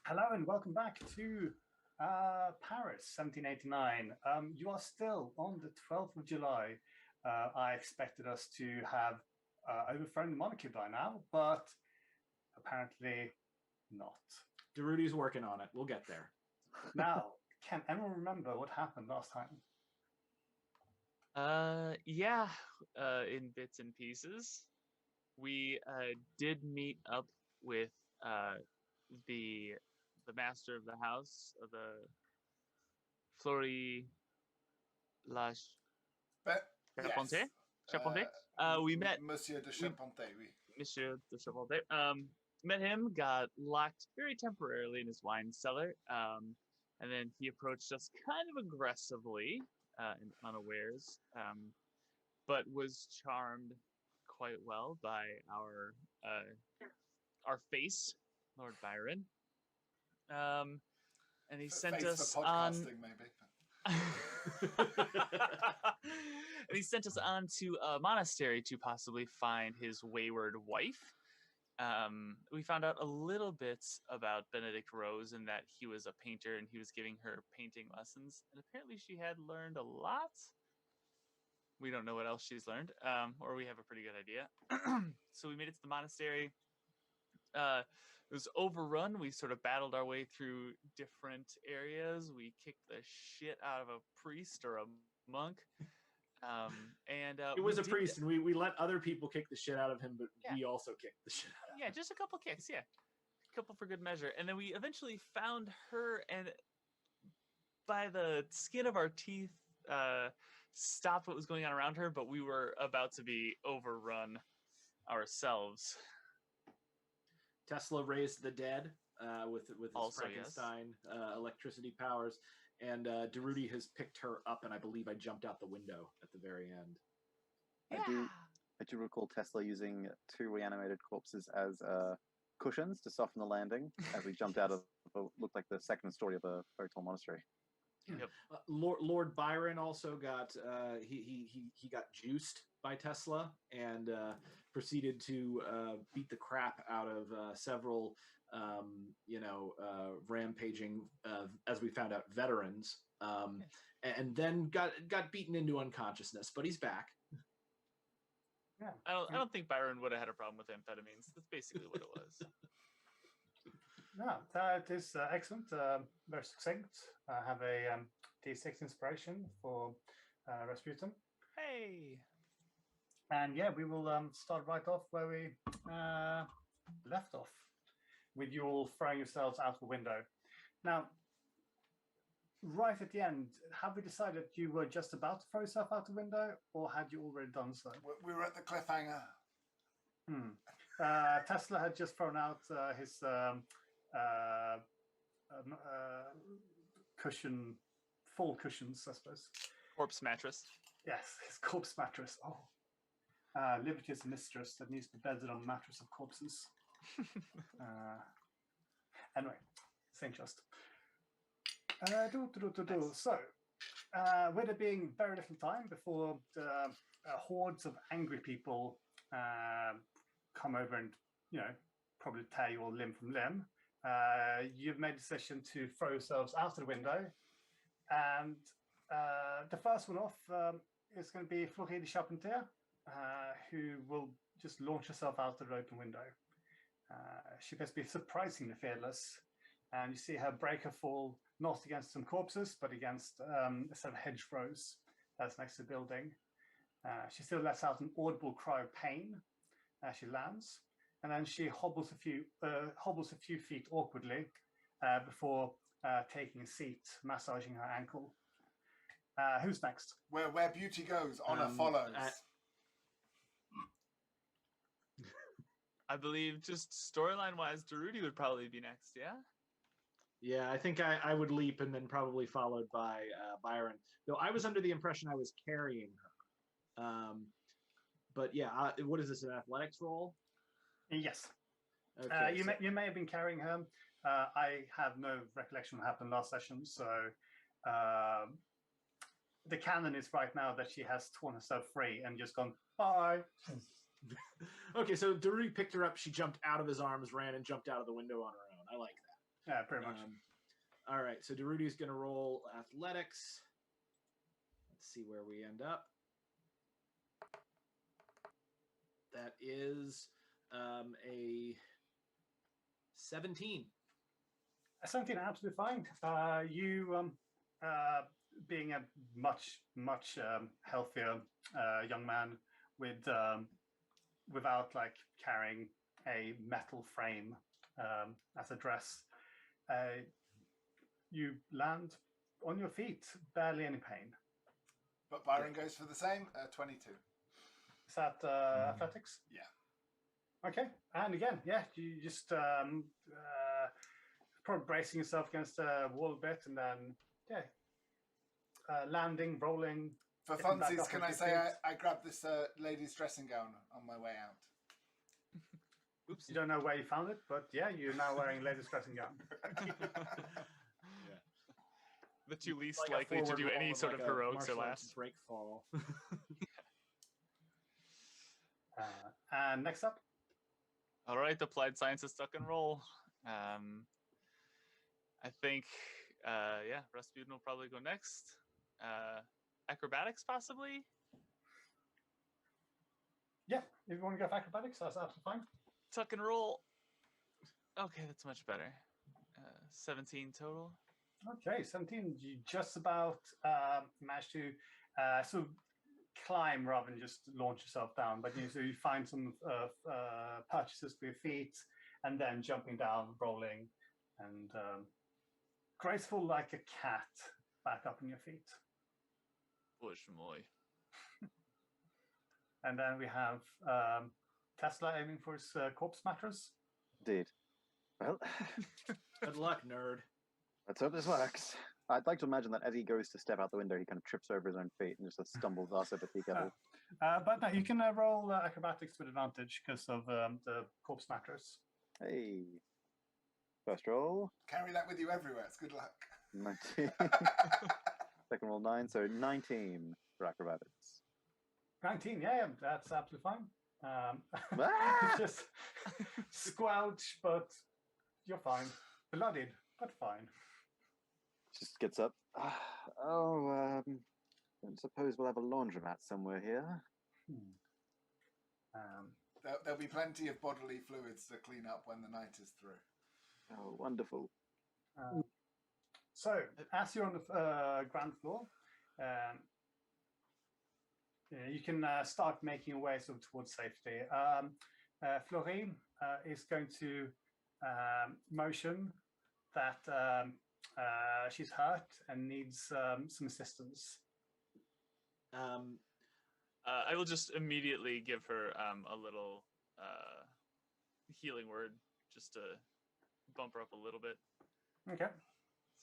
Hello and welcome back to Paris, 1789. You are still on the 12th of July. I expected us to have overthrown the monarchy by now, but apparently not. Durruti's working on it. We'll get there. Now, can anyone remember what happened last time? Yeah, in bits and pieces. We did meet up with the master of the house of the Fleury La Charpentier. Yes. We met Monsieur de Charpentier, oui. Monsieur de Charpentier. Met him, got locked very temporarily in his wine cellar, and then he approached us kind of aggressively and unawares, but was charmed quite well by our face, Lord Byron. And he sent us for podcasting, maybe. And he sent us on to a monastery to possibly find his wayward wife. We found out a little bit about Benedict Rose and that he was a painter and he was giving her painting lessons. And apparently she had learned a lot. We don't know what else she's learned, or we have a pretty good idea. So we made it to the monastery. It was overrun. We sort of battled our way through different areas. We kicked the shit out of a priest or a monk. It was a priest, and we let other people kick the shit out of him, but we also kicked the shit out of him. Yeah, just a couple kicks, a couple for good measure. And then we eventually found her, and by the skin of our teeth, stopped what was going on around her, but we were about to be overrun ourselves. Tesla raised the dead with his Also, Frankenstein electricity powers, and Durruti has picked her up, and I believe I jumped out the window at the very end. Yeah. I do recall Tesla using 2 reanimated corpses as cushions to soften the landing as we jumped out of what looked like the second story of a very tall monastery. Yep. Lord Byron also got he got juiced by Tesla and proceeded to beat the crap out of several rampaging as we found out veterans, and then got beaten into unconsciousness, but he's back. Yeah. I don't think Byron would have had a problem with amphetamines. That's basically what it was. No, that is excellent. Very succinct. I have a D6 inspiration for Rasputin. Hey. And yeah, we will start right off where we left off, with you all throwing yourselves out the window. Now, right at the end, have we decided you were just about to throw yourself out the window, or had you already done so? We were at the cliffhanger. Tesla had just thrown out his cushion, full cushions, I suppose. Corpse mattress. Yes, his corpse mattress. Oh. Liberty is a mistress that needs to be bedded on a mattress of corpses. Anyway, St. Just. So, with there being very little time before the hordes of angry people come over and, probably tear you all limb from limb, you've made a decision to throw yourselves out of the window. And the first one off is going to be Fleury de Charpentier, who will just launch herself out of the open window. She appears to be surprisingly fearless, and you see her break her fall not against some corpses, but against a set of hedgerows that's next to the building. She still lets out an audible cry of pain as she lands, and then she hobbles a few feet awkwardly before taking a seat, massaging her ankle. Who's next? Where beauty goes, honor follows. I believe just storyline-wise, Durruti would probably be next, yeah? Yeah, I think I would leap and then probably followed by Byron. Though I was under the impression I was carrying her. But yeah, what is this, an athletics roll? Yes. Okay, you may have been carrying her. I have no recollection of what happened last session, so the canon is right now that she has torn herself free and just gone, bye. Okay, so Durruti picked her up, she jumped out of his arms, ran and jumped out of the window on her own. I like that. Yeah, pretty much. All right, so Durruti's going to roll athletics. Let's see where we end up. That is a 17. 17, absolutely fine. You, being a much healthier young man without like carrying a metal frame as a dress, you land on your feet, barely any pain. But Byron goes for the same, 22. Is that athletics? Yeah. Okay, and again, yeah, you just probably bracing yourself against the wall a bit, and then landing, rolling. For getting back funsies, up can on I your say feet. I grabbed this lady's dressing gown on my way out? Oops. You don't know where you found it, but yeah, you're now wearing a ladies' dressing gown. The two least Like a likely to forward do roll any of sort like of a heroics or martial arts last. break fall. And next up, All right, applied sciences tuck and roll. I think, Rasputin will probably go next. Acrobatics, possibly? yeah, if you want to go for acrobatics, that's absolutely fine. Tuck and roll. Okay, that's much better. 17 total. Okay, 17. You just about managed to sort of climb rather than just launch yourself down. But so you find some purchases for your feet, and then jumping down, rolling, and graceful like a cat, back up on your feet. Push moi. And then we have Tesla aiming for his corpse mattress. Indeed. Well, Good luck, nerd. let's hope this works. I'd like to imagine that as he goes to step out the window, he kind of trips over his own feet and just stumbles us at the peak level. But no, you can roll acrobatics with advantage because of the corpse mattress. Hey. First roll, Carry that with you everywhere. It's good luck. 19. Second roll, 9, so 19 for acrobatics. 19, yeah, that's absolutely fine. Ah! Just squelch, but you're fine. Bloodied, but fine. Just gets up. I suppose we'll have a laundromat somewhere here. There'll be plenty of bodily fluids to clean up when the night is through. Oh, wonderful. So, as you're on the ground floor, you can start making your way sort of towards safety. Florine is going to motion that she's hurt and needs some assistance. I will just immediately give her a little healing word just to bump her up a little bit. Okay.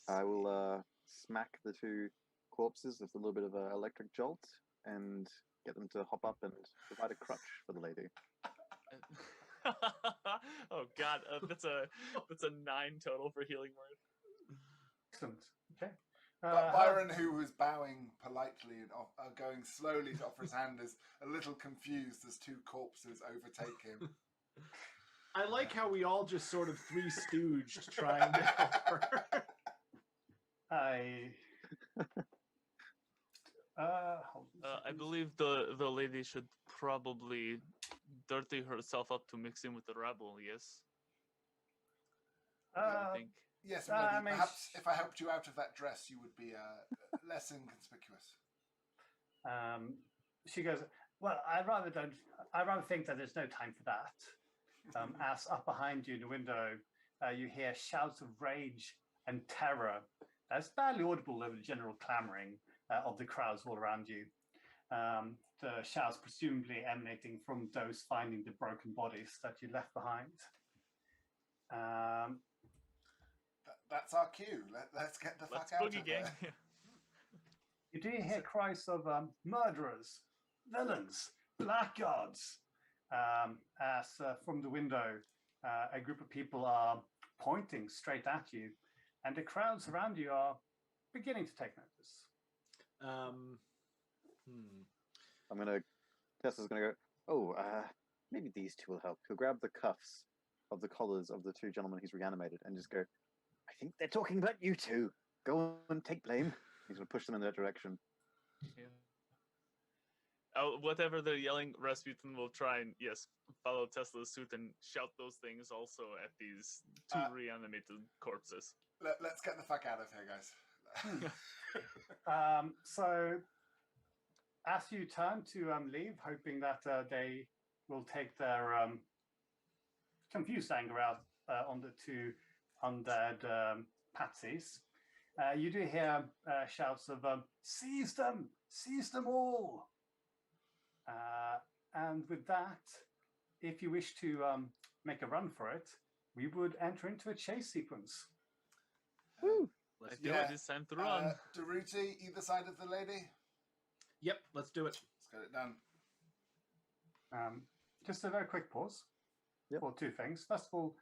I will smack the two corpses with a little bit of an electric jolt and get them to hop up and provide a crutch for the lady. Oh God, that's a 9 total for healing word. Excellent. Okay. But Byron, who was bowing politely and going slowly to offer his hand, is a little confused as two corpses overtake him. I like how we all just sort of three-stooged trying to help her. I believe the lady should probably dirty herself up to mix in with the rabble. Yes. I think. Yes, maybe. Perhaps if I helped you out of that dress, you would be less inconspicuous. She goes, well, I rather think that there's no time for that. As up behind you in the window, you hear shouts of rage and terror. That's barely audible over the general clamoring of the crowds all around you. The shouts presumably emanating from those finding the broken bodies that you left behind. That's our cue. Let's get the fuck out of there. You do hear cries of murderers, villains, blackguards, as from the window, a group of people are pointing straight at you, and the crowds around you are beginning to take notice. Tesla's gonna go, maybe these two will help. He'll grab the cuffs of the collars of the two gentlemen he's reanimated and just go, think they're talking about you two. Go and take blame. He's going to push them in that direction. Yeah. Oh, whatever they're yelling, Rasputin will try and, yes, follow Tesla's suit and shout those things also at these two reanimated corpses. Let's get the fuck out of here, guys. So, as you turn to leave, hoping that they will take their confused anger out on the two undead patsies, you do hear shouts of seize them all. And with that, if you wish to make a run for it, we would enter into a chase sequence. Woo! I feel it is time to run. Durruti, either side of the lady? Yep, let's do it. Let's get it done. Just a very quick pause Yep. for two things. First of all,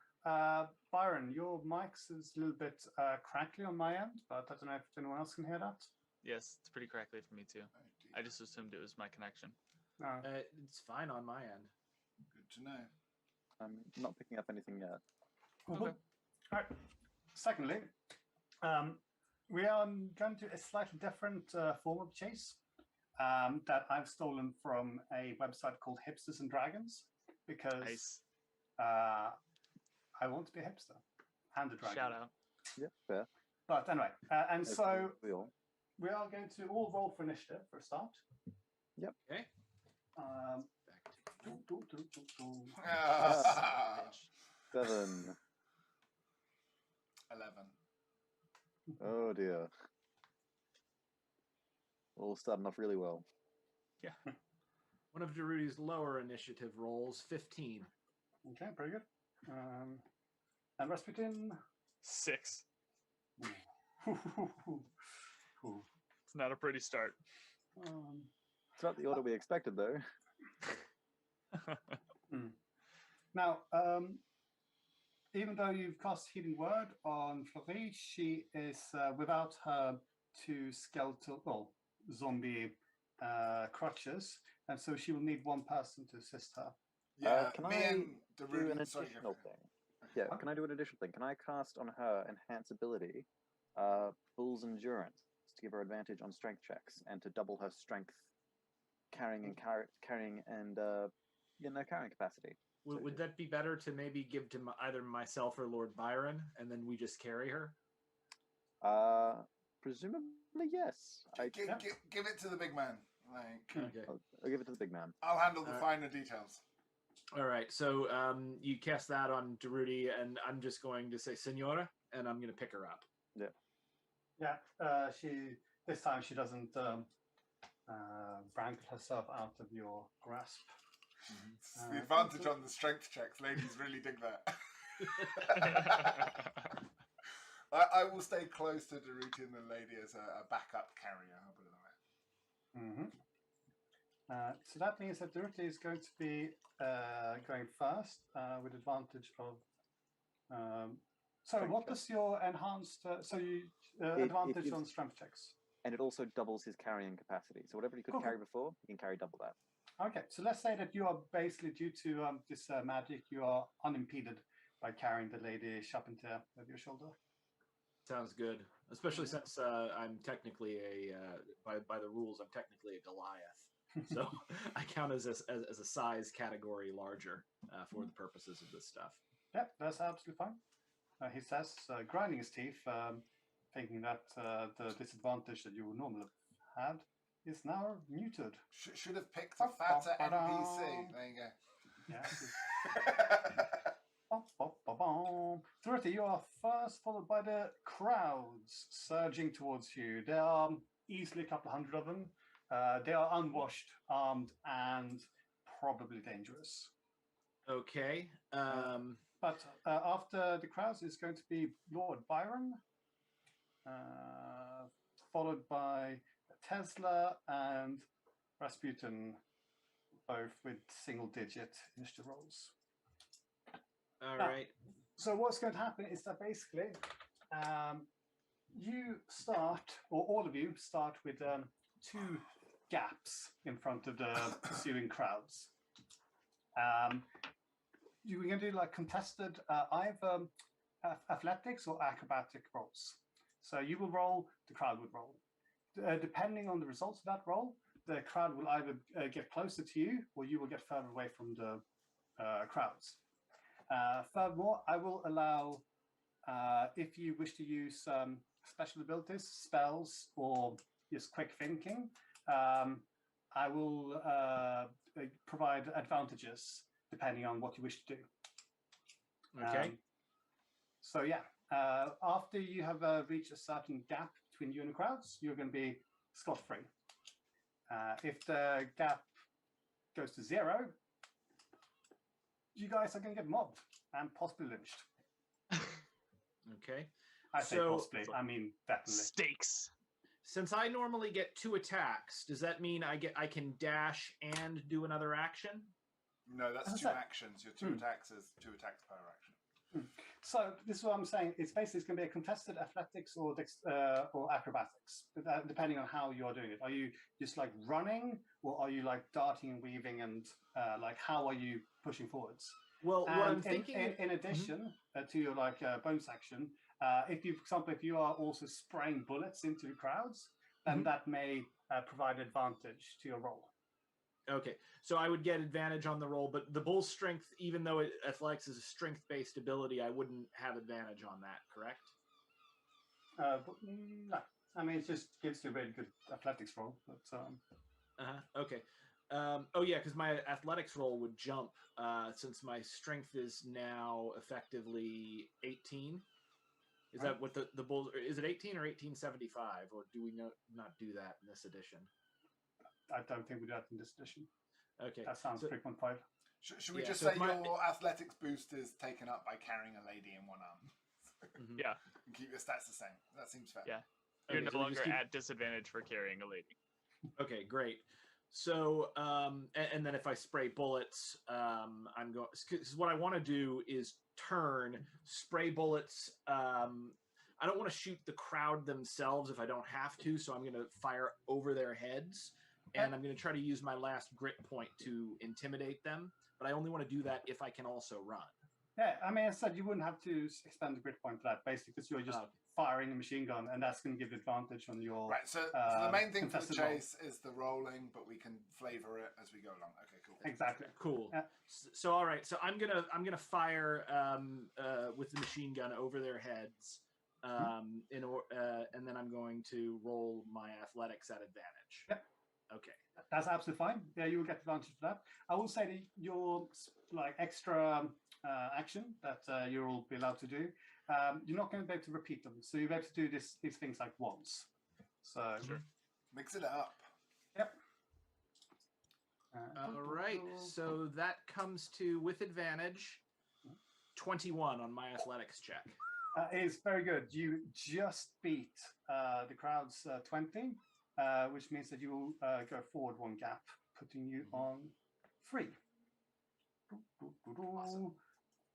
Byron, your mics is a little bit crackly on my end, but I don't know if anyone else can hear that. Yes, it's pretty crackly for me too. Oh, dear. I just assumed it was my connection. It's fine on my end. Good to know. I'm not picking up anything yet. Cool. Okay. All right. Secondly, we are going to a slightly different form of chase that I've stolen from a website called Hipsters and Dragons because Nice. I want to be a hipster and a dragon. Shout out. Yeah, fair. But anyway, and As so we all. we are going to all roll for initiative for a start. Okay. Ah, 7. 11. Oh dear. All starting off really well. One of Durruti's lower initiative rolls, 15. Okay, pretty good. And Rasputin. 6. It's not a pretty start. It's not the order we expected, though. Now, even though you've cast Healing Word on Fleury, she is without her two skeletal, well, zombie crutches, and so she will need one person to assist her. Yeah, Can me I and do an Durruti. Sorry, additional thing? Yeah, can I do an additional thing? Can I cast on her enhance ability, Bull's Endurance, to give her advantage on strength checks and to double her strength carrying capacity. Would that be better to maybe give to either myself or Lord Byron, and then we just carry her? Presumably, yes. Give it to the big man. Like, Okay. I'll give it to the big man. I'll handle the finer details. All right. So you cast that on Durruti, and I'm just going to say Senora, and I'm going to pick her up. Yeah, this time she doesn't wrangle herself out of your grasp. It's the advantage on the strength checks. Ladies really dig that. I will stay close to Durruti and the lady as a backup carrier. I'll put it that way. So that means that Durruti is going to be going first with advantage of. So what does your enhanced? Advantage on strength checks. And it also doubles his carrying capacity. So whatever he could carry before, he can carry double that. Okay, so let's say that you are basically, due to this magic, you are unimpeded by carrying the Lady Charpentier over your shoulder. Sounds good, especially since I'm technically by the rules, I'm technically a Goliath. So I count as a size category larger for the purposes of this stuff. Yep, that's absolutely fine. He says, grinding his teeth, thinking that the disadvantage that you would normally have had is now muted. Should have picked a fatter NPC. There you go. Durruti, you are first, followed by the crowds surging towards you. There are easily a couple hundred of them. They are unwashed, armed, and probably dangerous. Okay. But after the crowds is going to be Lord Byron, followed by Tesla and Rasputin, both with single-digit initiative rolls. All right. So what's going to happen is that basically you start, or all of you start with 2 gaps in front of the pursuing crowds. We're going to do like contested, either athletics or acrobatic rolls. So you will roll, the crowd would roll. Depending on the results of that roll, the crowd will either get closer to you or you will get further away from the crowds. Furthermore, I will allow, if you wish to use special abilities, spells, or just quick thinking, I will provide advantages depending on what you wish to do. Okay. So yeah, after you have reached a certain gap between you and the crowds, you're going to be scot-free. If the gap goes to 0, you guys are going to get mobbed and possibly lynched. Okay. I say possibly, I mean definitely. Stakes. Since I normally get 2 attacks, does that mean I can dash and do another action? No, that's 2 actions. Your 2 attacks is 2 attacks per action. So this is what I'm saying. It's basically going to be a contested athletics or acrobatics, depending on how you're doing it. Are you just like running, or are you like darting and weaving, and like how are you pushing forwards? Well, and what I'm thinking, in addition to your like bonus action, if you, for example, if you are also spraying bullets into the crowds, then that may provide advantage to your roll. Okay, so I would get advantage on the roll, but the bull's strength, even though athletics is a strength-based ability, I wouldn't have advantage on that, correct? No, I mean it just gives you a very good athletics roll. But okay. Oh yeah, because my athletics roll would jump since my strength is now effectively 18. Is that what the bull? Is it 18 or 1875, or do we not do that in this edition? I don't think we do that in this edition. Okay, that sounds 3.5. Should we just say your athletics boost is taken up by carrying a lady in one arm? Yeah. And keep your stats the same. That seems fair. Yeah. You're no longer at disadvantage for carrying a lady. Okay, great. So, and then if I spray bullets, I'm going. Because what I want to do is turn, spray bullets. I don't want to shoot the crowd themselves if I don't have to, so I'm going to fire over their heads, and I'm going to try to use my last grit point to intimidate them. But I only want to do that if I can also run. Yeah, I mean, I said you wouldn't have to expend the grit point for that, basically, because you're just firing a machine gun, and that's going to give you advantage on your. Right. So the main thing for the chase is the rolling, but we can flavor it as we go along. Okay, cool. Exactly. Cool. So all right. So I'm gonna fire with the machine gun over their heads, and then I'm going to roll my athletics at advantage. Yep. Okay. That's absolutely fine. Yeah, you will get advantage for that. I will say that your like extra action that you will be allowed to do, you're not going to be able to repeat them. So you'll be able to do these things like once. So mix it up. Yep. All right. So that comes to, with advantage, 21 on my athletics check. It's very good. You just beat the crowd's 20. Which means that you will go forward 1 gap, putting you on 3. Awesome.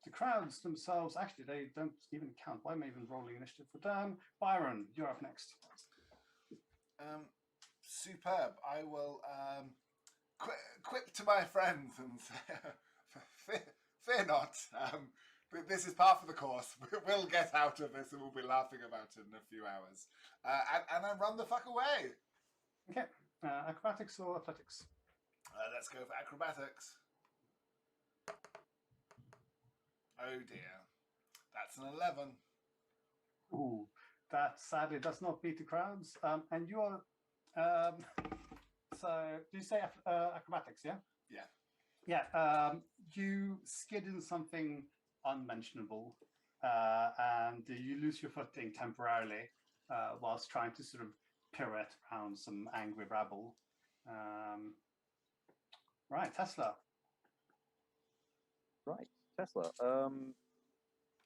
The crowds themselves, actually, they don't even count. Why am I even rolling initiative for them? Byron, you're up next. Superb. I will quip to my friends and say, fear not. This is part of the course. We'll get out of this and we'll be laughing about it in a few hours. And I run the fuck away. Okay. Acrobatics or athletics? Let's go for acrobatics. Oh dear. That's an 11. Ooh, that sadly does not beat the crowds. And you are... so, do you say acrobatics, yeah? Yeah. Yeah. You skid in something unmentionable, and you lose your footing temporarily whilst trying to sort of pirouette around some angry rabble. Right, Tesla. Right, Tesla.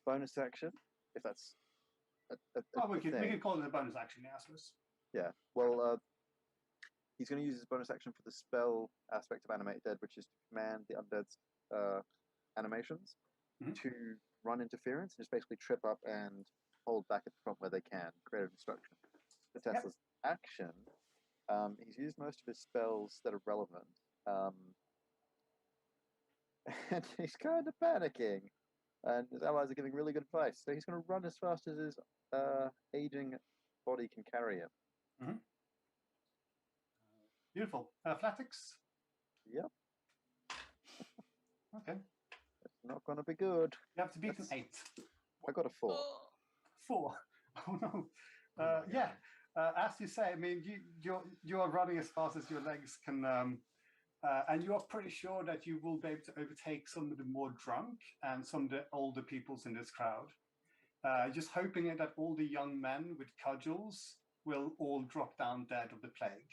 Bonus action, if that's we can call it a bonus action, yeah, I suppose. Yeah. Well, he's going to use his bonus action for the spell aspect of Animate Dead, which is to command the undead's animations to run interference, and just basically trip up and hold back at the front where they can, create a distraction. For Tesla's action, he's used most of his spells that are relevant, and he's kind of panicking. and his allies are giving really good advice. So he's going to run as fast as his aging body can carry him. Mm-hmm. Beautiful. Athletics? Yep. Okay. It's not going to be good. You have to beat an 8. I got a 4. 4? Oh no. Oh yeah. As you say, I mean, you are running as fast as your legs can, and you are pretty sure that you will be able to overtake some of the more drunk and some of the older peoples in this crowd. Just hoping that all the young men with cudgels will all drop down dead of the plague.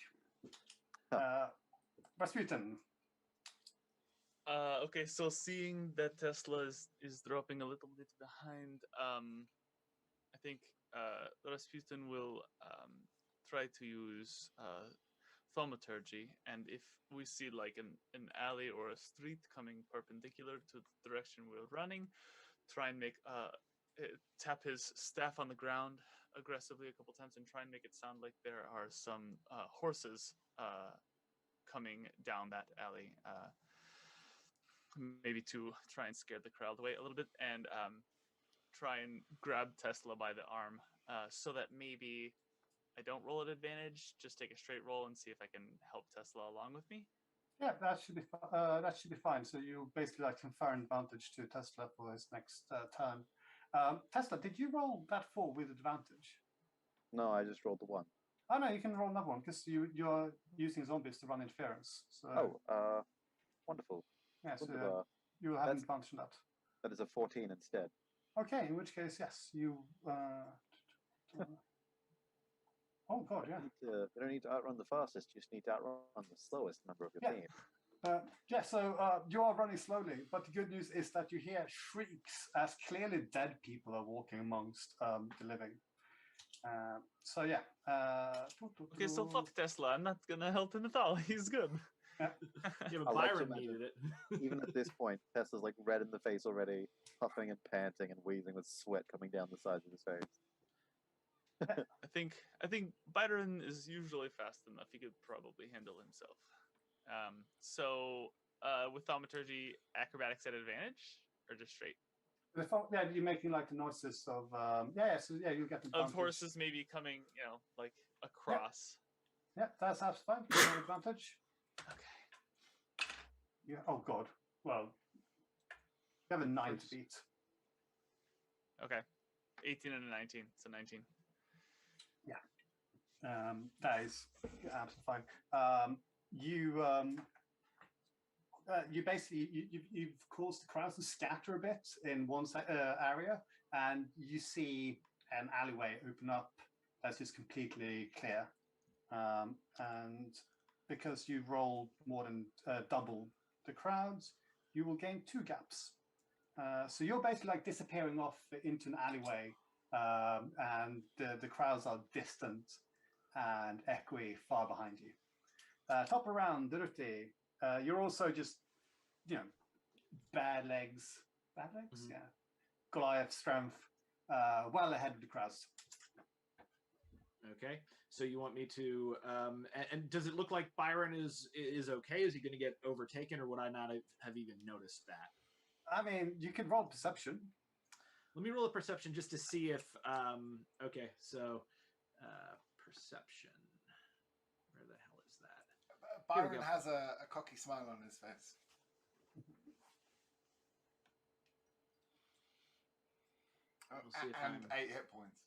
Rasputin. Okay, so seeing that Tesla is dropping a little bit behind, I think Rasputin will try to use thaumaturgy, and if we see like an alley or a street coming perpendicular to the direction we're running, try and make tap his staff on the ground aggressively a couple times and try and make it sound like there are some horses coming down that alley, maybe to try and scare the crowd away a little bit, and try and grab Tesla by the arm so that maybe I don't roll at advantage, just take a straight roll and see if I can help Tesla along with me. Yeah, that should be fine. So you basically like confer an advantage to Tesla for his next turn. Tesla, did you roll that 4 with advantage? No, I just rolled the 1. Oh no, you can roll another one because you're using zombies to run interference. So, wonderful. yeah, so Wunderbar. you will have an advantage on that. That is a 14 instead. Okay, in which case, yes, you. Oh god, yeah. You don't need to outrun the fastest. You just need to outrun the slowest member of your team. Yeah, so you are running slowly, but the good news is that you hear shrieks as clearly dead people are walking amongst the living. So yeah. Okay, so fuck Tesla. I'm not gonna help him at all. He's good. Yeah. Yeah, I but like to Byron imagine- needed it. Even at this point, Tesla's like red in the face already, puffing and panting and wheezing with sweat coming down the sides of his face. I think Byron is usually fast enough. He could probably handle himself. So with thaumaturgy, acrobatics at advantage, or just straight? Yeah, you're making like the noises of so yeah, you'll get the Of horses maybe coming, like across. Yeah, that's absolutely fine. You have advantage. Okay. Yeah. Oh god. Well, you have a 9 to beat. Okay. 18 and a 19. So 19. That is absolutely fine. You basically you've caused the crowds to scatter a bit in one area, and you see an alleyway open up that's just completely clear. And because you rolled more than double the crowds, you will gain 2 gaps. So you're basically like disappearing off into an alleyway, and the crowds are distant and echoey far behind you. Top around, Durruti, you're also just, bare legs, Mm-hmm. yeah, Goliath strength, well ahead of the crowds. Okay, so you want me to, and does it look like Byron is okay? Is he going to get overtaken, or would I not have even noticed that? I mean, you could roll perception. Let me roll a perception just to see if, okay, so perception. Where the hell is that? Byron has a cocky smile on his face. We'll see if And I'm... 8 hit points.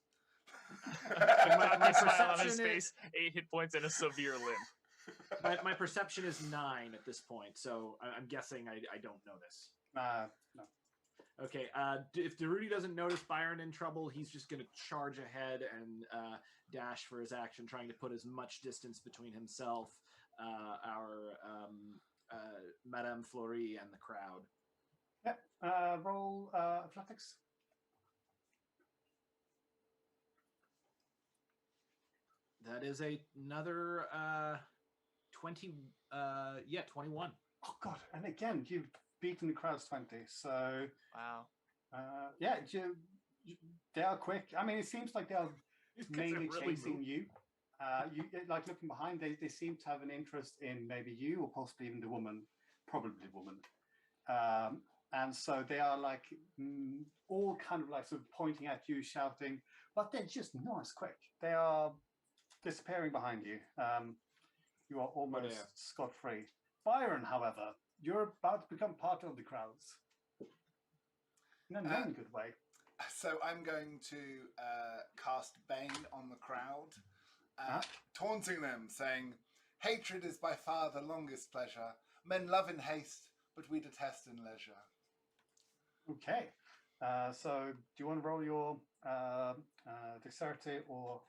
my smile on his perception face, 8 hit points, and a severe limp. my perception is 9 at this point, so I'm guessing I don't notice. No. Okay, if Durruti doesn't notice Byron in trouble, he's just going to charge ahead and dash for his action, trying to put as much distance between himself, our Madame Fleury, and the crowd. Yeah. Roll athletics. That is another 20. 21. Oh god! And again, you've beaten the crowd's 20. So Wow. yeah, they are quick. I mean, it seems like they are These guys are mainly really chasing moving. you. You like looking behind. They seem to have an interest in maybe you or possibly even the woman, probably the woman. and so they are like all kind of like sort of pointing at you, shouting, but they're just not as quick. They are disappearing behind you. You are almost scot-free. Byron, however, you're about to become part of the crowds. In a non-good way. So I'm going to cast Bane on the crowd, taunting them, saying, "Hatred is by far the longest pleasure. Men love in haste, but we detest in leisure." Okay. So do you want to roll your dexterity or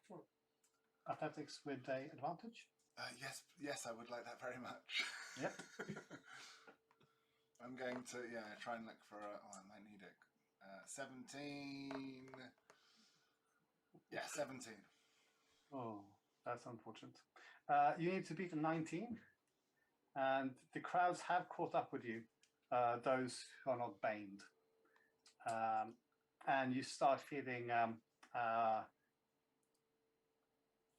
athletics with an advantage? Yes, I would like that very much. Yep. I'm going to try and look for I might need it. 17. Yeah, 17. Oh, that's unfortunate. You need to beat a 19, and the crowds have caught up with you, those who are not baned. And you start feeling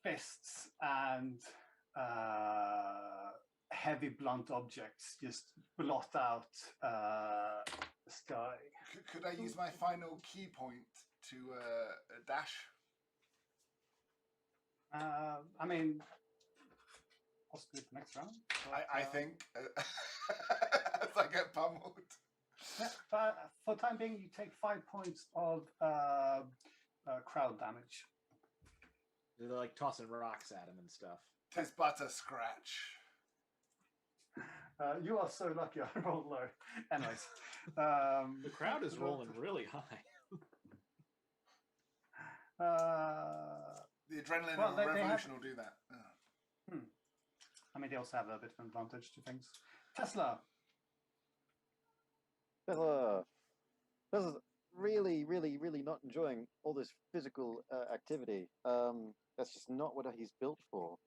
fists and heavy blunt objects just blot out the sky. Could I use my final key point to dash? I mean, possibly the next round. But, I think as I get pummeled. Yeah, for the time being, you take 5 points of crowd damage. They're like tossing rocks at him and stuff. 'Tis but a scratch. You are so lucky I rolled low. Anyways. The crowd is rolling really high. The adrenaline of a revolution will do that. I mean, they also have a bit of an advantage to things. Tesla. This is really, really, really not enjoying all this physical activity. That's just not what he's built for.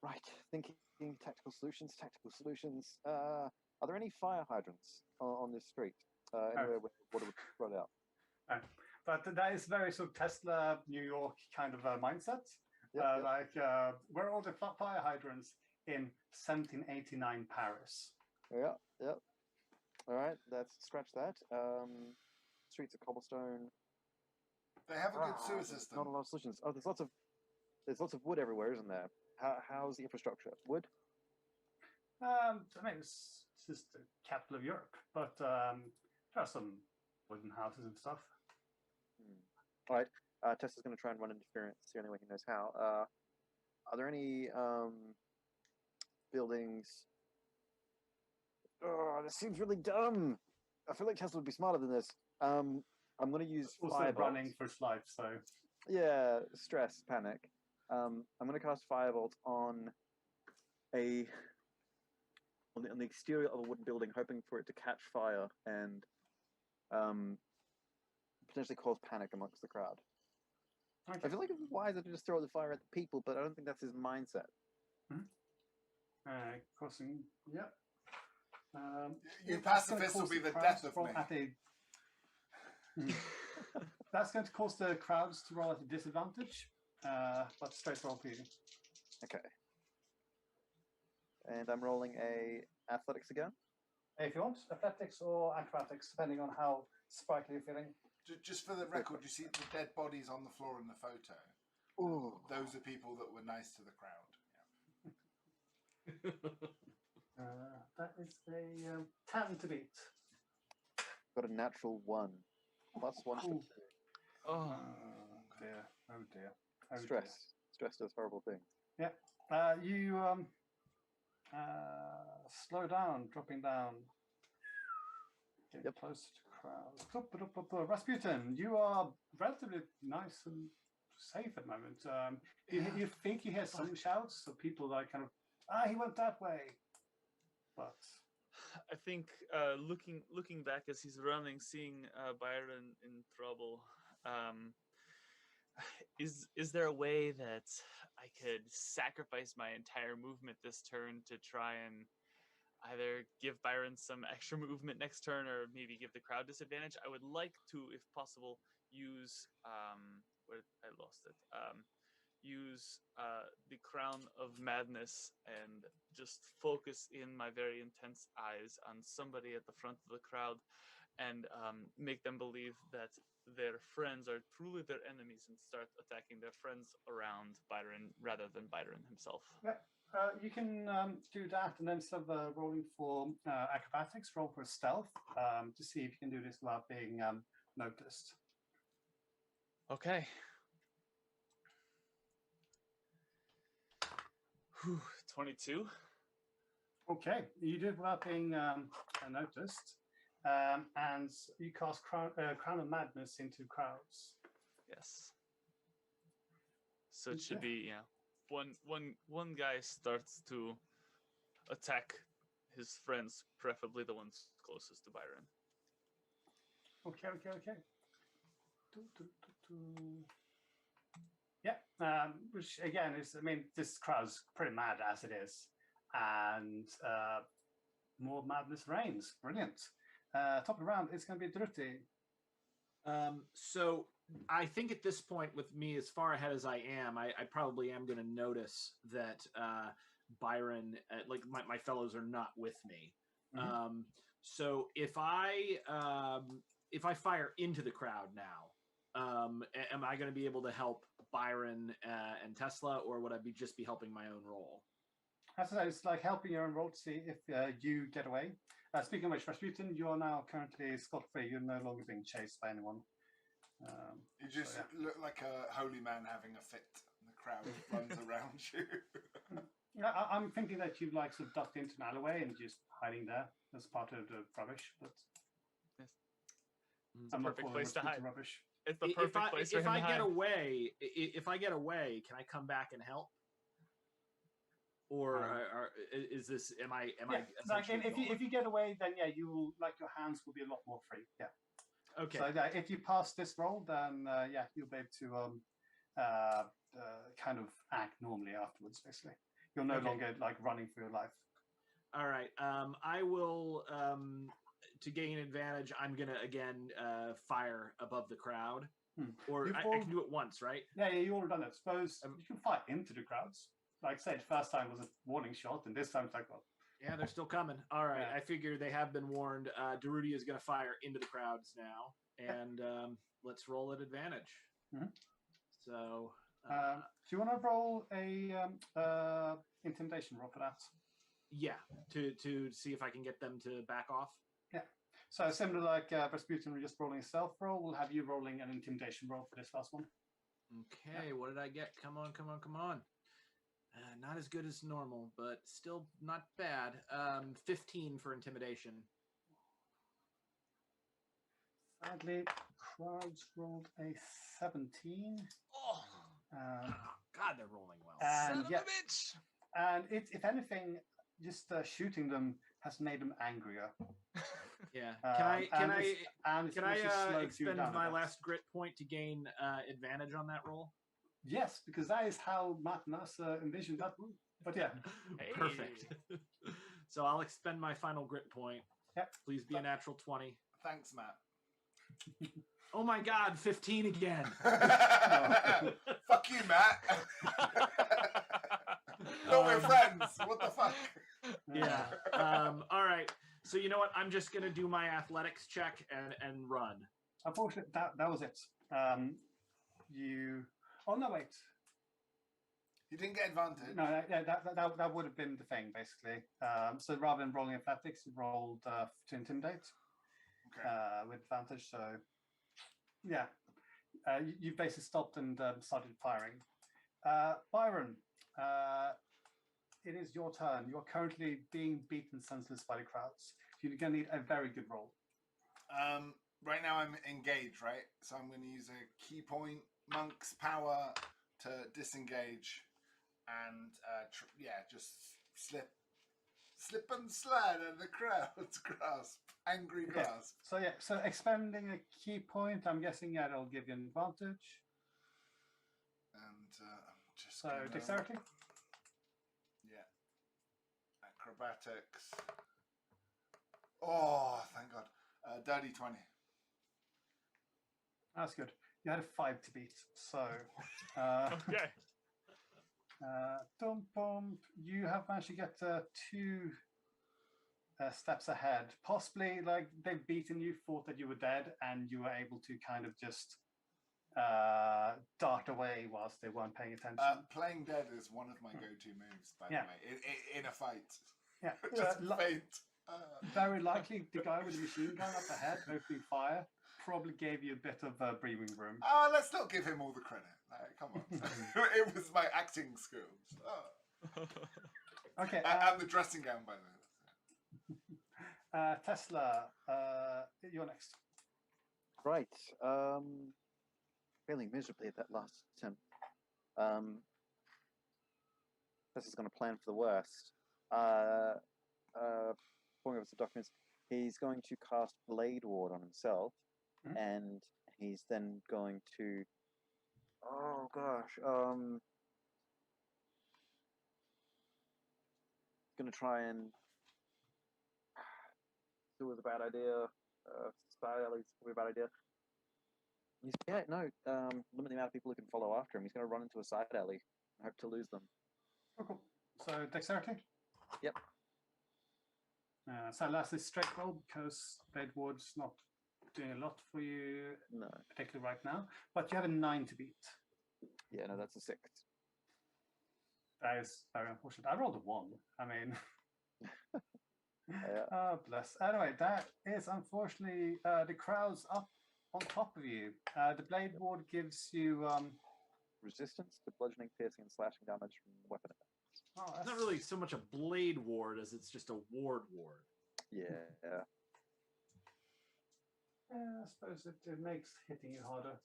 Right, thinking tactical solutions. Are there any fire hydrants on this street? Anywhere where water would spread out? No. But that is very sort of Tesla, New York kind of mindset. Yep. Like, where are all the fire hydrants in 1789 Paris? Yeah. All right, let's scratch that. Streets of cobblestone. They have a good sewer system. Not a lot of solutions. Oh, there's lots of wood everywhere, isn't there? How's the infrastructure? Wood? I mean, it's just the capital of Europe, but there are some wooden houses and stuff. All right, Tesla's going to try and run interference the only way he knows how. Are there any buildings? Oh, this seems really dumb. I feel like Tesla would be smarter than this. I'm going to use also Firebolt. Running for his life, so yeah, stress, panic. I'm going to cast Firebolt on the exterior of a wooden building, hoping for it to catch fire and potentially cause panic amongst the crowd. Okay. I feel like it's wiser to just throw the fire at the people, but I don't think that's his mindset. Crossing, yep. You pacifists will be the death of me. That's going to cause the crowds to roll at a disadvantage, but straight roll for you. Okay. And I'm rolling a athletics again. If you want, athletics or acrobatics, depending on how sprightly you're feeling. Just for the record, you see the dead bodies on the floor in the photo. Ooh. Those are people that were nice to the crowd. That is a 10 to beat. Got a natural 1. +1. Oh dear. Oh dear. Oh Stress. dear. Stress does horrible things. Yeah. You slow down, dropping down. Getting close to crowd. Rasputin, you are relatively nice and safe at the moment. You think you hear some shouts of people like kind of, he went that way. But I think looking back as he's running, seeing Byron in trouble, is there a way that I could sacrifice my entire movement this turn to try and either give Byron some extra movement next turn or maybe give the crowd disadvantage? I would like to, if possible, use where I lost it. use the crown of madness and just focus in my very intense eyes on somebody at the front of the crowd and make them believe that their friends are truly their enemies and start attacking their friends around Byron rather than Byron himself. Yeah. You can do that, and then instead of rolling for acrobatics, roll for stealth to see if you can do this without being noticed. Okay. 22. Okay, you do it without being noticed, and you cast Crown of Madness into crowds. Yes. So it should be, one guy starts to attack his friends, preferably the ones closest to Byron. Okay. Yeah, which again is, this crowd's pretty mad as it is, and more madness reigns. Brilliant. Top of the round, it's going to be Durruti. So I think at this point, with me as far ahead as I am, I probably am going to notice that Byron, like my fellows, are not with me. Mm-hmm. So if I fire into the crowd now, am I going to be able to help Byron and Tesla, or would I just be helping my own role? As I say, it's like helping your own role to see if you get away. Speaking of which, Rasputin, you are now currently scot-free. You're no longer being chased by anyone. You just look like a holy man having a fit. The crowd runs around you. Yeah, I'm thinking that you've like sort of ducked into an alleyway and just hiding there as part of the rubbish. But yes. It's a perfect place to hide. Rubbish. It's the perfect place for him to hide. If I get away, can I come back and help? Or is this? Am I? Like if you get away, then you will, like, your hands will be a lot more free. Yeah. Okay. So if you pass this roll, then you'll be able to kind of act normally afterwards. Basically, you're no longer like running for your life. All right. I will. To gain advantage, I'm gonna again fire above the crowd, or I can do it once, right? Yeah, you all done it. Suppose you can fire into the crowds. Like I said, first time was a warning shot, and this time it's like, well, yeah, they're still coming. All right, I figure they have been warned. Durruti is going to fire into the crowds now, and let's roll at advantage. Mm-hmm. So, do you want to roll a intimidation roll for that? Yeah, to see if I can get them to back off. Yeah. So similar like Rasputin, we're just rolling a stealth roll. We'll have you rolling an intimidation roll for this last one. Okay, what did I get? Come on. Not as good as normal, but still not bad. 15 for intimidation. Sadly, crowds rolled a 17. Oh, God, they're rolling well. And, Son of a bitch! And if anything, just shooting them has made them angrier. Yeah. Can I expend my last grit point to gain advantage on that roll? Yes, because that is how Matt Nasser envisioned that one. But yeah. Hey. Perfect. So I'll expend my final grit point. Yep. Please be a natural 20. Thanks, Matt. Oh my God, 15 again. Fuck you, Matt. No, we're friends. What the fuck? Yeah. All right. So you know what? I'm just gonna do my athletics check and run. Unfortunately, that was it. Oh no, wait. You didn't get advantage. No, that would have been the thing basically. So rather than rolling athletics, you rolled to intimidate. Okay. With advantage. So yeah, you basically stopped and started firing. Byron, it is your turn. You're currently being beaten senseless by the crowds. You're going to need a very good roll. Right now I'm engaged, right? So I'm going to use a key point, monk's power, to disengage and just slip and slide out of the crowd's grasp. Angry grasp. Okay. So expending a key point, I'm guessing it'll give you an advantage. And I'm just dexterity? Yeah. Acrobatics. Oh, thank God. Dirty 20. That's good. You had a 5 to beat, so okay. You have managed to get 2 steps ahead. Possibly, like, they've beaten you, thought that you were dead, and you were able to kind of just dart away whilst they weren't paying attention. Playing dead is one of my go-to moves, by the way, in a fight. Yeah, Just faint. Very likely, the guy with the machine gun up ahead, opening fire, probably gave you a bit of breathing room. Let's not give him all the credit. Come on. It was my acting skills. Okay. And the dressing gown, by the way. Tesla, you're next. Right. Failing miserably at that last attempt. Tesla's going to plan for the worst. Pulling over some documents, he's going to cast Blade Ward on himself, and he's then going to. Oh gosh. Going to try and. It was a bad idea. Side alley's probably a bad idea. Limit the amount of people who can follow after him. He's going to run into a side alley and hope to lose them. Oh, cool. So dexterity. Yep. So last is straight roll because Blade Ward's not doing a lot for you, particularly right now. But you have a 9 to beat. Yeah, no, that's a 6. That is very unfortunate. I rolled a 1. I mean, oh bless. Anyway, that is unfortunately the crowd's up on top of you. The Blade Ward gives you resistance to bludgeoning, piercing, and slashing damage from weapon attacks. Oh, it's not really so much a blade ward as it's just a ward. Yeah. I suppose it makes hitting you harder.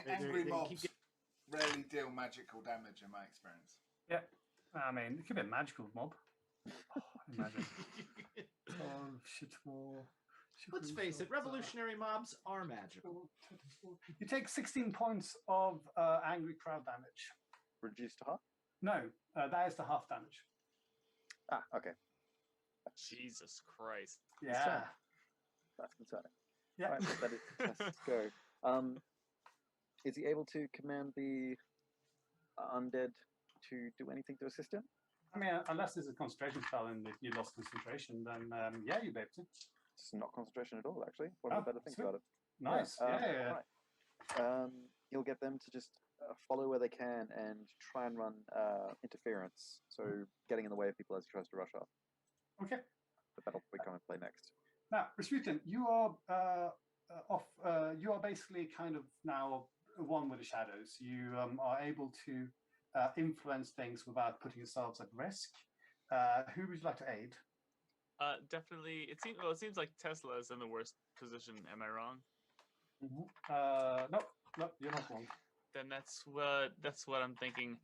Angry mobs rarely deal magical damage in my experience. Yeah, I mean, it could be a magical mob. Oh, imagine. Let's face it, revolutionary mobs are magical. You take 16 points of angry crowd damage. Reduced to half? No, that is the half damage. Okay. Jesus Christ. Yeah. That's concerning. Yeah. Right, let it just go. Is he able to command the undead to do anything to assist him? I mean, unless there's a concentration spell and you lost concentration, then yeah, you'll be able to. It's not concentration at all, actually. One of the better things about it. Nice. Yeah. Right. He'll get them to just follow where they can and try and run interference. So getting in the way of people as he tries to rush up. Okay. But that'll come and play next. Now, Rasputin, you are off. You are basically kind of now one with the shadows. You are able to influence things without putting yourselves at risk. Who would you like to aid? Definitely. It seems like Tesla is in the worst position. Am I wrong? No, you're not wrong. Then that's what I'm thinking.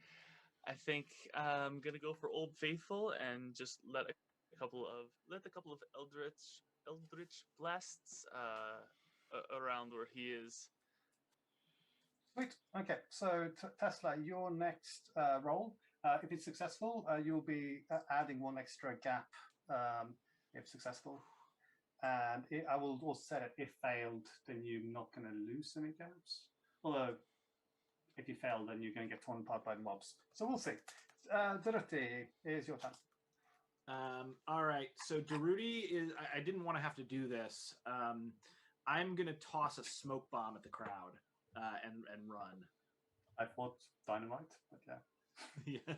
I think I'm gonna go for Old Faithful and just let a couple of eldritch blasts around where he is. Sweet. Okay, so Tesla, your next roll, if it's successful, you'll be adding 1 extra gap if successful. And I will also say that if failed, then you're not going to lose any gaps. Although, if you fail, then you're going to get torn apart by the mobs. So we'll see. Durruti, is your turn. All right. So Durruti is. I didn't want to have to do this. I'm going to toss a smoke bomb at the crowd and run. I thought dynamite, but yeah. Yeah.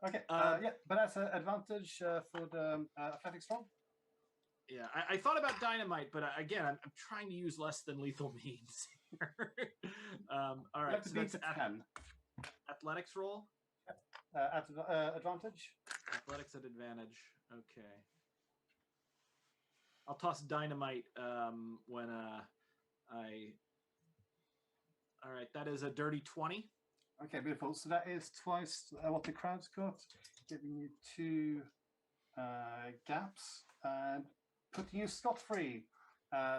Okay. Yeah, but that's an advantage for the athletics roll. Yeah, I thought about dynamite, but again, I'm trying to use less than lethal means here. All right, so that's athletics roll. At advantage. Athletics at advantage. Okay. I'll toss dynamite when I. All right, that is a dirty 20. Okay, beautiful. So that is twice what the crowd's got, giving you 2 gaps and putting you scot-free.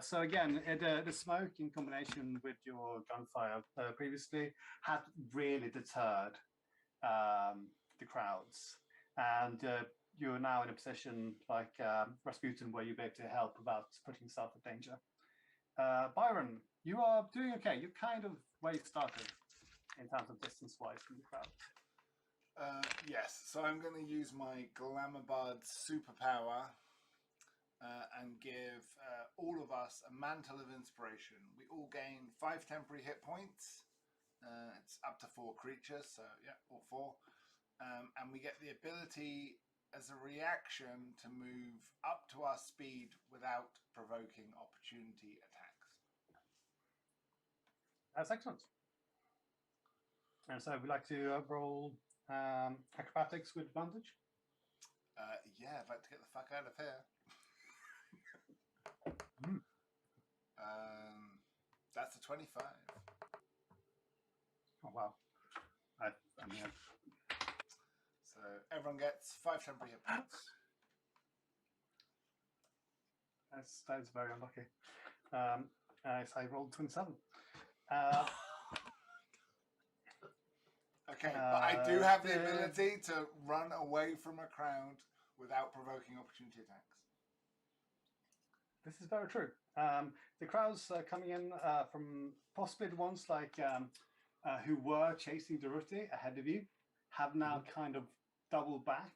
So again, the smoke in combination with your gunfire previously had really deterred the crowds. And you're now in a position like Rasputin where you'll be able to help without putting yourself in danger. Byron, you are doing okay. You're kind of where you started in terms of distance-wise from the crowd. Yes, so I'm going to use my Glamour Bard superpower and give all of us a mantle of inspiration. We all gain 5 temporary hit points. It's up to 4 creatures, so yeah, all 4. And we get the ability as a reaction to move up to our speed without provoking opportunity attacks. That's excellent. And so we'd like to roll acrobatics with advantage. Yeah, I'd like to get the fuck out of here. That's a 25. Oh wow! I mean, So everyone gets 5 temporary hit points. that's very unlucky. So I rolled 27. Okay, but I do have the ability to run away from a crowd without provoking opportunity attacks. This is very true. The crowds coming in from possibly the ones like who were chasing Durruti ahead of you have now kind of doubled back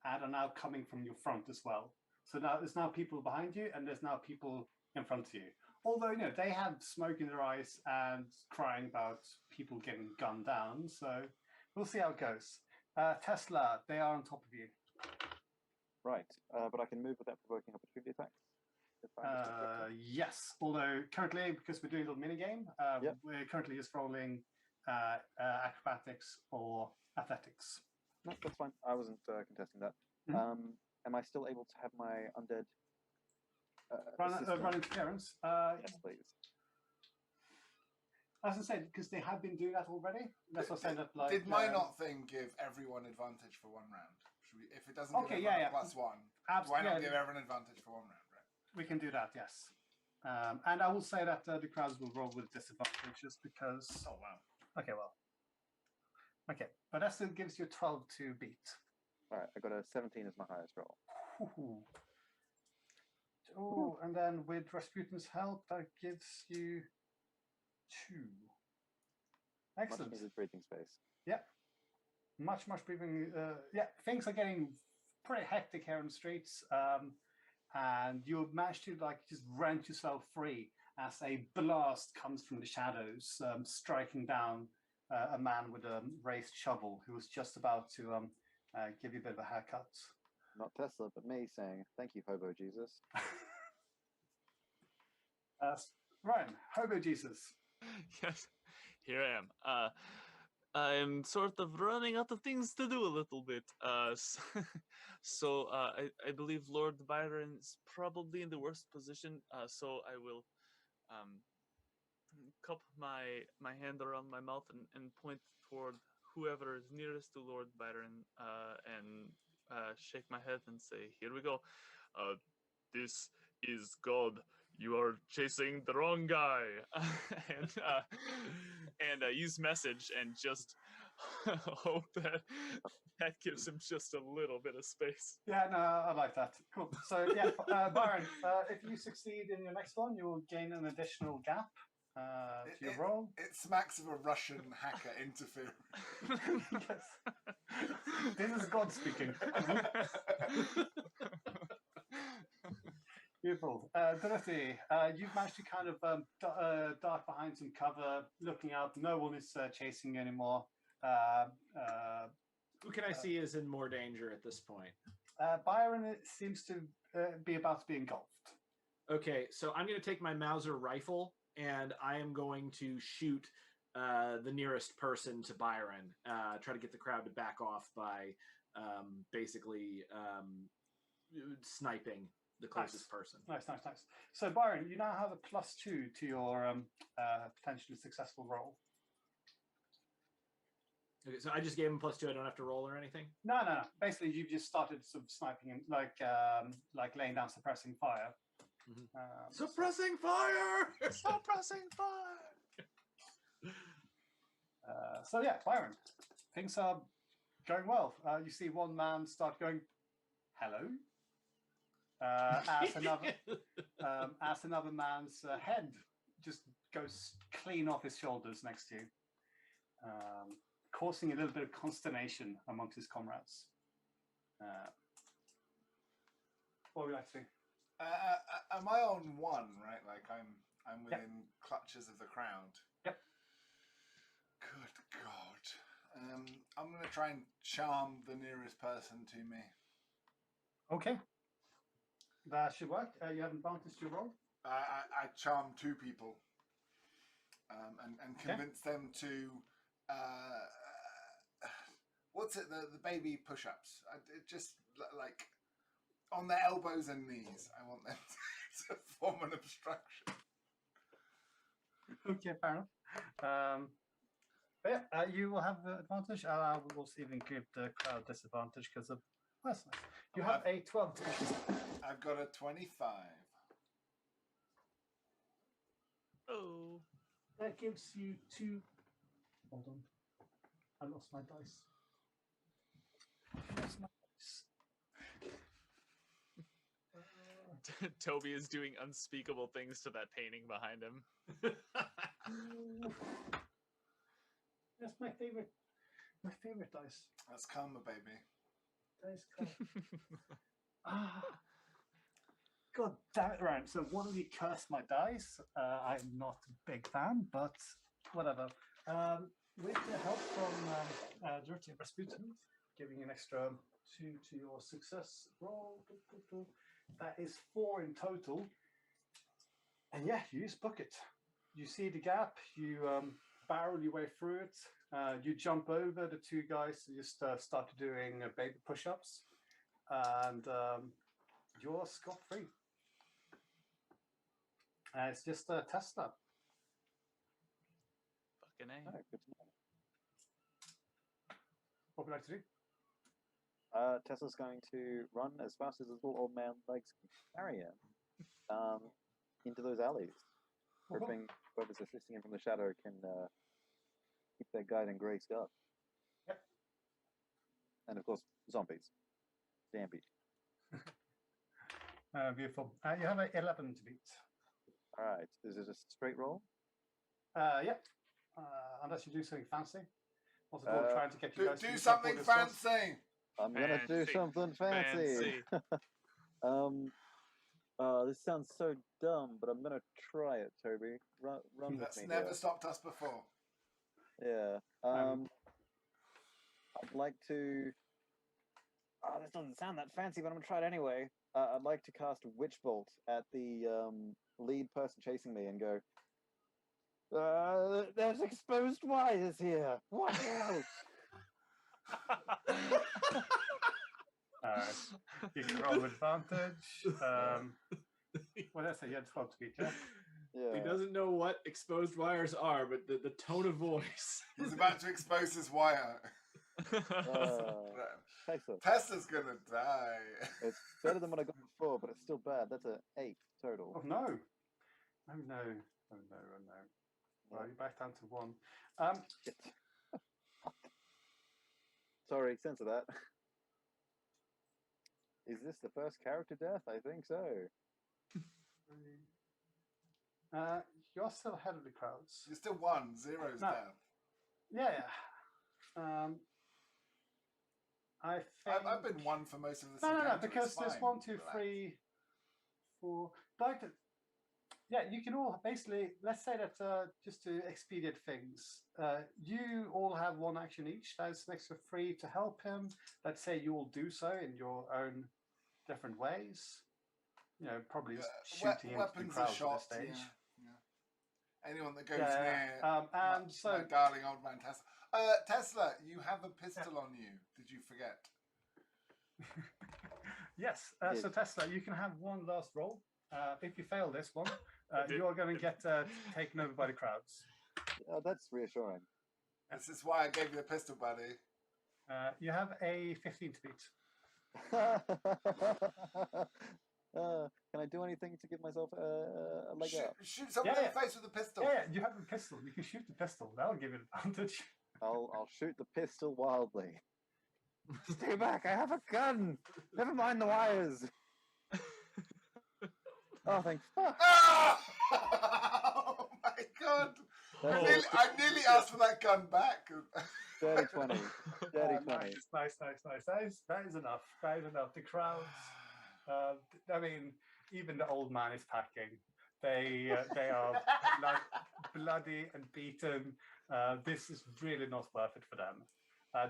and are now coming from your front as well. So now there's now people behind you and there's now people in front of you. Although, you know, they have smoke in their eyes and crying about people getting gunned down. So we'll see how it goes. Tesla, they are on top of you. Right, but I can move without provoking opportunity attacks. Yes, although currently, because we're doing a little mini game, we're currently just rolling acrobatics or athletics. No, that's fine. I wasn't contesting that. Am I still able to have my undead run interference? Yes, please. As I said, because they have been doing that already. That's what I said. That, like, did my not thing give everyone advantage for 1 round? Should we, if it doesn't give everyone a +1, why not give everyone advantage for 1 round? We can do that, yes. And I will say that the crowds will roll with disadvantage just because... Oh, wow. Okay, well. Okay, but that still gives you 12 to beat. All right, I got a 17 as my highest roll. Oh, and then with Rasputin's help, that gives you 2. Excellent. Much needed breathing space. Yeah. Much breathing. Yeah, things are getting pretty hectic here on the streets. And you manage to just wrench yourself free as a blast comes from the shadows, striking down a man with a raised shovel who was just about to give you a bit of a haircut. Not Tesla, but me saying, "Thank you, Hobo Jesus." Ryan, Hobo Jesus. Yes, here I am. I'm sort of running out of things to do a little bit. So I believe Lord Byron is probably in the worst position. So I will cup my hand around my mouth and point toward whoever is nearest to Lord Byron and shake my head and say, "Here we go. This is God. You are chasing the wrong guy." and use message and just hope that gives him just a little bit of space. Yeah, no, I like that. Cool. So yeah, Byron, if you succeed in your next one, you will gain an additional gap to your roll. It smacks of a Russian hacker interfering. Yes. This is God speaking. Beautiful. Durruti, you've managed to kind of dart behind some cover, looking out. No one is chasing you anymore. Who can I see is in more danger at this point? Byron seems to be about to be engulfed. Okay, so I'm going to take my Mauser rifle and I am going to shoot the nearest person to Byron. Try to get the crowd to back off by basically sniping the closest person. Nice. So Byron, you now have a +2 to your potentially successful roll. Okay, so I just gave him +2. I don't have to roll or anything. No. Basically, you've just started sort of sniping and like laying down suppressing fire. Suppressing fire! Suppressing fire! So yeah, Byron, things are going well. You see one man start going, "Hello," as another man's head just goes clean off his shoulders next to you, causing a little bit of consternation amongst his comrades. What would you like to do? Am I on one, right? Like I'm within clutches of the crowd. Yep. Good God. I'm going to try and charm the nearest person to me. Okay. That should work. You have advantage to your roll. I charm two people and convince them to what's it? The baby push-ups. Just like on their elbows and knees. I want them to form an obstruction. Okay, fair enough. But yeah, you will have the advantage. I will also even give the crowd disadvantage because of that's nice. You have a 12. I've got a 25. Oh. That gives you 2. Hold on. I lost my dice. Toby is doing unspeakable things to that painting behind him. That's my favorite dice. That's karma, baby. Dice karma. God damn it, Ryan. So one of you cursed my dice. I'm not a big fan, but whatever. With the help from Durruti and Rasputin, giving an extra 2 to your success roll. That is 4 in total. And yeah, you just book it. You see the gap, you barrel your way through it, you jump over the 2 guys who just started doing baby push-ups, and you're scot-free. It's just a Tesla. Fucking A. Oh, good to know. What would you like to do? Tesla's going to run as fast as his little old man legs can carry him into those alleys, hoping whoever's assisting him from the shadow can keep their guiding grace up. Yep. And of course, zombies. Stampede. Beautiful. You have an 11 to beat. All right. Is it a straight roll? Yep. Unless you do something fancy. What's the ball trying to get you guys to do something fancy? I'm gonna do something fancy. This sounds so dumb, but I'm gonna try it, Toby. Run with That's me. never here. stopped us before. Yeah. I'd like to. Oh, this doesn't sound that fancy, but I'm gonna try it anyway. I'd like to cast Witch Bolt at the lead person chasing me and go. There's exposed wires here. What else? You can roll with advantage. Well, that's it. You had 12 to beat, yeah? Yeah. He doesn't know what exposed wires are, but the tone of voice. He's about to expose his wire. Tesla's gonna die. It's better than what I got before, but it's still bad. That's an 8 total. Oh no! Oh no! Oh no! Oh no! Well, you're back down to 1. Sorry, censor that. Is this the first character death? I think so. You're still ahead of the crowds. You're still 1, 0's No. down. Yeah. I think I've been 1 for most of this. No, because there's 1, 2, 3, 4. Like, yeah, you can all basically. Let's say that just to expedite things, you all have 1 action each. That's an extra 3 to help him. Let's say you all do so in your own different ways. You know, probably just shooting into the crowd at this stage. Yeah. Anyone that goes near, and so my darling old man Tesla. Tesla, you have a pistol on you. Did you forget? Yes. So Tesla, you can have 1 last roll. If you fail this one, you are going to get taken over by the crowds. That's reassuring. This is why I gave you a pistol, buddy. You have a 15 to beat. Can I do anything to give myself a leg up? Shoot someone in the face with a pistol. Yeah, you have a pistol. You can shoot the pistol. That'll give you an advantage. I'll shoot the pistol wildly. Stay back! I have a gun. Never mind the wires. Oh, thank fuck! Oh I nearly asked for that gun back. Dirty 20. Dirty 20. Nice. That is enough. That is enough. The crowds. I mean, even the old man is packing. They are bloody and beaten. This is really not worth it for them.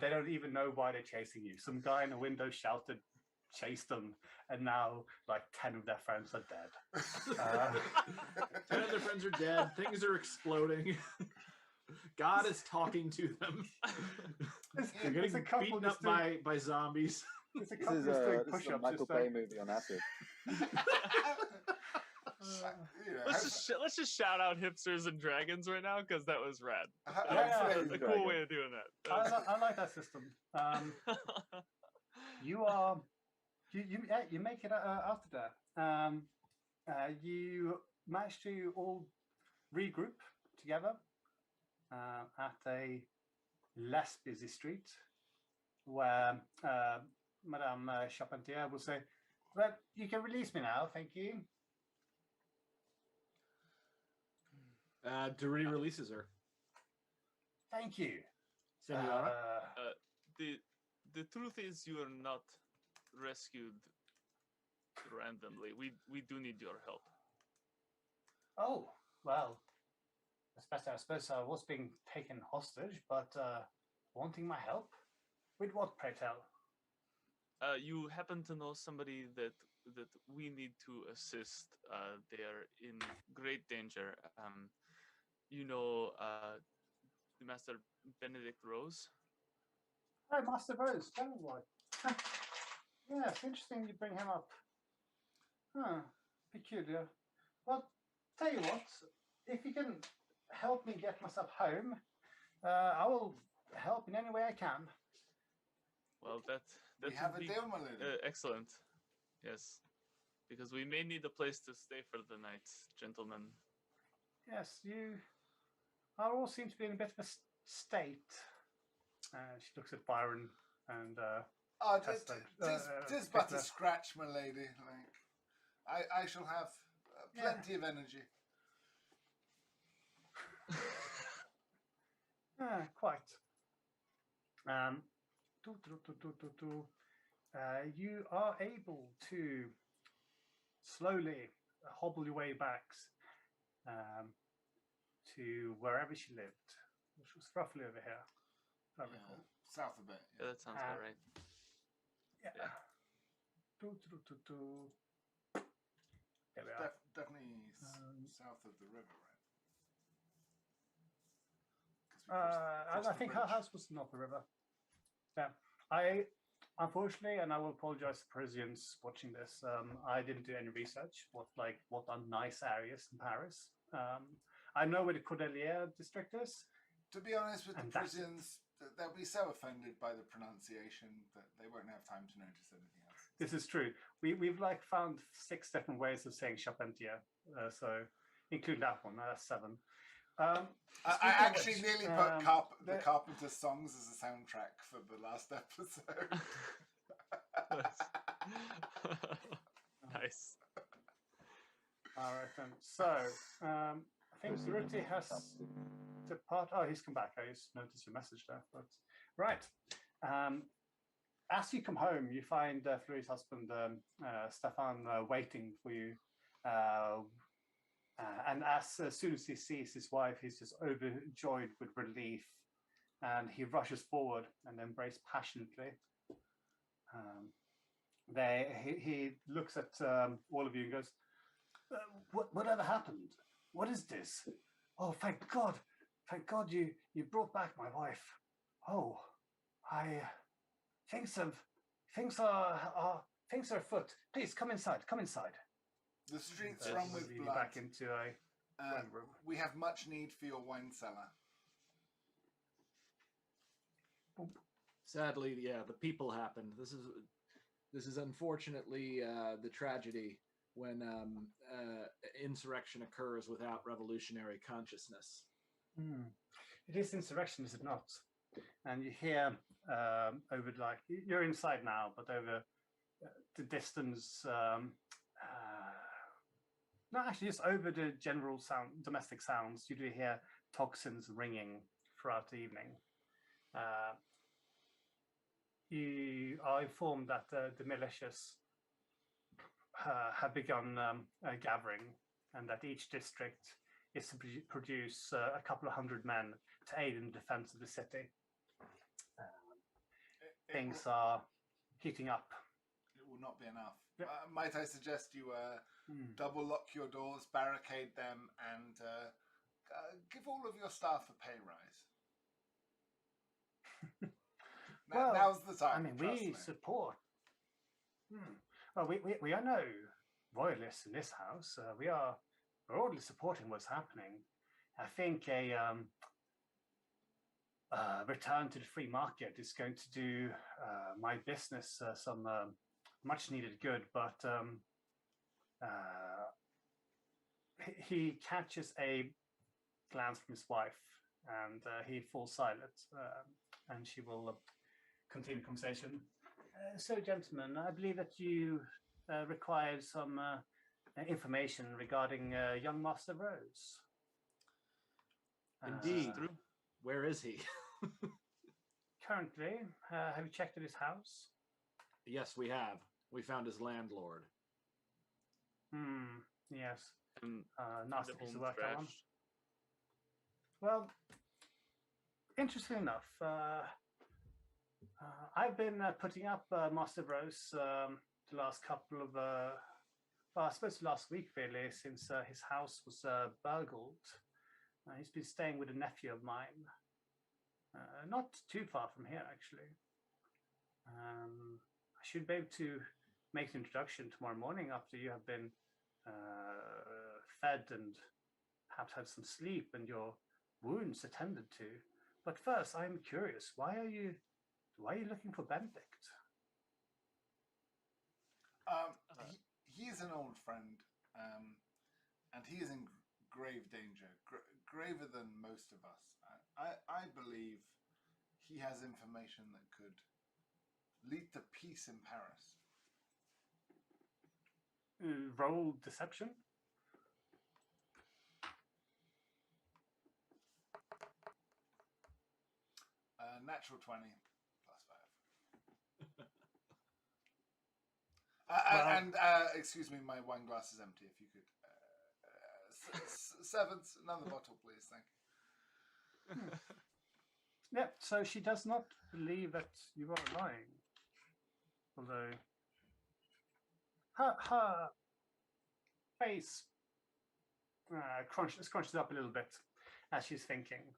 They don't even know why they're chasing you. Some guy in a window shouted, chase them, and now like 10 of their friends are dead. 10 of their friends are dead. Things are exploding. God is talking to them. They're getting beaten up by zombies. This is a Michael Bay movie on acid. Let's just shout out hipsters and dragons right now because that was rad. A cool way of doing that. I like that system. You make it after that. You manage to all regroup together at a less busy street where Madame Charpentier will say, "Well, you can release me now, thank you." Durruti releases her. Thank you. Senora. The truth is, you are not rescued randomly. We do need your help. Oh, well, especially I suppose I was being taken hostage, but wanting my help? With what, pray tell? You happen to know somebody that we need to assist. They are in great danger. You know, the Master Benedict Rose? Oh, Master Rose, tell me what. Yeah, it's interesting you bring him up. Huh, peculiar. Well, tell you what, if you can help me get myself home, I will help in any way I can. Well, that we have a deal, my lady. Excellent. Yes, because we may need a place to stay for the night, gentlemen. Yes, you all seem to be in a bit of a state. She looks at Byron and tis but a scratch, my lady. Like I shall have plenty of energy. Quite. You are able to slowly hobble your way back to wherever she lived, which was roughly over here. South a bit. Yeah, that sounds about right. Yeah. There we are. Definitely south of the river, right? I think her house was not the river. Yeah. Unfortunately, and I will apologize to Parisians watching this, I didn't do any research. What are nice areas in Paris? I know where the Cordelier district is. To be honest with the Parisians, they'll be so offended by the pronunciation that they won't have time to notice anything else. This is true. We've found 6 different ways of saying Charpentier, so include that one. That's 7. I actually nearly put the Carpenter songs as a soundtrack for the last episode. Nice. All right then. So I think Durruti has departed. Oh, he's come back. I just noticed your message there. But right. As you come home, you find Fleury's husband, Stefan, waiting for you. And as soon as he sees his wife, he's just overjoyed with relief, and he rushes forward and embraces passionately. He looks at all of you and goes, "Whatever happened? What is this? Oh, thank God you brought back my wife. Oh, things are afoot. Please come inside. Come inside." The streets run with blood. Back into a room. We have much need for your wine cellar. Sadly, yeah, the people happened. This is unfortunately the tragedy when insurrection occurs without revolutionary consciousness. It is insurrection, is it not? And you hear over, like, you're inside now, but over the distance, No, actually, just over the general sound, domestic sounds, you do hear toxins ringing throughout the evening. You are informed that the militias have begun gathering, and that each district is to produce a couple of hundred men to aid in the defense of the city. Things are heating up. It will not be enough. Yep. Might I suggest you double lock your doors, barricade them, and give all of your staff a pay rise? Well, now's the time. I mean, we support. Well, we are no royalists in this house. We are broadly supporting what's happening. I think a return to the free market is going to do my business some much needed good, but he catches a glance from his wife, and he falls silent, and she will continue the conversation. So, gentlemen, I believe that you required some information regarding young Master Rose. Indeed. Where is he? Currently, have you checked at his house? Yes, we have. We found his landlord. Yes. The Nasty piece of home work, that one. trashed. Well, interesting enough, I've been putting up Master Rose the last couple of, well, I suppose last week really, since his house was burgled. He's been staying with a nephew of mine, not too far from here, actually. I should be able to make an introduction tomorrow morning after you have been fed and perhaps had some sleep and your wounds attended to. But first, I'm curious. Why are you looking for Benedict? He is an old friend, and he is in grave danger, graver than most of us. I believe he has information that could lead to peace in Paris. Roll deception. Natural 20 +5. And excuse me, my wine glass is empty. If you could, seventh, another bottle, please. Thank you. Yeah. So she does not believe that you are lying, although her face crunches up a little bit as she's thinking.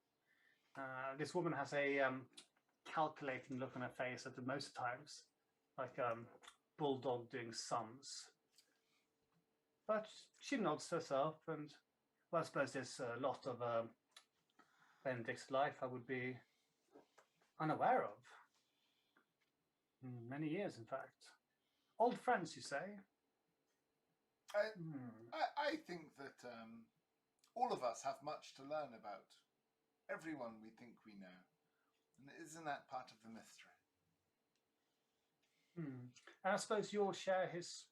This woman has a calculating look on her face at the most times, like a bulldog doing sums. But she nods to herself, and well, I suppose there's a lot of Benedict's life I would be unaware of. Many years, in fact. Old friends, you say? I think that all of us have much to learn about everyone we think we know. And isn't that part of the mystery? And I suppose you'll share his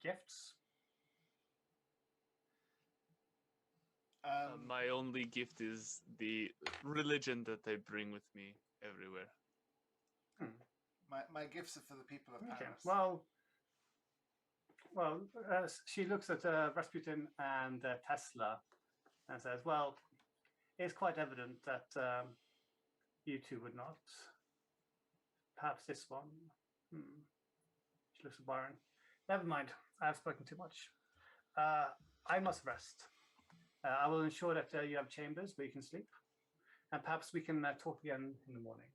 gifts? My only gift is the religion that I bring with me everywhere. My gifts are for the people of Paris. Well, she looks at Rasputin and Tesla and says, well, it's quite evident that you two would not. Perhaps this one. She looks at Byron. Never mind. I've spoken too much. I must rest. I will ensure that you have chambers where you can sleep. And perhaps we can talk again in the morning.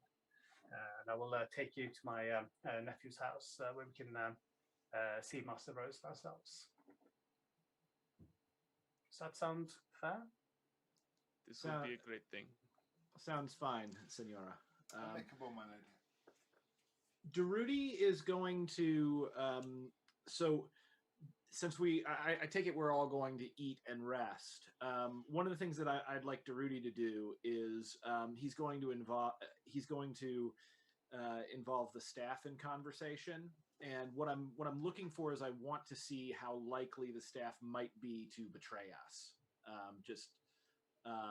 And I will take you to my nephew's house where we can see Master Rose for ourselves. Does that sound fair? This would be a great thing. Sounds fine, Senora. Amicable, my lady. Durruti is going to so since I take it we're all going to eat and rest. One of the things that I'd like Durruti to do is he's going to involve the staff in conversation, And what I'm looking for is I want to see how likely the staff might be to betray us.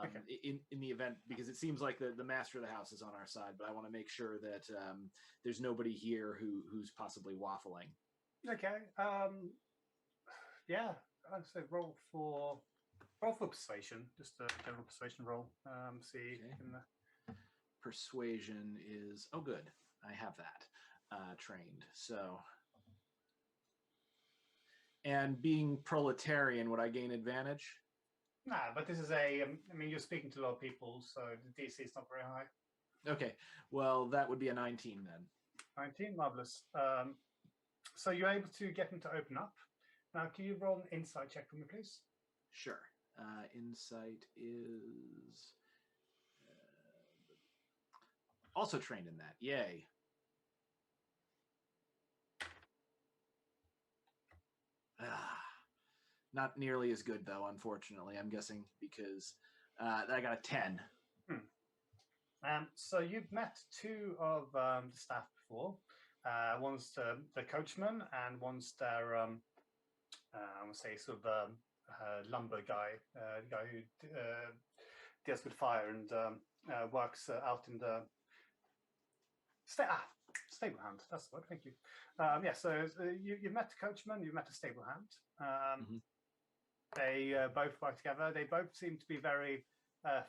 Okay. In the event, because it seems like the master of the house is on our side, but I want to make sure that there's nobody here who's possibly waffling. Okay. Yeah. I'd say roll for persuasion. Just a general persuasion roll. See. Okay. Persuasion is good. I have that trained. So, and being proletarian, would I gain advantage? Nah, but this is I mean, you're speaking to a lot of people, so the DC is not very high. Okay, well, that would be a 19 then. 19, marvelous. So you're able to get him to open up. Now, can you roll an insight check for me, please? Sure. Insight is also trained in that. Yay. Not nearly as good, though, unfortunately, I'm guessing, because I got a 10. So you've met two of the staff before. One's the coachman, and one's their, I would say, sort of lumber guy, the guy who deals with fire and works out in the stable hand. That's the word. Thank you. Yeah. So you've met the coachman. You've met a stable hand. They both work together. They both seem to be very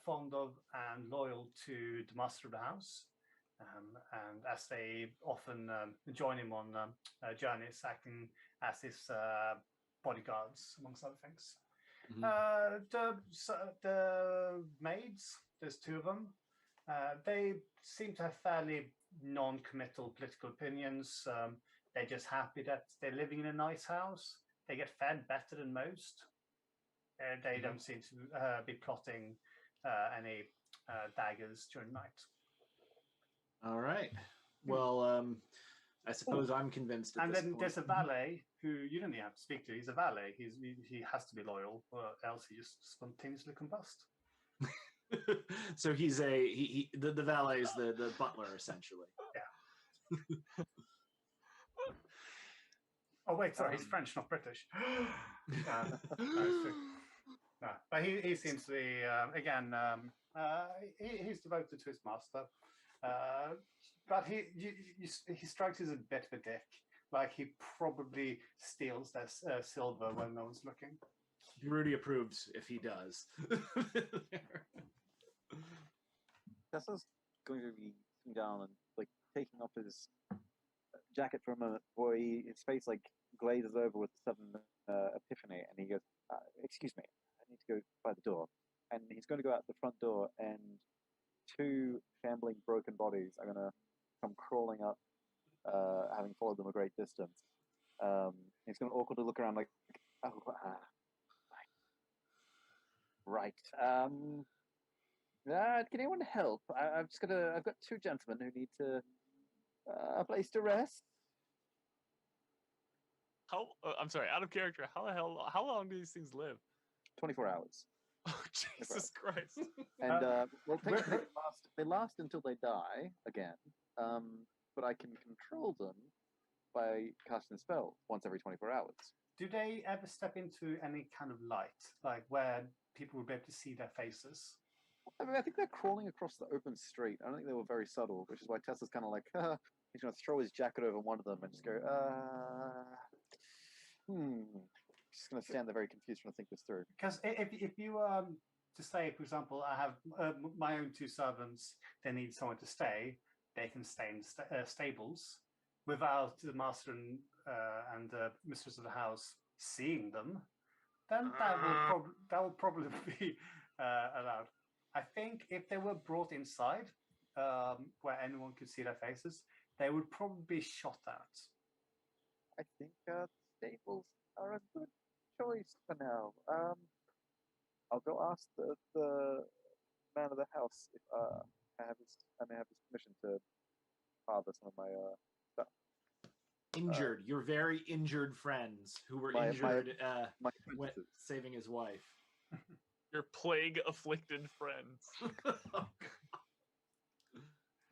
fond of and loyal to the master of the house. And as they often join him on journeys, acting as his bodyguards, amongst other things. The maids, there's two of them. They seem to have fairly non-committal political opinions. They're just happy that they're living in a nice house. They get fed better than most. They don't seem to be plotting any daggers during night. All right. Well, I suppose I'm convinced. And then there's a valet who you don't even have to speak to. He's a valet. He has to be loyal, or else he just spontaneously combust. So he's the valet is the butler essentially. Yeah. Oh wait, sorry, he's French, not British. No, but he seems to be again. He's devoted to his master, but he strikes as a bit of a dick. Like he probably steals their silver when no one's looking. Rudy approves if he does. Tesla's going to be sitting down and like taking off his jacket for a moment before his face like glazes over with a sudden epiphany, and he goes, "Excuse me, I need to go by the door." And he's going to go out the front door, and two shambling, broken bodies are going to come crawling up, having followed them a great distance. He's going to awkwardly look around like, "Oh, right. Can anyone help? I've got two gentlemen who need a place to rest." I'm sorry, out of character. How long do these things live? 24 hours. Oh, Jesus Christ. And well, they last until they die again. But I can control them by casting a spell once every 24 hours. Do they ever step into any kind of light, like where people would be able to see their faces? I mean, I think they're crawling across the open street. I don't think they were very subtle, which is why Tesla's kind of like, he's going to throw his jacket over one of them and just go, Just going to stand there very confused trying to think this through. Because if you to say, for example, I have my own two servants, they need someone to stay, they can stay in stables without the master and the mistress of the house seeing them, then that will probably be allowed. I think if they were brought inside, where anyone could see their faces, they would probably be shot at. I think stables are a good choice for now. I'll go ask the man of the house if I may have his permission to father some of my stuff. Injured, your very injured friends who were injured when saving his wife. Your plague-afflicted friends. I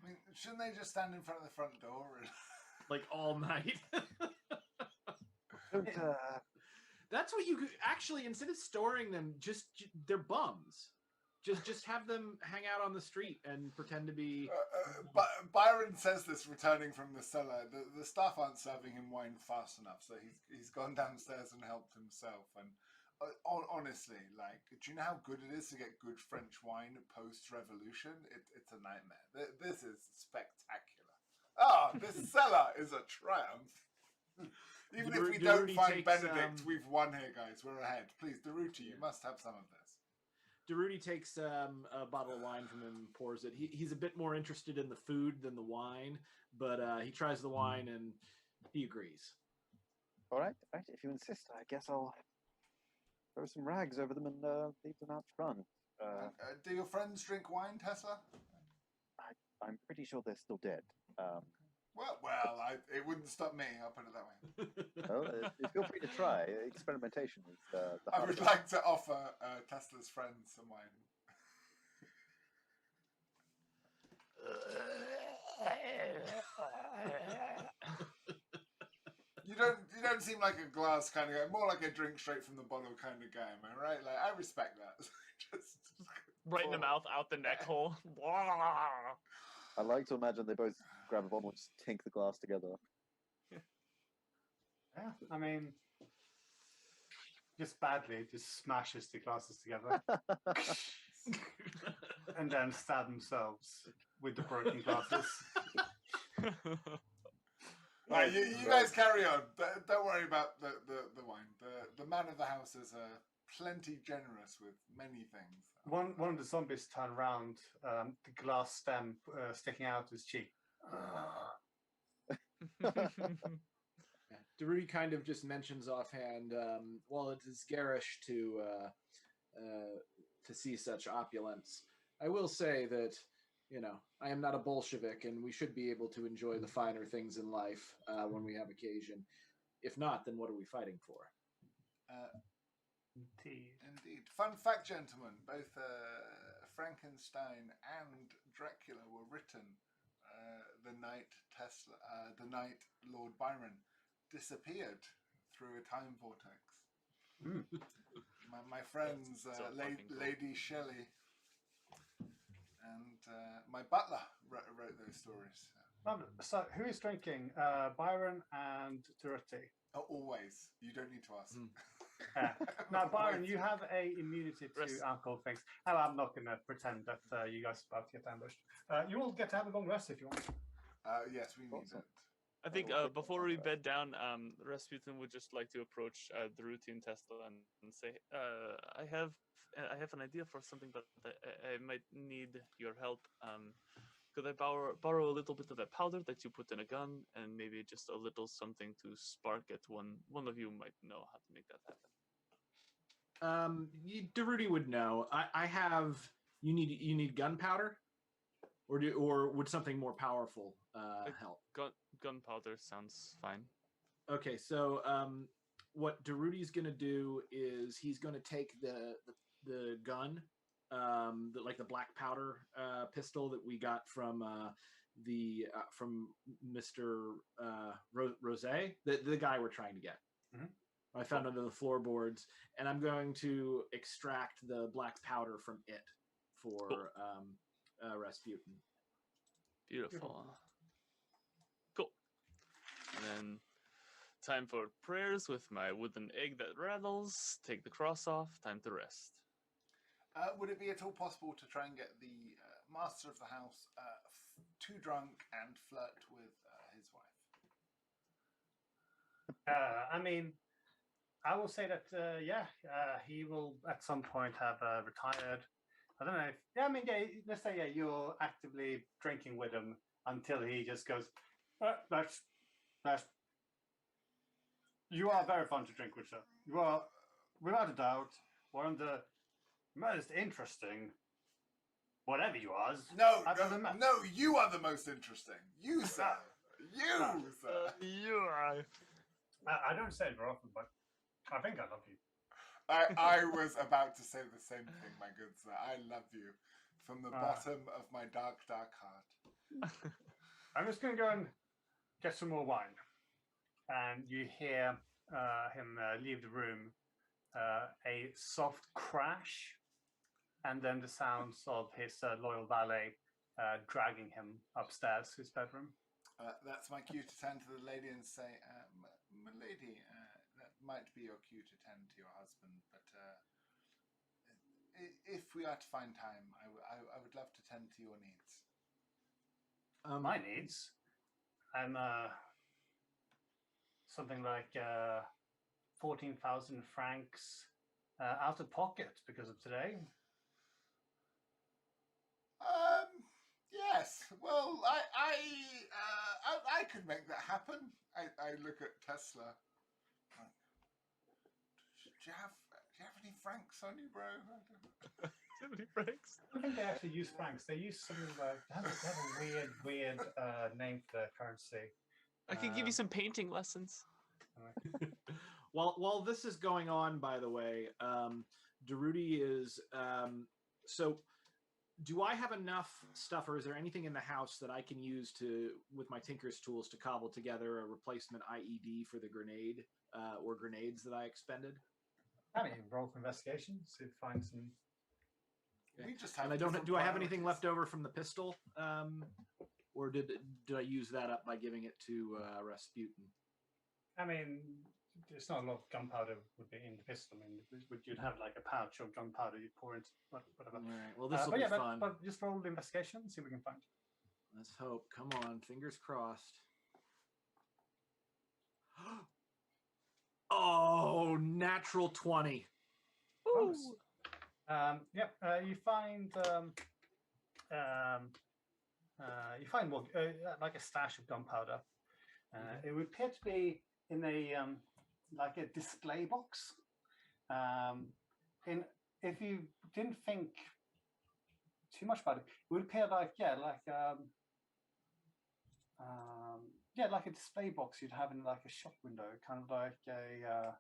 mean, shouldn't they just stand in front of the front door? like all night. Don't, That's what you could actually, instead of storing them, they're bums. Just have them hang out on the street and pretend to be. Byron says this returning from the cellar. The staff aren't serving him wine fast enough, so he's gone downstairs and helped himself. And honestly, like, do you know how good it is to get good French wine post-revolution? It's a nightmare. This is spectacular. This cellar is a triumph. Even if we don't find Benedict, we've won here, guys. We're ahead. Please, Durruti, you must have some of this. Durruti takes a bottle of wine from him and pours it. He's a bit more interested in the food than the wine, but he tries the wine and he agrees. all right. If you insist, I guess I'll throw some rags over them and leave them out front. Do your friends drink wine, Tesla? I'm pretty sure they're still dead. Well, it wouldn't stop me. I'll put it that way. Well, feel free to try. Experimentation is the I would like to offer Tesla's friends some wine. You don't seem like a glass kind of guy. More like a drink straight from the bottle kind of guy. Am I right? Like, I respect that. Just Right in the mouth, out the neck hole. I like to imagine they both grab a bottle and just tink the glass together. Yeah, I mean, just badly, just smashes the glasses together. And then stab themselves with the broken glasses. Right, you guys carry on. Don't worry about the wine. The man of the house is plenty generous with many things. One of the zombies turn around, the glass stem sticking out his cheek. Durruti kind of just mentions offhand, while it is garish to see such opulence, I will say that, I am not a Bolshevik, and we should be able to enjoy the finer things in life when we have occasion. If not, then what are we fighting for? Indeed. Fun fact, gentlemen, both Frankenstein and Dracula were written the night Lord Byron disappeared through a time vortex. My friends, Lady Shelley and my butler wrote those stories. So, who is drinking? Byron and Durruti. Always. You don't need to ask. Now, Byron, you have a immunity to alcohol things. And I'm not going to pretend that you guys are about to get ambushed. You will get to have a long rest if you want. Yes, we need it. I think before we bed down, Rasputin would just like to approach Durruti and Tesla and say, I have an idea for something, but I might need your help. Could I borrow a little bit of that powder that you put in a gun, and maybe just a little something to spark it? One of you might know how to make that happen. Durruti would know. I have. You need gunpowder, or would something more powerful help? Gunpowder sounds fine. Okay, so what Durruti's going to do is he's going to take the gun. Like the black powder pistol that we got from from Mr. Rose, the guy we're trying to get. I found under the floorboards, and I'm going to extract the black powder from it for Rasputin. Beautiful. Cool. And then time for prayers with my wooden egg that rattles. Take the cross off. Time to rest. Would it be at all possible to try and get the master of the house too drunk and flirt with his wife? I mean, I will say that, he will at some point have retired. I don't know if, let's say, you're actively drinking with him until he just goes, you are very fun to drink with, sir. You are, without a doubt, one of the most interesting, whatever you are. No, you are the most interesting. You, sir. You, sir. You are. I don't say it very often, but I think I love you. I was about to say the same thing, my good sir. I love you from the bottom of my dark, dark heart. I'm just going to go and get some more wine. And you hear him leave the room, a soft crash, and then the sounds of his loyal valet dragging him upstairs to his bedroom. That's my cue to turn to the lady and say, "Milady, that might be your cue to tend to your husband, but if we are to find time, I would love to tend to your needs." My needs? I'm something like 14,000 francs out of pocket because of today. Yes. Well, I could make that happen. I look at Tesla. Do you have any francs on you, bro? 70 francs. I don't think they actually use francs. They use something like they have a weird name for their currency. I can give you some painting lessons. While this is going on, by the way, Durruti is so. Do I have enough stuff, or is there anything in the house that I can use with my tinker's tools, to cobble together a replacement IED for the grenade or grenades that I expended? I mean, roll for investigation to find some. We just have. And I don't. Do I have anything left over from the pistol, or did I use that up by giving it to Rasputin? I mean, it's not a lot of gunpowder would be in the pistol. I mean, you'd have like a pouch of gunpowder you pour into whatever. All right. Well, this will be fun. But just roll the investigation, see what we can find. Let's hope. Come on, fingers crossed. Oh, natural 20. Ooh. You find like a stash of gunpowder. It would appear to be in a like a display box. If you didn't think too much about it, it would appear like like a display box you'd have in like a shop window, kind of like a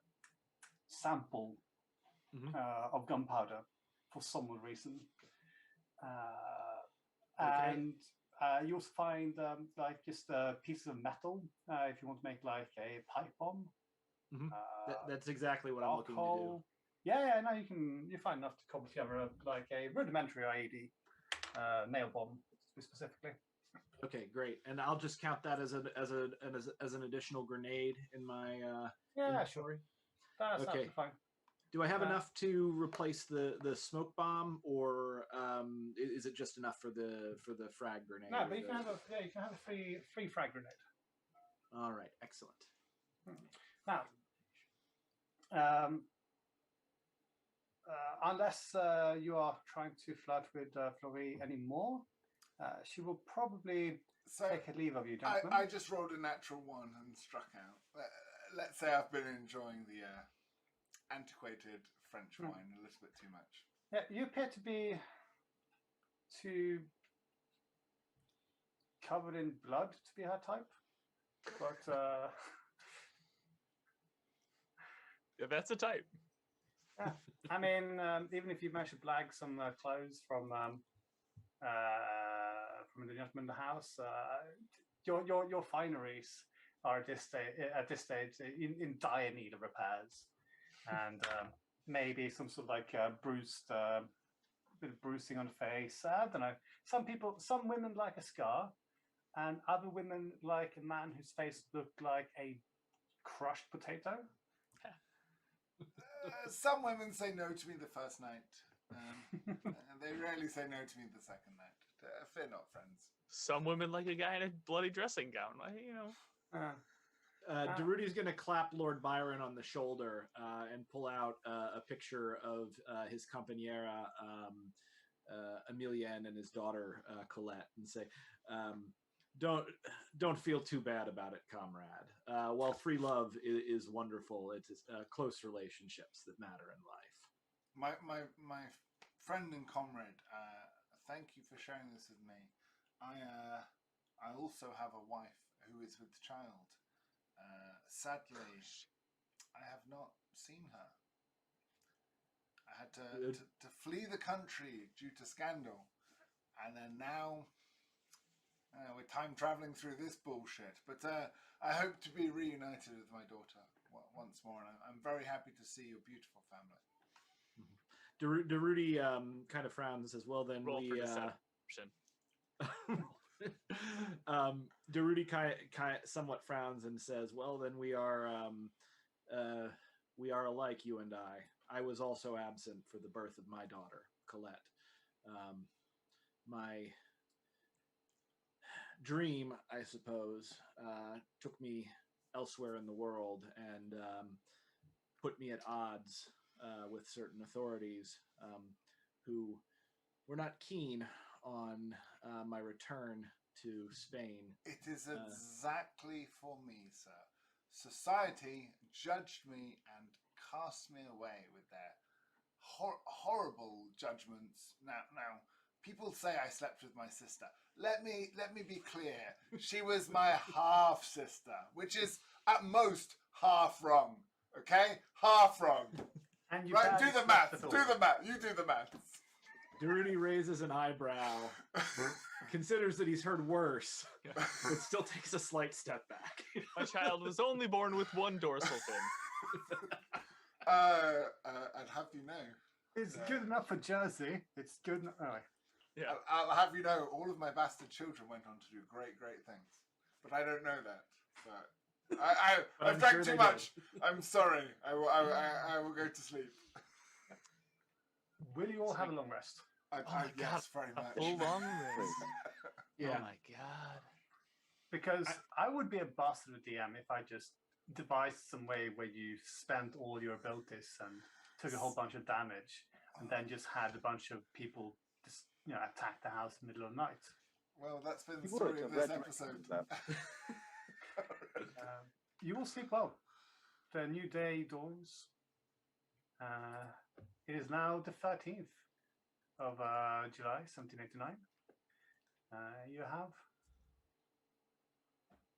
sample of gunpowder for some reason. Okay. And you also find like just pieces of metal if you want to make like a pipe bomb. That's exactly what I'm looking to do. Yeah, no, you find enough to cobble together like a rudimentary IED nail bomb specifically. Okay, great. And I'll just count that as an additional grenade in my Sure. That's okay. fine. Do I have enough to replace the smoke bomb, or is it just enough for the frag grenade? No, but you can have a free frag grenade. All right, excellent. Now, unless you are trying to flirt with Fleury anymore, she will probably take a leave of you, gentlemen. I just rolled a natural 1 and struck out. Let's say I've been enjoying the antiquated French wine a little bit too much. Yeah, you appear to be too covered in blood to be her type, but yeah, that's a type. Yeah, I mean, even if you manage to blag some clothes from the gentleman in the house, your fineries are at this stage in dire need of repairs, and maybe some sort of like bruised, bit of bruising on the face. I don't know. Some women like a scar, and other women like a man whose face looked like a crushed potato. Some women say no to me the first night. And they rarely say no to me the second night. Fear not, friends. Some women like a guy in a bloody dressing gown. You know. Durruti's going to clap Lord Byron on the shoulder and pull out a picture of his compañera Emilienne and his daughter Colette, and say, Don't feel too bad about it, comrade. While free love is wonderful, it's close relationships that matter in life. My friend and comrade, thank you for sharing this with me. I also have a wife who is with child. Sadly, I have not seen her. I had to flee the country due to scandal, and then now We're time traveling through this bullshit. But I hope to be reunited with my daughter once more, and I'm very happy to see your beautiful family. Durruti kind of frowns and says, "Well, then Roll we." for deception. Durruti kind somewhat frowns and says, "Well, then we are alike, you and I. I was also absent for the birth of my daughter, Colette. My dream, I suppose, took me elsewhere in the world and put me at odds with certain authorities who were not keen on my return to Spain." It is exactly for me, sir. Society judged me and cast me away with their horrible judgments. Now, people say I slept with my sister. Let me be clear. She was my half sister, which is at most half wrong. Okay, half wrong. And Right? Do the math. Do the math. You do the math. Durruti raises an eyebrow, considers that he's heard worse, but still takes a slight step back. My child was only born with one dorsal fin. I'd have you know. It's good enough for Jersey. It's good enough. Oh, Yeah. I'll have you know, all of my bastard children went on to do great things, but I don't know that. But I've drank too much. I'm sorry. I will go to sleep. Will you all have a long rest? Yes, very much. Full long rest. Yeah. Oh my god. Because I would be a bastard DM if I just devised some way where you spent all your abilities and took a whole bunch of damage, and then just had a bunch of people just attack the house in the middle of the night. Well, that's been the You story would, of I've this read episode. that. You will sleep well. The new day dawns. It is now the 13th of July, 1789. You have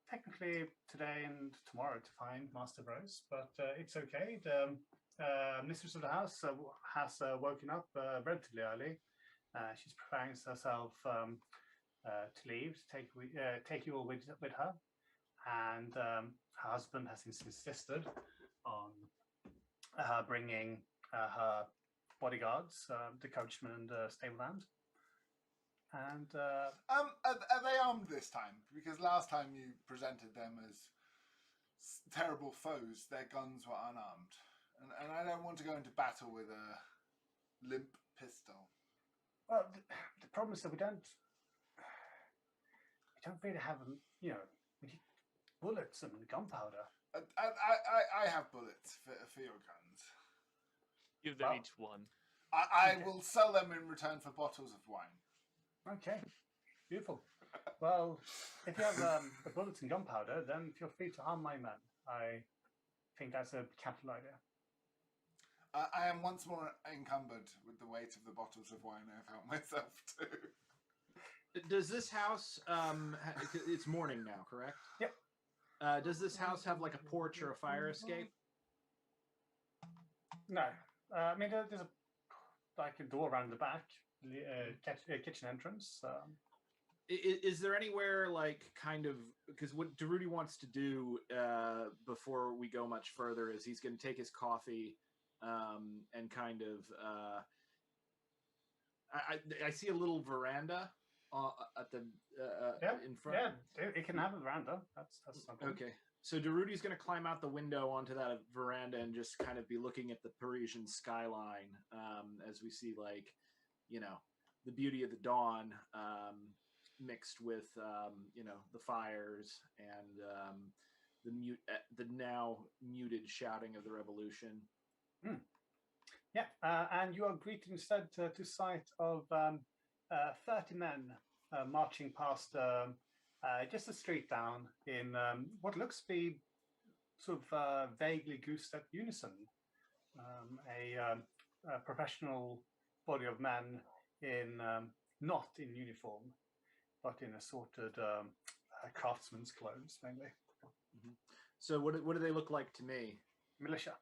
technically today and tomorrow to find Master Rose, but it's okay. The mistress of the house has woken up relatively early. She's preparing herself to leave, to take you all with her. And her husband has insisted on her bringing her bodyguards, the coachman and the stableman. And are they armed this time? Because last time you presented them as terrible foes, their guns were unarmed, and I don't want to go into battle with a limp pistol. well, the problem is that we don't really have we need bullets and gunpowder. I have bullets for your guns. Give them Wow. each one. I Okay. will sell them in return for bottles of wine. Okay, beautiful. Well, if you have the bullets and gunpowder, then feel free to harm my men. I think that's a capital idea. I am once more encumbered with the weight of the bottles of wine I've helped myself to. Does this house? It's morning now, correct? Yep. Does this house have like a porch or a fire escape? No, I mean there's a door around the back, kitchen entrance. Is there anywhere like kind of, because what Durruti wants to do before we go much further is he's going to take his coffee and kind of I see a little veranda at the in front. Yeah, it can have a veranda. That's something. Okay. So Durruti's going to climb out the window onto that veranda and just kind of be looking at the Parisian skyline as we see, like, the beauty of the dawn mixed with, the fires and the now muted shouting of the revolution. Yeah, and you are greeted instead to sight of 30 men marching past just a street down in what looks to be sort of vaguely goose-step unison. A professional body of men in not in uniform, but in assorted craftsman's clothes, mainly. Mm-hmm. So what do they look like to me? Militia.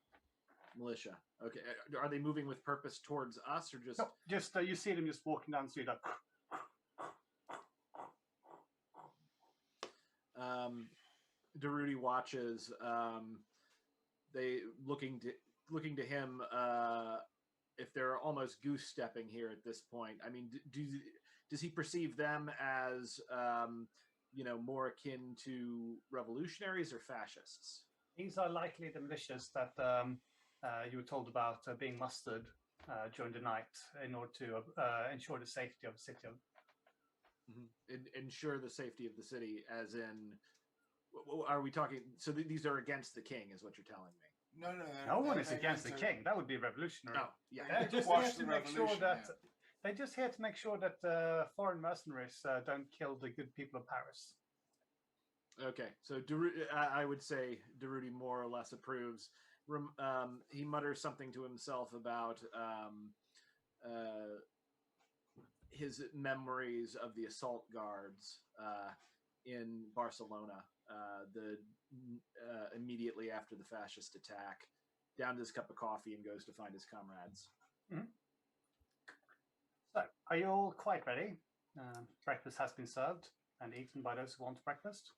Militia. Okay. Are they moving with purpose towards us or just? No, just you see them just walking down the street. Like, Durruti watches. They looking to him. If they're almost goose stepping here at this point. I mean, does he perceive them as more akin to revolutionaries or fascists? These are likely the militias that you were told about being mustered during the night in order to ensure the safety of the city. Ensure the safety of the city, as in, are we talking? So these are against the king, is what you're telling me? No. No one is against the king. That would be revolutionary. No, yeah. They're just here to make sure that they're just here to make sure that foreign mercenaries don't kill the good people of Paris. Okay, so I would say Durruti more or less approves. He mutters something to himself about his memories of the assault guards in Barcelona, immediately after the fascist attack. Downed his cup of coffee and goes to find his comrades. Mm-hmm. So, are you all quite ready? Breakfast has been served and eaten by those who want breakfast.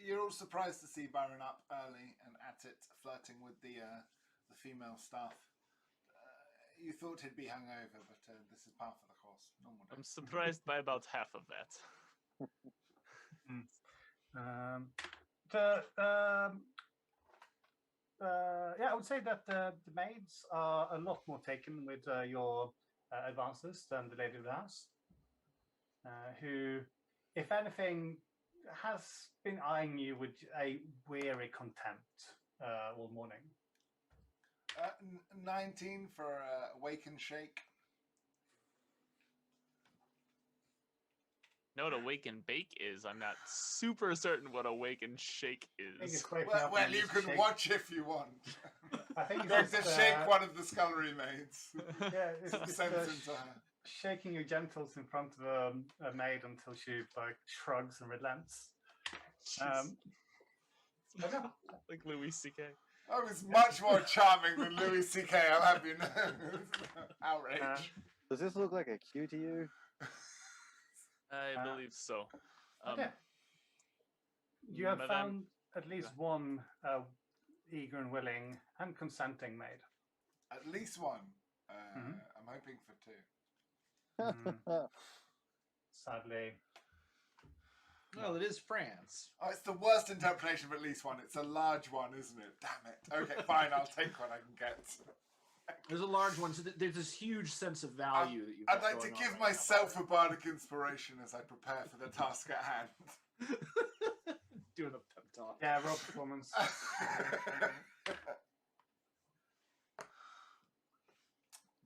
You're all surprised to see Byron up early and at it, flirting with the female staff. You thought he'd be hungover, but this is par for the course. Normal day. I'm surprised by about half of that. I would say that the maids are a lot more taken with your advances than the lady of the house, who, if anything, has been eyeing you with a weary contempt all morning. 19 for wake and shake. Know what a wake and bake is? I'm not super certain what a wake and shake is. Well, you can watch if you want. I think going to shake one of the scullery maids. Yeah, it's Sense into her. Shaking your genitals in front of a maid until she shrugs and relents. Like Louis C.K. I was much more charming than Louis C.K. I'll have you know. Outrage. Does this look like a cue to you? I believe so. Okay. You have found at least one eager and willing and consenting maid. At least one. I'm hoping for 2. Sadly. Well, it is France. Oh, it's the worst interpretation of at least one. It's a large one, isn't it? Damn it. Okay, fine. I'll take what I can get. There's a large one, so there's this huge sense of value that you've I'd like to give myself a bardic inspiration as I prepare for the task at hand. Doing a pep talk. Yeah, roll performance.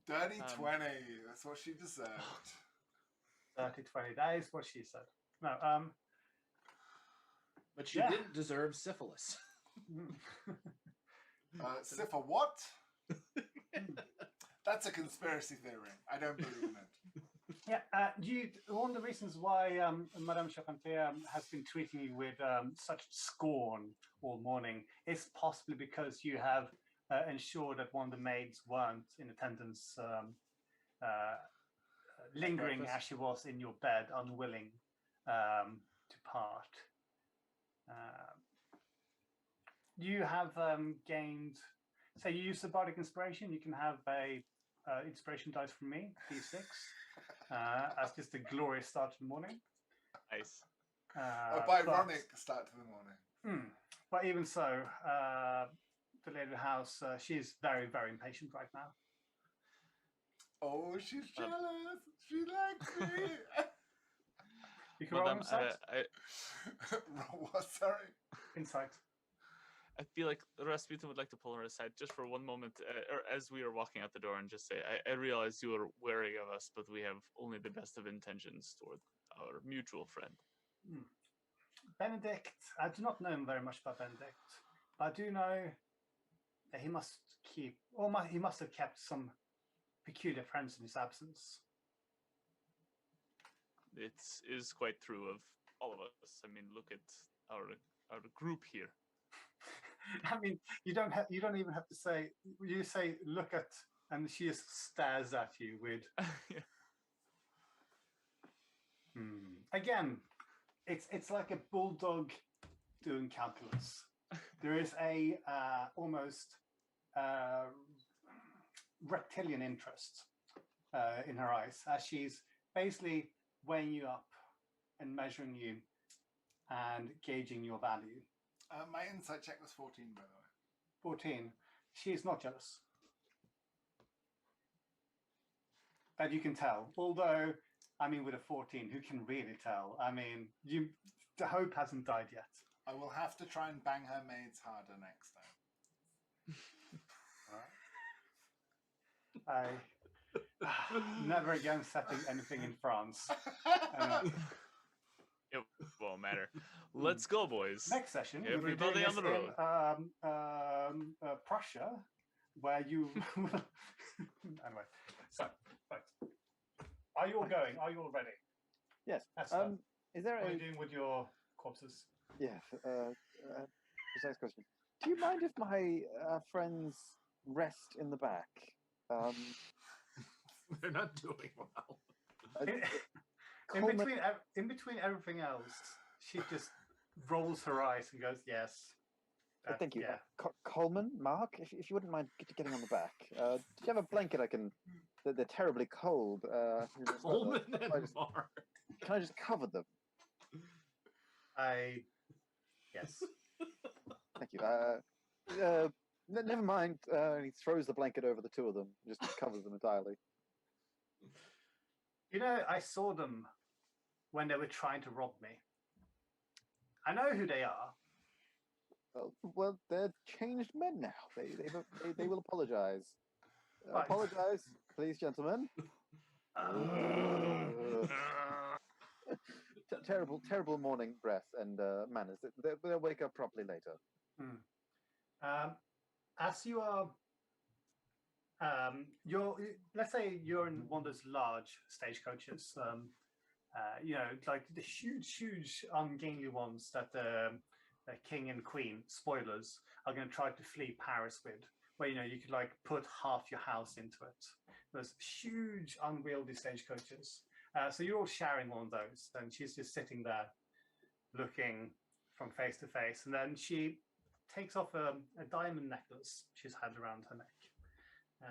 Dirty 20. That's what she deserved. Dirty 20. That is what she said. No, but she didn't deserve syphilis. Syphil what? That's a conspiracy theory. I don't believe in it. Yeah, one of the reasons why Madame Charpentier has been treating you with such scorn all morning is possibly because you have ensured that one of the maids weren't in attendance, lingering as she was in your bed, unwilling to part. You have gained, say you use the bardic inspiration, you can have a inspiration dice from me, D6, as just a glorious start to the morning. Nice. A Byronic start to the morning. But even so, the lady of the house, she's very, very impatient right now. Oh, she's jealous. She likes me. You can roll insight. What? Sorry. Insight. I feel like Rasputin would like to pull her aside just for one moment, or as we are walking out the door, and just say, I realize you are wary of us, but we have only the best of intentions toward our mutual friend. Benedict, I do not know very much about Benedict, but I do know that he must have kept some peculiar friends in his absence. It is quite true of all of us. I mean, look at our group here. I mean, you don't even have to say. You say, "Look at," and she just stares at you with. Yeah. Again, It's like a bulldog doing calculus. There is a almost reptilian interest in her eyes as she's basically weighing you up and measuring you and gauging your value. My insight check was 14, by the way. 14. She's not jealous. That you can tell. Although, I mean, with a 14, who can really tell? I mean, the hope hasn't died yet. I will have to try and bang her maids harder next time. I never again setting anything in France. It won't matter. Let's go, boys. Next session, Everybody we'll on the road. In, Prussia, where you. Anyway, so right. Are you all going? Are you all ready? Yes. Is there what are you doing with your corpses? Yeah. Precise question. Do you mind if my friends rest in the back? They're not doing well. In between everything else, she just rolls her eyes and goes, "Yes." Thank you. Yeah. Coleman, Mark, if you wouldn't mind getting on the back. Do you have a blanket I can... They're terribly cold. Coleman and Mark. Can I just cover them? Yes. Thank you. Never mind. He throws the blanket over the two of them, just covers them entirely. You know, I saw them when they were trying to rob me. I know who they are. Well, they're changed men now. They will apologize. Right. Apologize, please, gentlemen. Terrible morning breath and manners. They'll wake up properly later. As you are, let's say you're in one of those large stagecoaches. You know, like the huge, ungainly ones that the king and queen, spoilers, are going to try to flee Paris with, where, you know, you could like put half your house into it. Those huge, unwieldy stagecoaches. So you're all sharing one of those, and she's just sitting there looking from face to face. And then she takes off a diamond necklace she's had around her neck.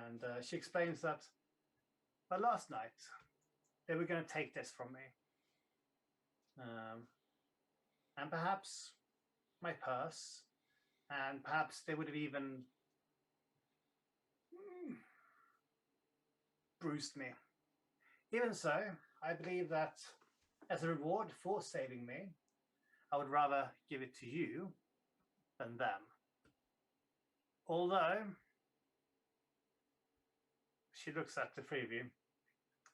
And she explains that, but last night, they were going to take this from me. And perhaps my purse, and perhaps they would have even bruised me. Even so, I believe that as a reward for saving me, I would rather give it to you than them. Although, she looks at the three of you,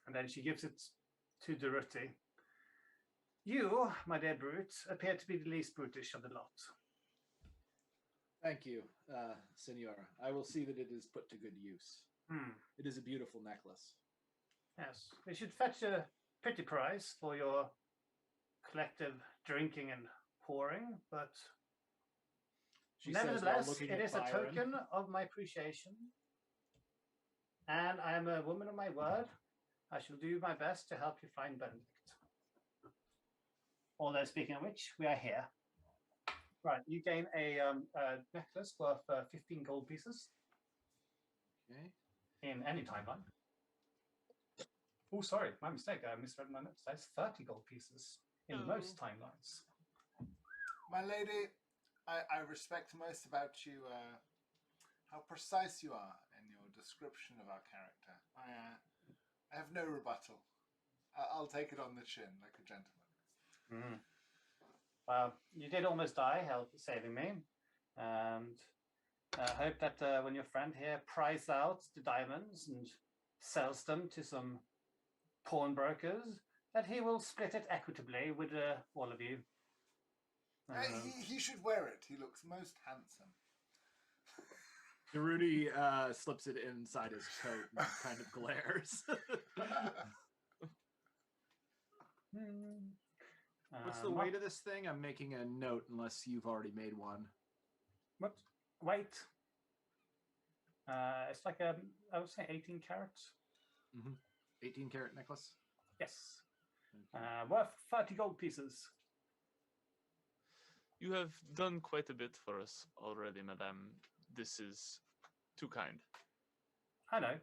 and then she gives it to Durruti. You, my dear brute, appear to be the least brutish of the lot. Thank you, Senora. I will see that it is put to good use. It is a beautiful necklace. Yes, we should fetch a pretty price for your collective drinking and pouring, but nevertheless, it is a token of my appreciation. And I am a woman of my word. I shall do my best to help you find Benedict. Although, speaking of which, we are here. Right, you gain a necklace worth 15 gold pieces. Okay. In any timeline. Oh, sorry, my mistake. I misread my notes. That's 30 gold pieces in most timelines. My lady, I respect most about you how precise you are in your description of our character. I have no rebuttal. I'll take it on the chin like a gentleman. Well, you did almost die, saving me. And I hope that when your friend here pries out the diamonds and sells them to some pawnbrokers, that he will split it equitably with all of you. He should wear it. He looks most handsome. Durruti slips it inside his coat and kind of glares. What's the weight of this thing? I'm making a note unless you've already made one. What? Weight? It's like I would say 18 carats. 18 carat necklace? Yes. Worth 30 gold pieces. You have done quite a bit for us already, madame. This is too kind. I know.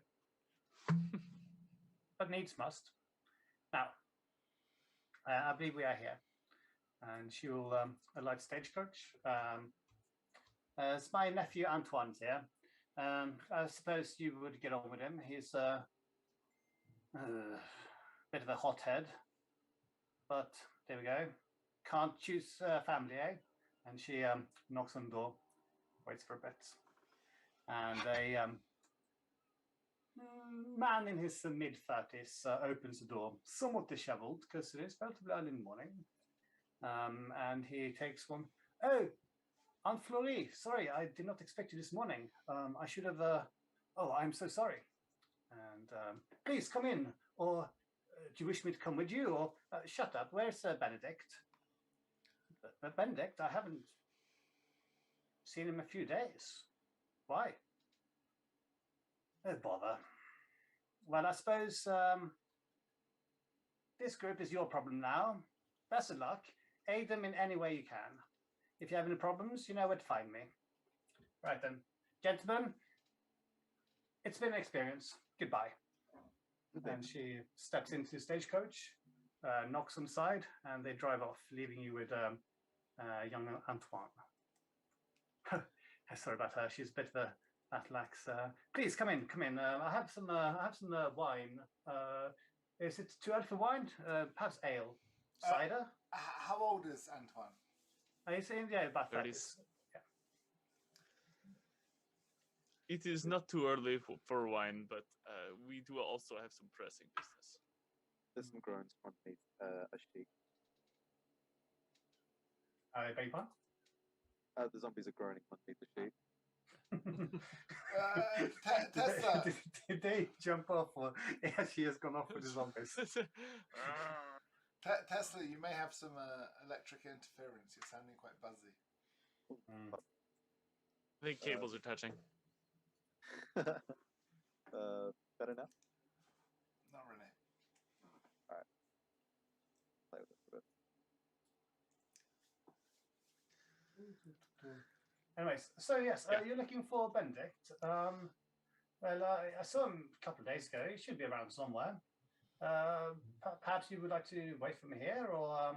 But needs must. Now, I believe we are here. And she will alight stagecoach. It's my nephew Antoine's here. I suppose you would get on with him. He's a bit of a hothead. But there we go. Can't choose family, eh? And she knocks on the door, waits for a bit. And a man in his mid-30s opens the door, somewhat disheveled, because it is relatively early in the morning. And he takes one. Oh, Aunt Fleury, sorry, I did not expect you this morning. I should have... Oh, I'm so sorry. And please come in. Or do you wish me to come with you? Or shut up, where's Benedict? Benedict, I haven't seen him a few days. Why? Oh, bother. Well, I suppose this group is your problem now. Best of luck. Aid them in any way you can. If you have any problems, you know where to find me. Right then. Gentlemen, it's been an experience. Goodbye. And she steps into the stagecoach, knocks on the side, and they drive off, leaving you with young Antoine. Sorry about her. She's a bit of a lax. Please come in. I have some wine. Is it too early for wine? Perhaps ale, cider. How old is Antoine? He's in about 30s. Yeah. It is not too early for wine, but we do also have some pressing business. There's some groans underneath a sheet. I beg your The zombies are groaning underneath the sheet. Tesla. Did they jump off, or she has gone off with the zombies? Tesla, you may have some electric interference. You're sounding quite buzzy. I think cables are touching. Better now? Not really. Alright. Play with it a bit. Anyways, so yes, Yeah. you're looking for Benedict. Well, I saw him a couple of days ago. He should be around somewhere. Perhaps you would like to wait for me here, or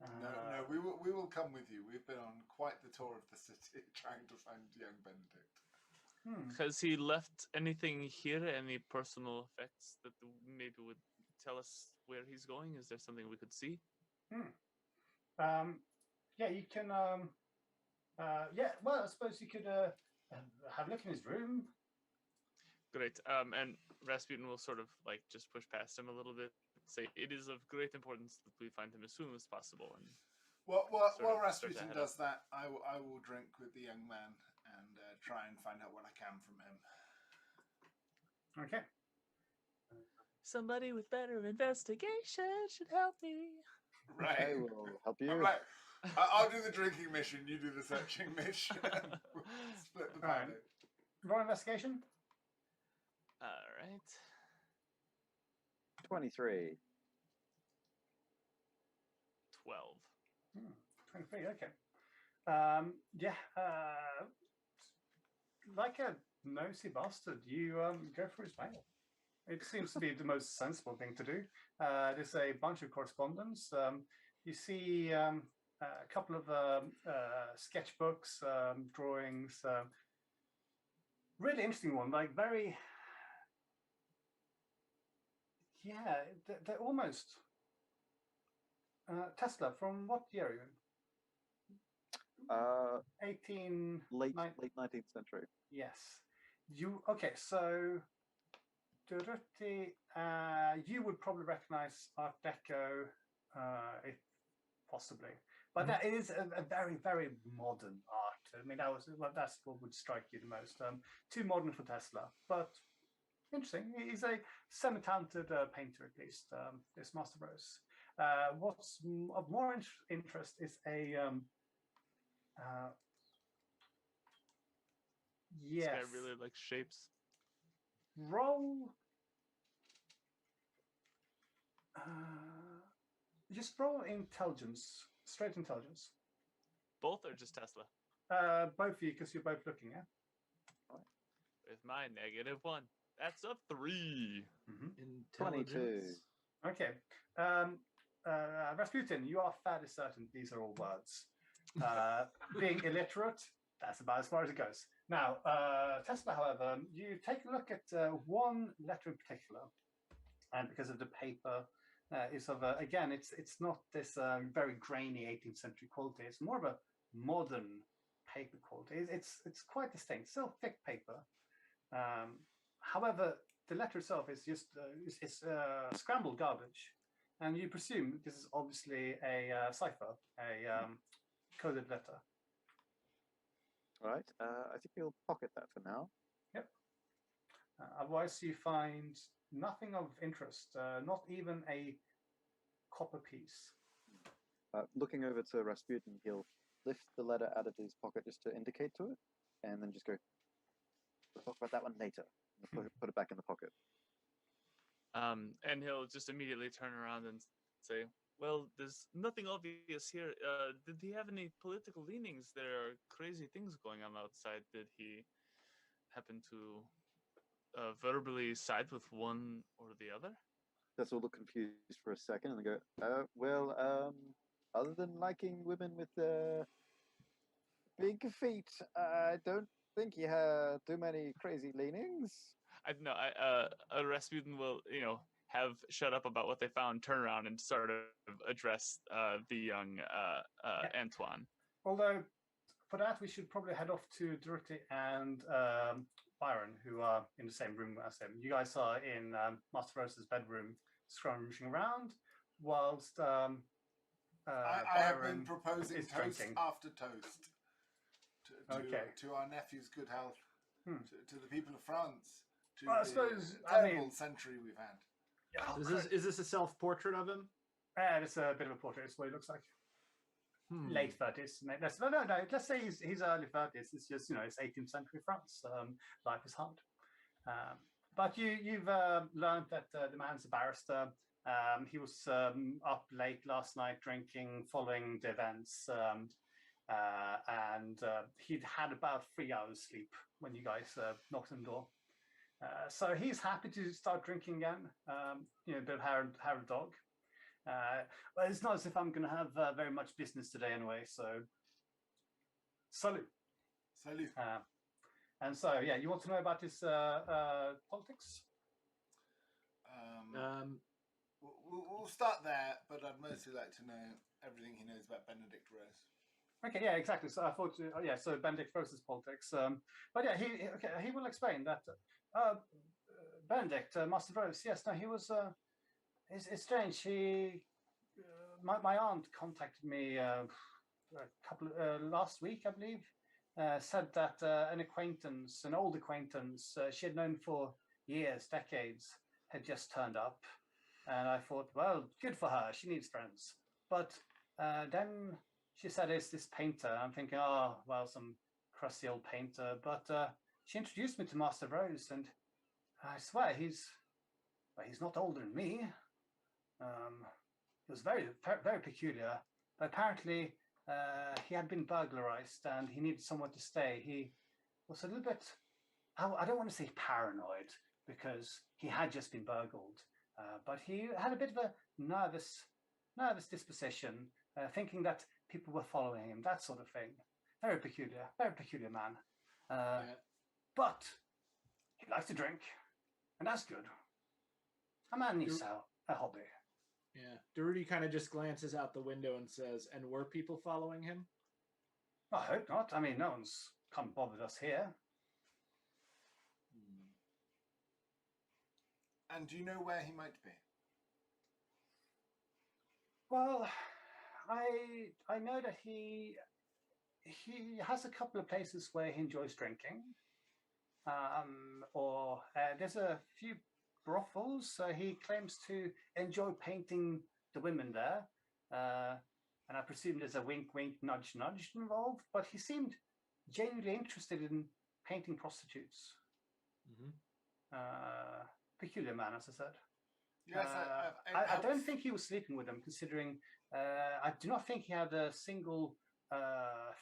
No, we will come with you. We've been on quite the tour of the city trying to find young Benedict. Has he left anything here? Any personal effects that maybe would tell us where he's going? Is there something we could see? Yeah, you can. Yeah, well, I suppose you could have a look in his room. Great. And Rasputin will sort of like just push past him a little bit, say it is of great importance that we find him as soon as possible. And While start Rasputin to does that, I will drink with the young man and try and find out what I can from him. Okay. Somebody with better investigation should help me. Right. I will help you. I'm like, I'll do the drinking mission. You do the searching mission. We'll split the Right. party. Roll investigation. All right. 23. 12. 23. Okay. Yeah. Like a nosy bastard, you go for his mail. It seems to be the most sensible thing to do. There's a bunch of correspondence. You see a couple of sketchbooks, drawings. Really interesting one, like very... Yeah, they're almost... Tesla, from what year are you in? 18... Late 19th century. Yes. Okay, so Durruti, you would probably recognize Art Deco, if possibly, but that is a very, very modern art. I mean, that's what would strike you the most. Too modern for Tesla, but interesting. He's a semi-talented painter, at least. This Master Bros. What's of more interest is a yes. This guy really likes shapes. Roll. Just roll intelligence, straight intelligence. both or just Tesla? Both of you, because you're both looking, yeah? With my -1. That's a 3. Intelligence. 22. Okay. Rasputin, you are fairly certain these are all words. Being illiterate, that's about as far as it goes. Now, Tesla, however, you take a look at one letter in particular, and because of the paper, is of again, it's not this very grainy 18th century quality. It's more of a modern paper quality. It's quite distinct, still thick paper. However, the letter itself is just scrambled garbage, and you presume this is obviously a cipher, a coded letter. All right. I think we'll pocket that for now. Yep. Otherwise, you find nothing of interest, not even a copper piece. Looking over to Rasputin, he'll lift the letter out of his pocket just to indicate to it, and then just go, we'll talk about that one later. And put it back in the pocket. And he'll just immediately turn around and say, well, there's nothing obvious here. Did he have any political leanings? There are crazy things going on outside. Did he happen to verbally side with one or the other? That's all look confused for a second and go, other than liking women with big feet, I don't think he had too many crazy leanings. Rasputin will, have shut up about what they found, turn around and sort of address the young Antoine. Although, for that, we should probably head off to Durruti and Byron, who are in the same room as him. You guys are in Master Rose's bedroom, scrummaging around, whilst I have been Byron proposing is toast drinking. after toast to our nephew's good health, to the people of France, to Well, I the suppose, terrible century we've had. Is this a self-portrait of him? It's a bit of a portrait. It's what he looks like. Late 30s. No. Let's say he's early 30s. It's just, it's 18th century France. Life is hard. But you've learned that the man's a barrister. He was up late last night drinking, following the events, and he'd had about 3 hours sleep when you guys knocked on the door. So he's happy to start drinking again. A bit of hair and dog. But it's not as if I'm going to have very much business today anyway. So, salut. Salut. And so, yeah, you want to know about his politics? We'll start there, but I'd mostly like to know everything he knows about Benedict Rose. Okay, yeah, exactly. So I thought, so Benedict Rose's politics. But yeah, he will explain that. Benedict, Master Rose, yes, no, he was. It's strange. My aunt contacted me last week, I believe. Said that an old acquaintance she had known for years, decades, had just turned up, and I thought, well, good for her. She needs friends. But then she said, "It's this painter." I'm thinking, oh, well, some crusty old painter. But she introduced me to Master Rose, and I swear he's not older than me. It was very, very peculiar. But apparently, he had been burglarized, and he needed somewhere to stay. He was a little bit, I don't want to say paranoid, because he had just been burgled. But he had a bit of a nervous disposition, thinking that people were following him, that sort of thing. Very peculiar man. But he likes to drink, and that's good. A man needs a hobby. Yeah. Durruti kind of just glances out the window and says, and were people following him? I hope not. I mean, no one's come bothered us here. And do you know where he might be? Well, I know that he has a couple of places where he enjoys drinking. Or there's a few brothels. He claims to enjoy painting the women there. And I presume there's a wink, wink, nudge, nudge involved. But he seemed genuinely interested in painting prostitutes. Peculiar man, as I said. Yes, I don't think he was sleeping with them, considering I do not think he had a single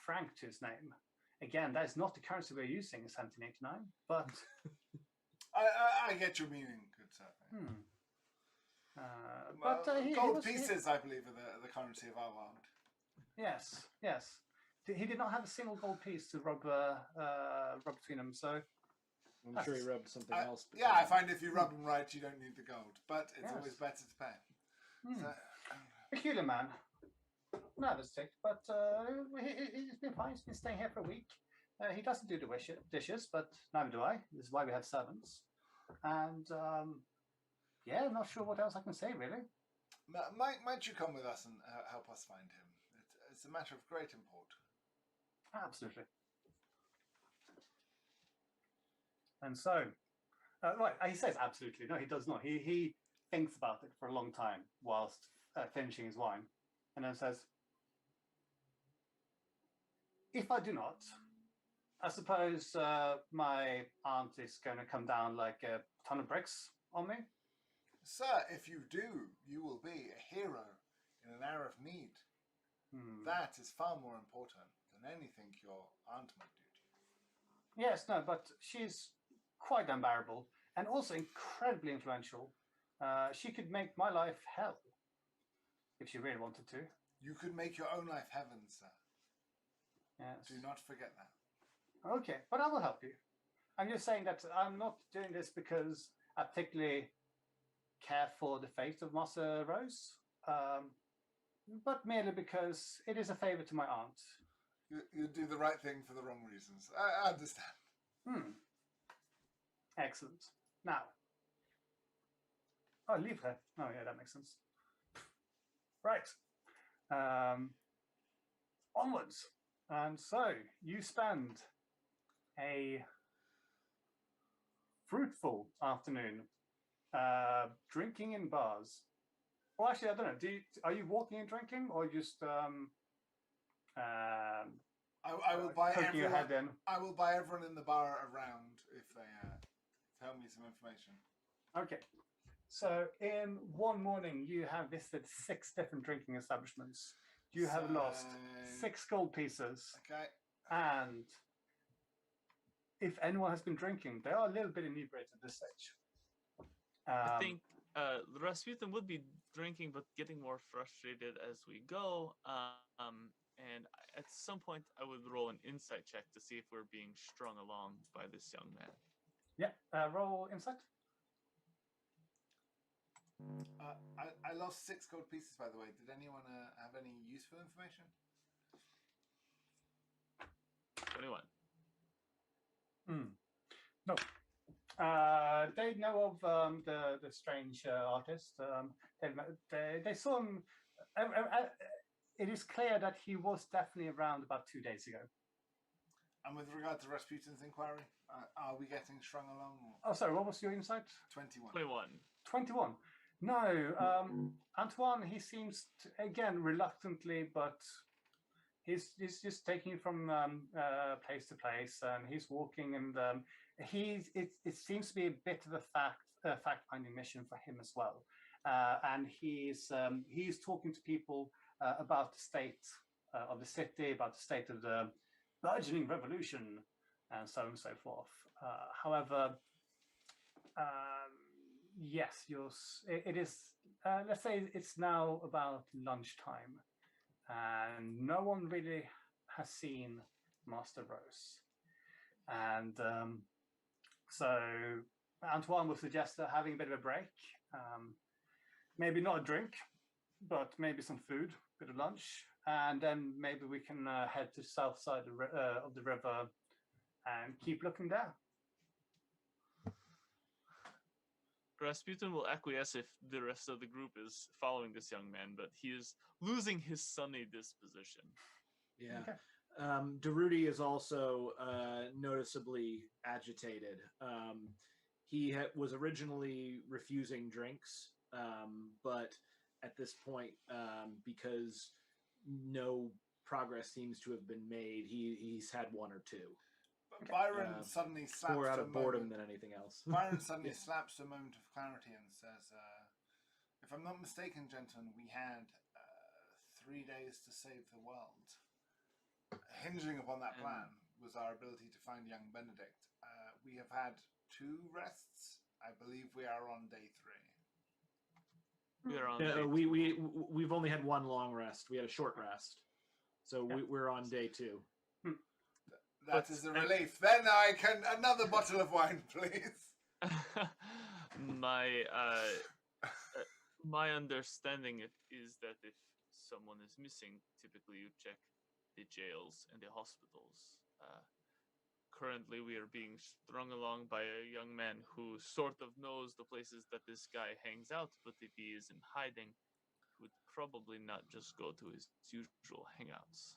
franc to his name. Again, that is not the currency we're using in 1789, but I get your meaning, good sir. Gold pieces, I believe, are the currency of our world. Yes. He did not have a single gold piece to rub between them, so I'm sure he rubbed something else. Yeah, I find if you rub them right, you don't need the gold, but it's always better to pay. So, peculiar man. Nervous tick, but he's been fine. He's been staying here for a week. He doesn't do the dishes, but neither do I. This is why we have servants. And not sure what else I can say, really. Might you come with us and help us find him? It's a matter of great import. Absolutely. And so, right, he says absolutely. No, he does not. He thinks about it for a long time whilst finishing his wine, and then says, if I do not, I suppose my aunt is going to come down like a ton of bricks on me. Sir, if you do, you will be a hero in an hour of need. That is far more important than anything your aunt might do to you. Yes, no, but she's quite unbearable and also incredibly influential. She could make my life hell if she really wanted to. You could make your own life heaven, sir. Yes. Do not forget that. Okay, but I will help you. I'm just saying that I'm not doing this because I particularly care for the fate of Master Rose, but merely because it is a favor to my aunt. You do the right thing for the wrong reasons. I understand. Excellent. Now, leave her. Oh, yeah, that makes sense. Right. Onwards. And so you spend a fruitful afternoon drinking in bars. Well, actually, I don't know. Are you walking and drinking, or just I will buy poking your head in? I will buy everyone in the bar around if they tell me some information. Okay. So in one morning, you have visited 6 different drinking establishments. You have lost 6 gold pieces. Okay. And if anyone has been drinking, they are a little bit inebriated at this stage. I think Rasputin would be drinking, but getting more frustrated as we go. And at some point, I would roll an insight check to see if we're being strung along by this young man. Yeah, roll insight. I lost 6 gold pieces, by the way. Did anyone have any useful information? 21. No. They know of the strange artist. They saw him. It is clear that he was definitely around about 2 days ago. And with regard to Rasputin's inquiry, are we getting strung along? Oh, sorry, what was your insight? 21. 21. No, Antoine, he seems, again, reluctantly, but he's just taking you from place to place, and he's walking, and it seems to be a bit of a fact-finding mission for him as well. And he's talking to people about the state of the city, about the state of the burgeoning revolution, and so on and so forth. However, yes, it is. Let's say it's now about lunchtime, and no one really has seen Master Rose. And so Antoine would suggest having a bit of a break. Maybe not a drink, but maybe some food, bit of lunch, and then maybe we can head to the south side of the river and keep looking there. Rasputin will acquiesce if the rest of the group is following this young man, but he is losing his sunny disposition. Yeah. Okay. Durruti is also noticeably agitated. He was originally refusing drinks, but at this point, because no progress seems to have been made, he's had 1 or 2. Byron suddenly slaps more out a of boredom moment. than anything else. Byron suddenly slaps a moment of clarity and says, if I'm not mistaken, gentlemen, we had 3 days to save the world. hinging upon that plan was our ability to find young Benedict. We have had 2 rests. I believe we are on day 3. We are on. We've only had 1 long rest. We had a short rest, so we're on day 2. That is a relief. Then I can another bottle of wine, please. My understanding is that if someone is missing, typically you check the jails and the hospitals. Currently, we are being strung along by a young man who sort of knows the places that this guy hangs out, but if he is in hiding, he would probably not just go to his usual hangouts.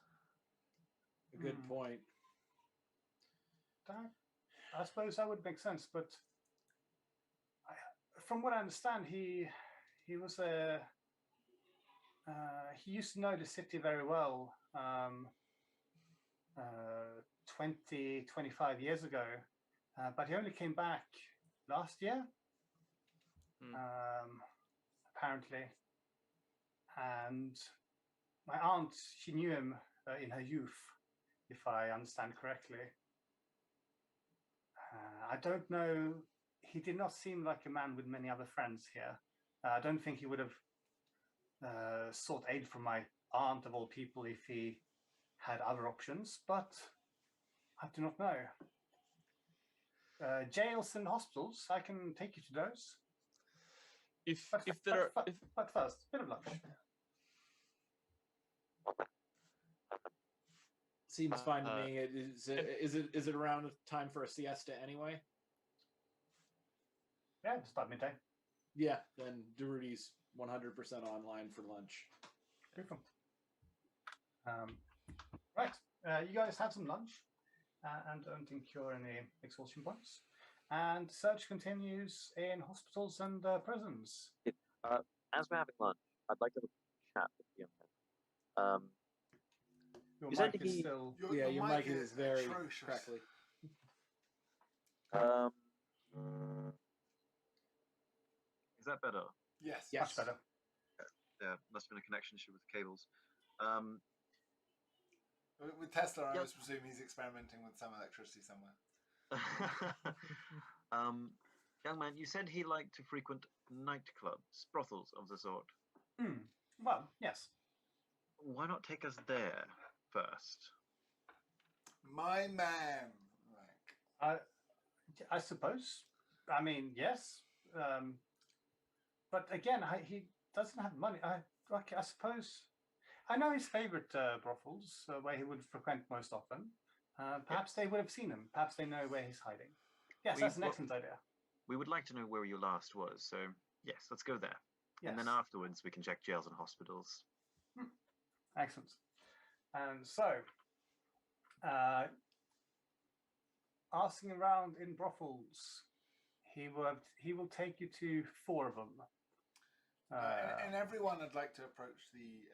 A good point. I suppose that would make sense, but from what I understand, he was he used to know the city very well 25 years ago, but he only came back last year, apparently. And my aunt, she knew him in her youth, if I understand correctly. I don't know. He did not seem like a man with many other friends here. I don't think he would have sought aid from my aunt, of all people, if he had other options, but I do not know. Jails and hospitals, I can take you to those. But first, a bit of lunch. Seems fine to me. Is it around time for a siesta anyway? Yeah, it's about midday. Yeah, then Durruti's 100% online for lunch. Beautiful. Right, you guys have some lunch and don't incur any exhaustion points. And search continues in hospitals and prisons. As we're having lunch, I'd like to have a chat with the young man. Your You said mic is he- still... Your mic is very atrocious. crackly. Is that better? Yes. Much better. Yeah, must have been a connection issue with the cables. With Tesla, I Yep. always presume he's experimenting with some electricity somewhere. Young man, you said he liked to frequent nightclubs, brothels of the sort. Well, yes. Why not take us there first? My man. Like, I suppose. I mean, yes. But again, he doesn't have money. I suppose. I know his favorite brothels, where he would frequent most often. Perhaps they would have seen him. Perhaps they know where he's hiding. Yes, that's an excellent idea. We would like to know where your last was, so yes, let's go there. Yes. And then afterwards we can check jails and hospitals. Excellent. And so, asking around in brothels, he will take you to 4 of them. and everyone, I'd like to approach the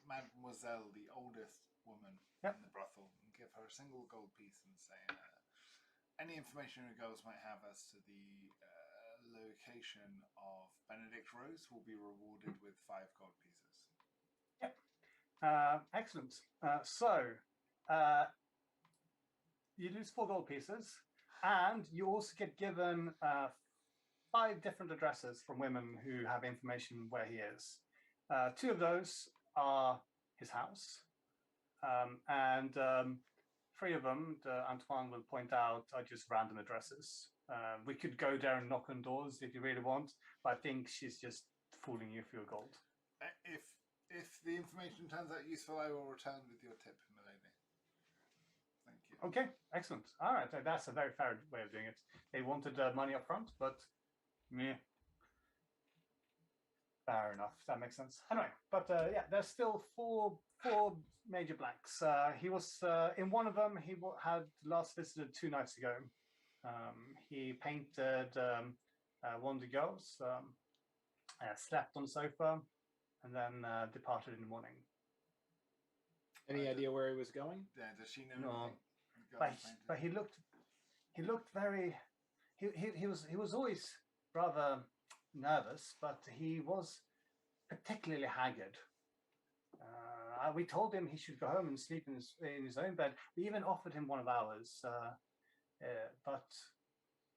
Mademoiselle, the oldest woman in the brothel, and give her a single gold piece and say, any information your girls might have as to the location of Benedict Rose will be rewarded with 5 gold pieces. Excellent. So, you lose 4 gold pieces, and you also get given 5 different addresses from women who have information where he is. 2 of those are his house, and 3 of them, Antoine will point out, are just random addresses. We could go there and knock on doors if you really want, but I think she's just fooling you for your gold. If the information turns out useful, I will return with your tip, milady. Thank you. Okay, excellent. All right, that's a very fair way of doing it. They wanted money up front, but meh. Fair enough. That makes sense. Anyway, but yeah, there's still four major blanks. He was in one of them. He had last visited 2 nights ago. He painted one of the girls, slept on the sofa, and then departed in the morning. Any idea where he was going? Yeah, does she know? No, anything? but he looked very. He was always rather nervous, but he was particularly haggard. We told him he should go home and sleep in his own bed. We even offered him one of ours, but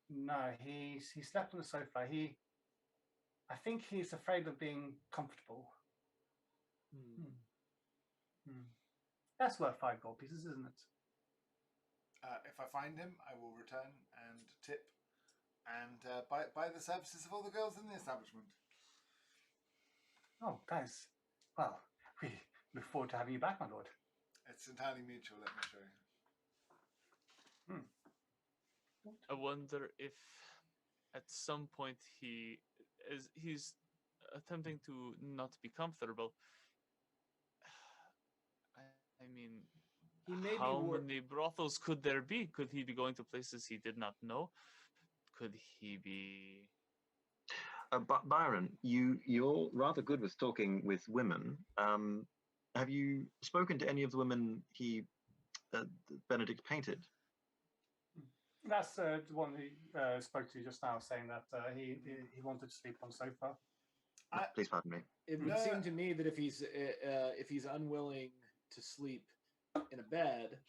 no, he slept on the sofa. I think he's afraid of being comfortable. That's worth 5 gold pieces, isn't it? If I find him, I will return and tip and buy the services of all the girls in the establishment. Oh, guys. Well, we look forward to having you back, my lord. It's entirely mutual, let me show you. I wonder if at some point he's attempting to not be comfortable. I mean, He may how be many brothels could there be? Could he be going to places he did not know? Could he be? Byron, you're rather good with talking with women. Have you spoken to any of the women Benedict painted? That's the one he spoke to just now, saying that he wanted to sleep on the sofa. Please pardon me. It would seem to me that if he's unwilling to sleep in a bed,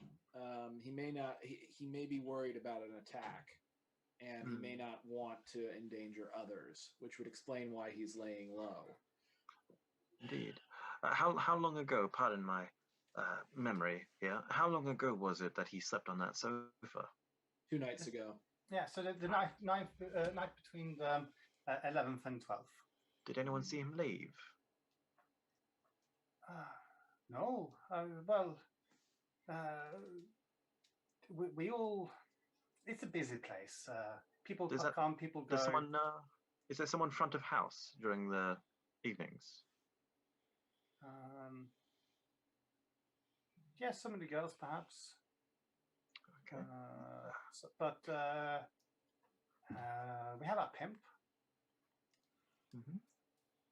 he may be worried about an attack, and he may not want to endanger others, which would explain why he's laying low. Indeed. How long ago? Pardon my memory here. How long ago was it that he slept on that sofa? 2 nights ago. Yeah, so the night between the 11th and 12th. Did anyone see him leave? No. Well, we all. It's a busy place. People come, people go. Is there someone front of house during the evenings? Yes, some of the girls, perhaps. Okay. But we have our pimp.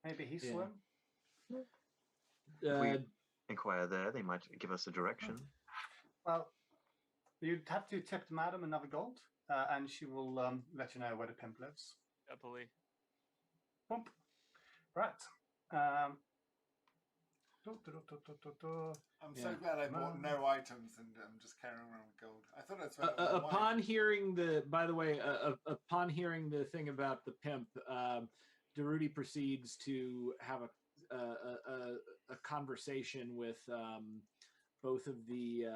Maybe he saw him. If we inquire there, they might give us a direction. Well, you'd have to tip the madam another gold, and she will let you know where the pimp lives. Happily. Boom. Right. I'm so glad I bought no items and I'm just carrying around with gold. I thought I'd spent upon hearing upon hearing the thing about the pimp, Durruti proceeds to have a conversation with both of the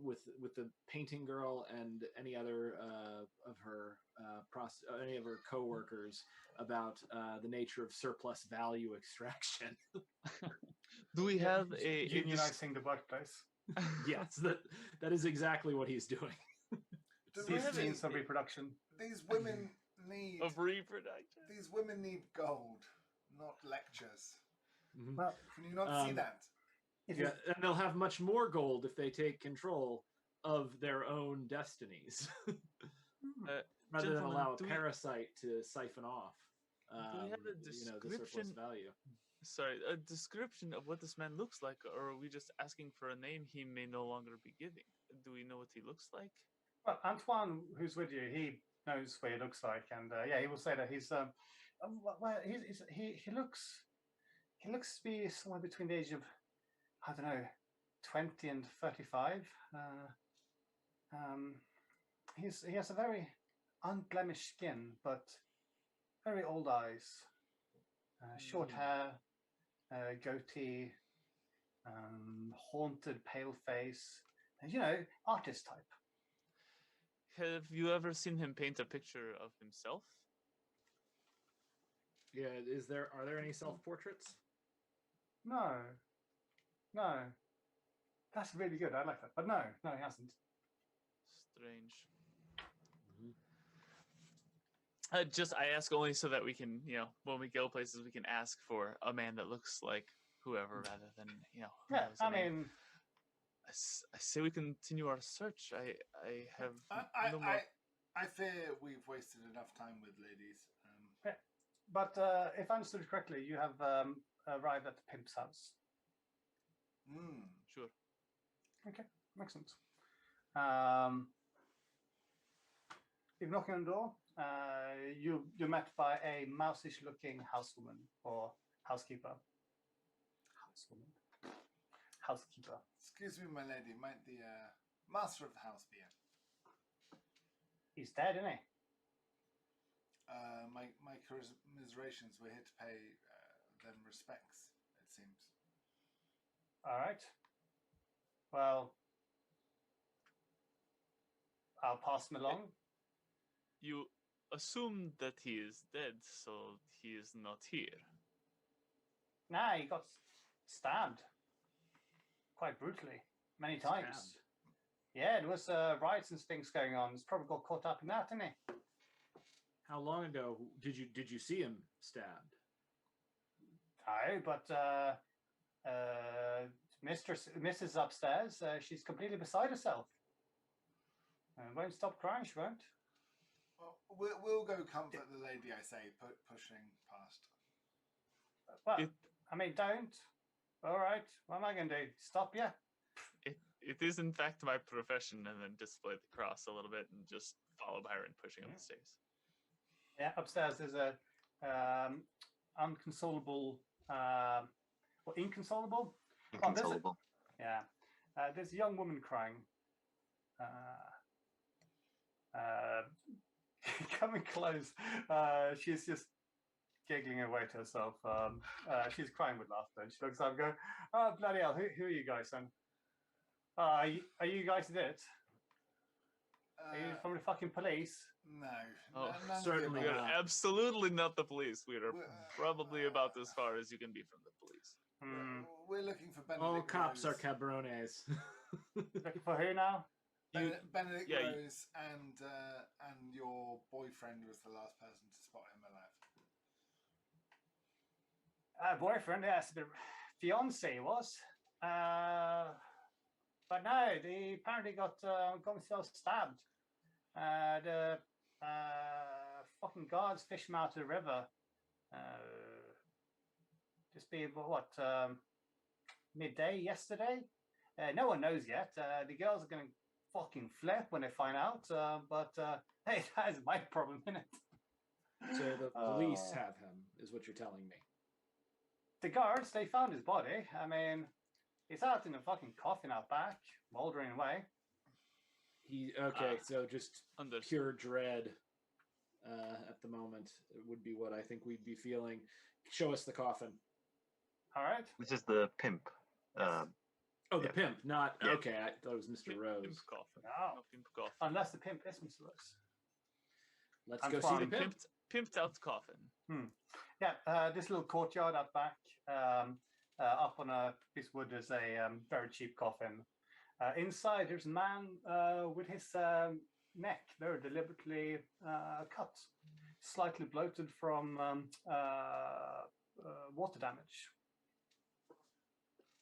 with the painting girl and any other of her any of her co-workers about the nature of surplus value extraction. Do we have a unionizing the workplace? Yes, that is exactly what he's doing. These means of reproduction. These women need of reproduction. These women need gold, not lectures. Well, can you not see that? Yeah, and they'll have much more gold if they take control of their own destinies, rather than allow a parasite to siphon off. Do we have a description? The surplus value. Sorry, a description of what this man looks like, or are we just asking for a name he may no longer be giving? Do we know what he looks like? Well, Antoine, who's with you, he knows what he looks like, and he will say that he looks to be somewhere between the age of, I don't know, 20 and 35. He has a very unblemished skin, but very old eyes, short hair, goatee, haunted, pale face, artist type. Have you ever seen him paint a picture of himself? Yeah, are there any self-portraits? No. That's really good. I like that. But no, he hasn't. Strange. I ask only so that we can, when we go places, we can ask for a man that looks like whoever, rather than, Yeah, I mean, I say we continue our search. I have no more. I fear we've wasted enough time with ladies. Yeah. But if I understood correctly, you have arrived at the pimp's house. Sure. Okay, excellent. You're knocking on the door. You're met by a mouseish-looking housewoman or housekeeper. housekeeper. Excuse me, my lady. Might the master of the house be in? He's dead, isn't he? My commiserations. We're here to pay them respects, it seems. All right. Well, I'll pass him along. You assume that he is dead, so he is not here. Nah, he got stabbed quite brutally many times. Stabbed. Yeah, there was riots and things going on. He's probably got caught up in that, didn't he? How long ago did you see him stabbed? No, but Mrs. upstairs, she's completely beside herself. Won't stop crying, she won't. Well, we'll go comfort the lady, I say, pushing past. Well, I mean, don't. All right, what am I going to do? Stop you? It is in fact my profession, and then display the cross a little bit and just follow Byron pushing up the stairs. Yeah, upstairs there's a unconsolable, or inconsolable? Inconsolable. There's a young woman crying. Coming close, she's just giggling away to herself. She's crying with laughter, and she looks up and goes, "Oh bloody hell! Who are you guys, son? Are you guys it? Are you from the fucking police?" No. Oh, certainly we are not. absolutely not the police. We are probably about as far as you can be from the police. We're looking for Benedict All cops Rose. are cabrones. Looking for who now? Benedict yeah, Rose and your boyfriend was the last person to spot him alive. Boyfriend, yes, the fiance was. But no, they apparently got himself stabbed. The fucking guards fished him out of the river. Just be what midday yesterday. No one knows yet. The girls are going to fucking flip when they find out. But hey, that is my problem, isn't it? So the police have him, is what you're telling me. The guards, they found his body. I mean, he's out in a fucking coffin out back, mouldering away. So just Understood. pure dread at the moment would be what I think we'd be feeling. Show us the coffin. All right. This is the pimp. Yes. The pimp, not Yeah. okay. I thought it was Mr. Rose. Pimp coffin. No. No, pimp coffin. Unless the pimp is Mr. Rose. Let's I'm go see fine. the pimp. Pimped out coffin. Yeah, this little courtyard out back, up on a piece of wood, there's a very cheap coffin. Inside, there's a man with his neck very deliberately cut, slightly bloated from water damage.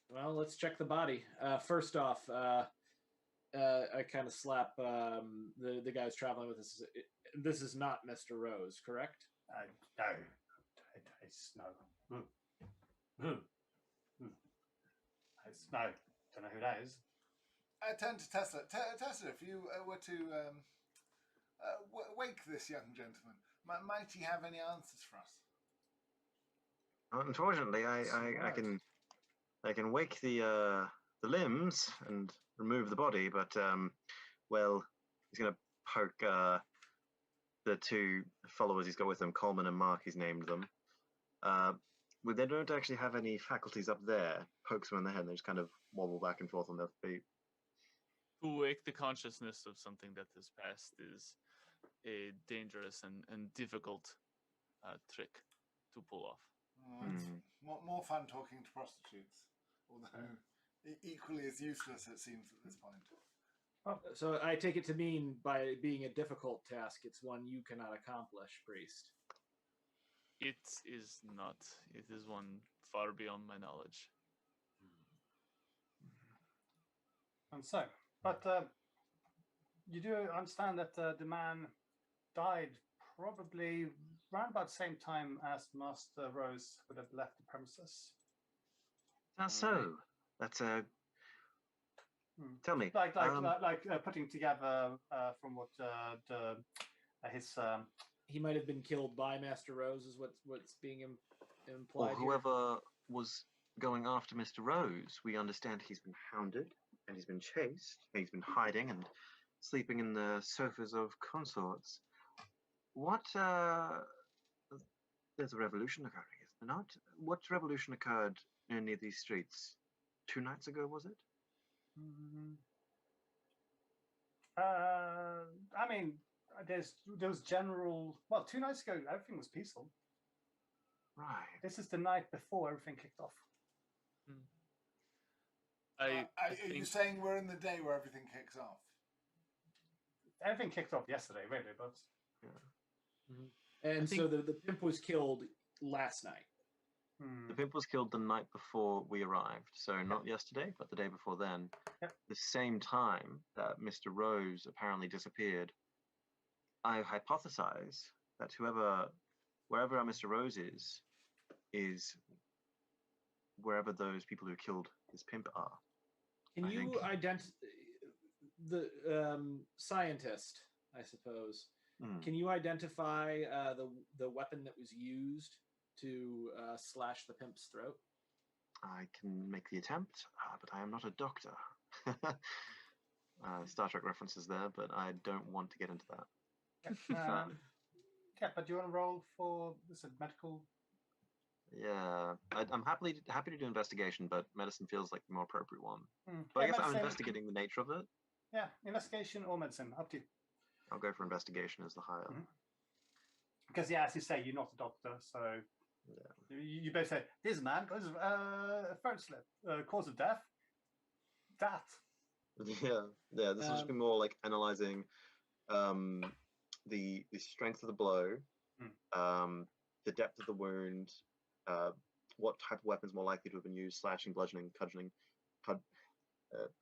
Well, let's check the body. First off, I kind of slap the guy who's traveling with us. This is not Mr. Rose, correct? No, it's no. It's no. Don't know who that is. I turn to Tesla. Tesla, if you were to wake this young gentleman, might he have any answers for us? Unfortunately, I can wake the limbs and remove the body, but well, he's going to poke the two followers he's got with him, Coleman and Mark. He's named them. They don't actually have any faculties up there. Pokes them in the head, and they just kind of wobble back and forth on their feet. To wake the consciousness of something that has passed is a dangerous and difficult trick to pull off. It's more fun talking to prostitutes, although equally as useless it seems at this point. So I take it to mean by being a difficult task, it's one you cannot accomplish, priest. It is not. It is one far beyond my knowledge. And so, but you do understand that the man died probably around about the same time as Master Rose would have left the premises. That's so. That's a. Tell me. Like putting together from what his. He might have been killed by Master Rose, is what's being Or implied. whoever was going after Mr. Rose. We understand he's been hounded and he's been chased. He's been hiding and sleeping in the sofas of consorts. What, there's a revolution occurring, is there not? What revolution occurred in any of these streets? 2 nights ago, was it? I mean, there was general. Well, 2 nights ago, everything was peaceful. Right. This is the night before everything kicked off. I are think you saying we're in the day where everything kicks off? Everything kicked off yesterday, really, but And think- so the pimp was killed last night. The pimp was killed the night before we arrived, so not yesterday, but the day before then. Yep. The same time that Mr. Rose apparently disappeared, I hypothesize that wherever our Mr. Rose is wherever those people who killed his pimp are. Can I you think- identify the scientist, I suppose? Can you identify the weapon that was used to slash the pimp's throat? I can make the attempt, but I am not a doctor. Star Trek references there, but I don't want to get into that. Yeah, but do you want to roll for this medical? Yeah, I'm happy to do investigation, but medicine feels like the more appropriate one. But Yeah, I guess I'm medicine- investigating the nature of it. Yeah, investigation or medicine, up to you. I'll go for investigation as the higher. Because yeah, as you say, you're not a doctor, so you both say this man got his throat slit. Cause of death. That. Yeah. This will just be more like analyzing the strength of the blow, the depth of the wound, what type of weapons more likely to have been used: slashing, bludgeoning, cudgeling,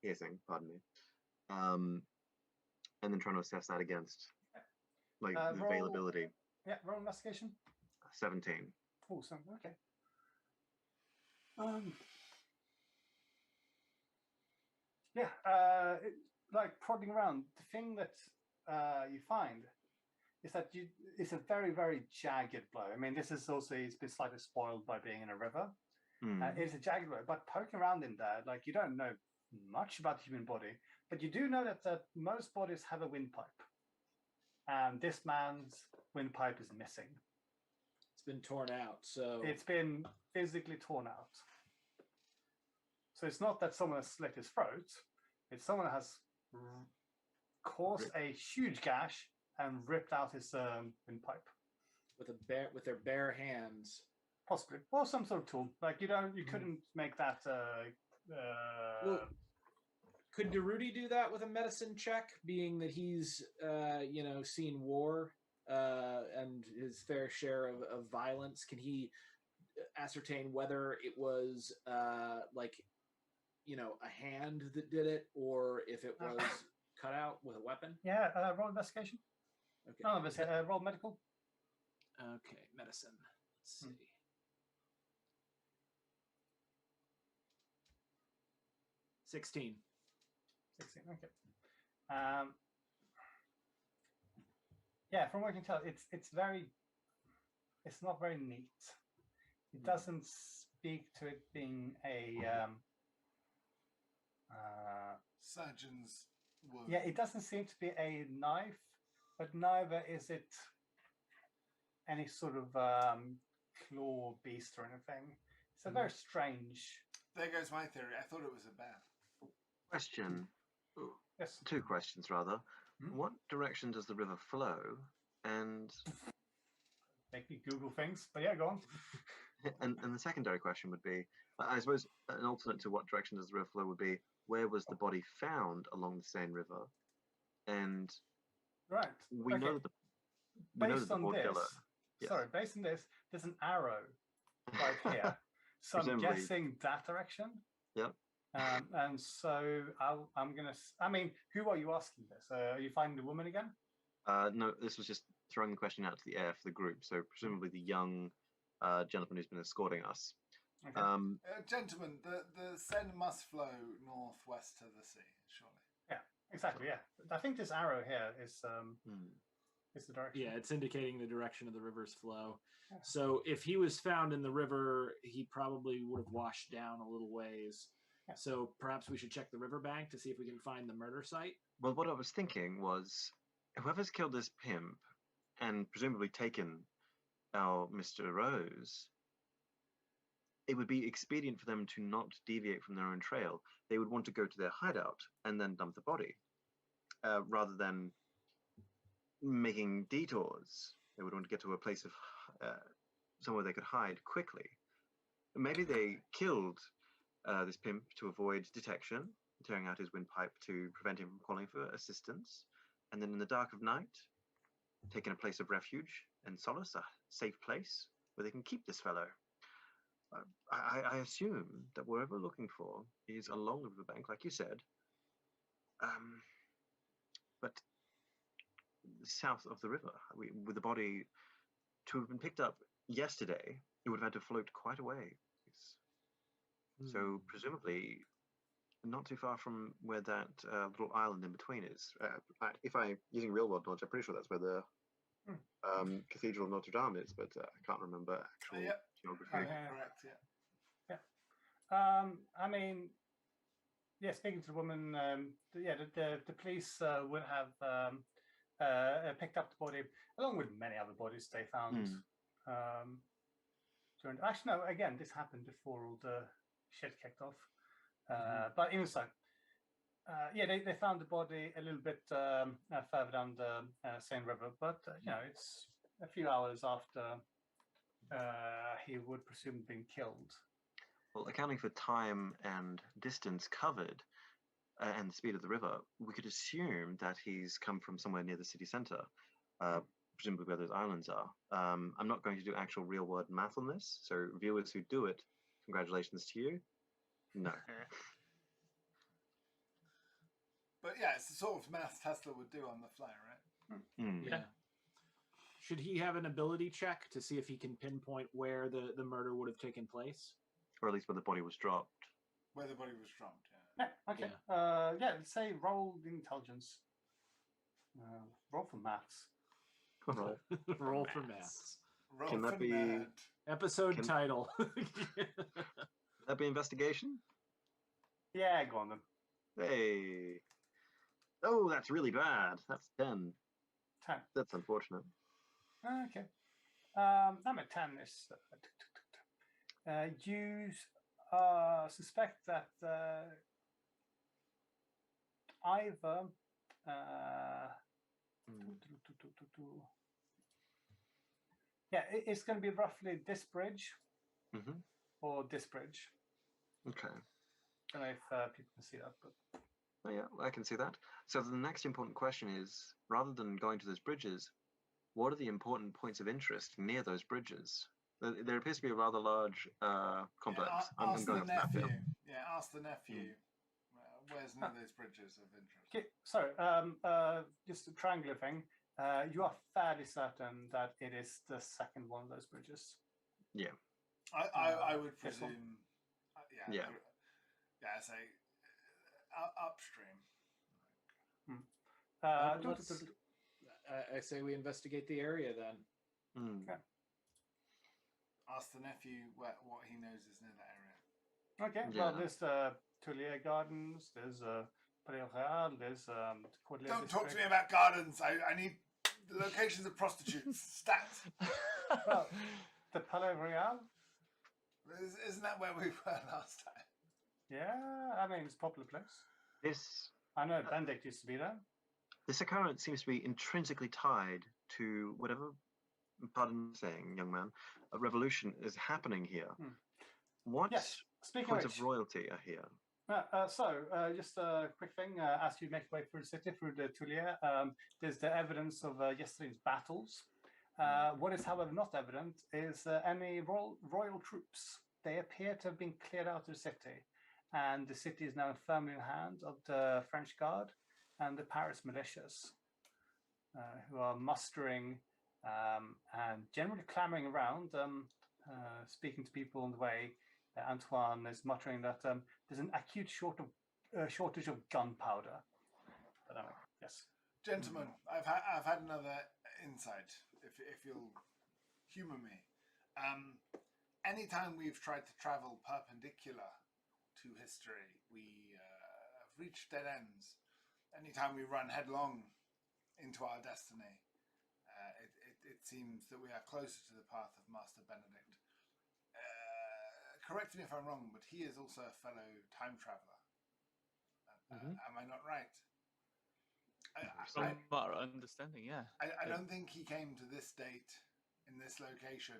piercing. Pardon me. And then trying to assess that against like the roll- availability. Yeah, roll investigation. 17. Oh, so okay. Like prodding around, the thing that you find is that it's a very, very jagged blow. I mean, this is also, it's been slightly spoiled by being in a river. It's a jagged blow, but poking around in there, like you don't know much about the human body, but you do know that most bodies have a windpipe. And this man's windpipe is missing. It's been torn out, so It's been physically torn out. So it's not that someone has slit his throat, it's someone has caused a huge gash and ripped out his windpipe. with their bare hands. Possibly. Or some sort of tool. Like you couldn't make that Well, could Durruti do that with a medicine check, being that he's seen war and his fair share of violence? Can he ascertain whether it was a hand that did it, or if it was cut out with a weapon? Yeah, roll investigation. Okay. None of us roll medical. Okay, medicine. Let's see. 16. 16, okay. Yeah, from what I can tell, it's not very neat. It doesn't speak to it being a Surgeon's wound. yeah, it doesn't seem to be a knife, but neither is it any sort of claw beast or anything. It's a very strange. There goes my theory. I thought it was a bear. Question. Yes. 2 questions rather. Hmm? What direction does the river flow? And Make me Google things, but yeah, go on. and the secondary question would be, I suppose, an alternate to what direction does the river flow would be, where was the body found along the Seine River? And Right. we Okay. know that the Based on board this, killer. Yes. sorry, based on this, there's an arrow right here. So I'm Presumably. guessing that direction. Yep. And so I'm gonna. I mean, who are you asking this? Are you finding the woman again? No, this was just throwing the question out to the air for the group. So presumably the young gentleman who's been escorting us. Okay. Gentlemen, the Seine must flow northwest to the sea, surely. Exactly. Yeah. I think this arrow here is is the direction. Yeah, it's indicating the direction of the river's flow. Yeah. So if he was found in the river, he probably would have washed down a little ways. Yeah. So perhaps we should check the riverbank to see if we can find the murder site. Well, what I was thinking was, whoever's killed this pimp and presumably taken our Mr. Rose, it would be expedient for them to not deviate from their own trail. They would want to go to their hideout and then dump the body, rather than making detours. They would want to get to a place of somewhere they could hide quickly. Maybe they killed this pimp to avoid detection, tearing out his windpipe to prevent him from calling for assistance, and then in the dark of night, taking a place of refuge and solace, a safe place where they can keep this fellow. I assume that whatever we're looking for is along the riverbank, like you said, but south of the river. With the body to have been picked up yesterday, it would have had to float quite a way. So presumably not too far from where that little island in between is. If I'm using real world knowledge, I'm pretty sure that's where the Cathedral of Notre Dame is, but I can't remember actual geography. Correct, yeah. I mean, yeah, speaking to the woman, the police would have picked up the body along with many other bodies they found. Actually, no, again, this happened before all the shit kicked off. But even so, they found the body a little bit further down the Seine River, but it's a few hours after he would presume have been killed. Well, accounting for time and distance covered and the speed of the river, we could assume that he's come from somewhere near the city centre, presumably where those islands are. I'm not going to do actual real-world math on this, so viewers who do it, congratulations to you. No. But yeah, it's the sort of math Tesla would do on the fly, right? Yeah. Should he have an ability check to see if he can pinpoint where the murder would have taken place? Or at least where the body was dropped. Where the body was dropped, Yeah, okay. Let's say roll intelligence. Roll for maths. Roll for maths. Roll Can that for be nerd. Episode title. Would that be investigation? Yeah, go on then. Hey. Oh, that's really bad. That's 10. 10. That's unfortunate. Okay. I'm at 10. You suspect that either it's going to be roughly this bridge or this bridge. Okay. I don't know if people can see that, but Oh, yeah, I can see that. So the next important question is, rather than going to those bridges, what are the important points of interest near those bridges? There appears to be a rather large complex. Yeah, I'm going off the map here. Yeah, ask the nephew. Where's near those bridges of interest? okay. So just a triangular thing. You are fairly certain that it is the second one of those bridges. Yeah. I would This one? presume. Yeah. Say upstream. I say we investigate the area then. Okay. Ask the nephew what he knows is near that area. Okay. Yeah. Well, there's Tuileries Gardens. There's Palais Royal. There's Cordelier Don't talk to me District. about gardens. I need the locations of prostitutes. Stats. Well, the Palais Royal. Isn't that where we were last time? Yeah, I mean it's a popular place. This I know Benedict used to be there. this occurrence seems to be intrinsically tied to whatever, pardon me saying, young man, a revolution is happening here. What Yes. Speaking points of of which, royalty are here? just a quick thing. As you make your way through the city, through the Tuileries, there's the evidence of yesterday's battles. What is, however, not evident is any royal troops. They appear to have been cleared out of the city, and the city is now firmly in the hands of the French Guard and the Paris militias, who are mustering and generally clamoring around, speaking to people on the way. Antoine is muttering that there's an acute shortage of gunpowder. But yes. Gentlemen, I've had another insight, if you'll humour me. Anytime we've tried to travel perpendicular to history, we have reached dead ends. Anytime we run headlong into our destiny, it seems that we are closer to the path of Master Benedict. Correct me if I'm wrong, but he is also a fellow time traveller. Am I not right? From our understanding, yeah. I don't think he came to this date in this location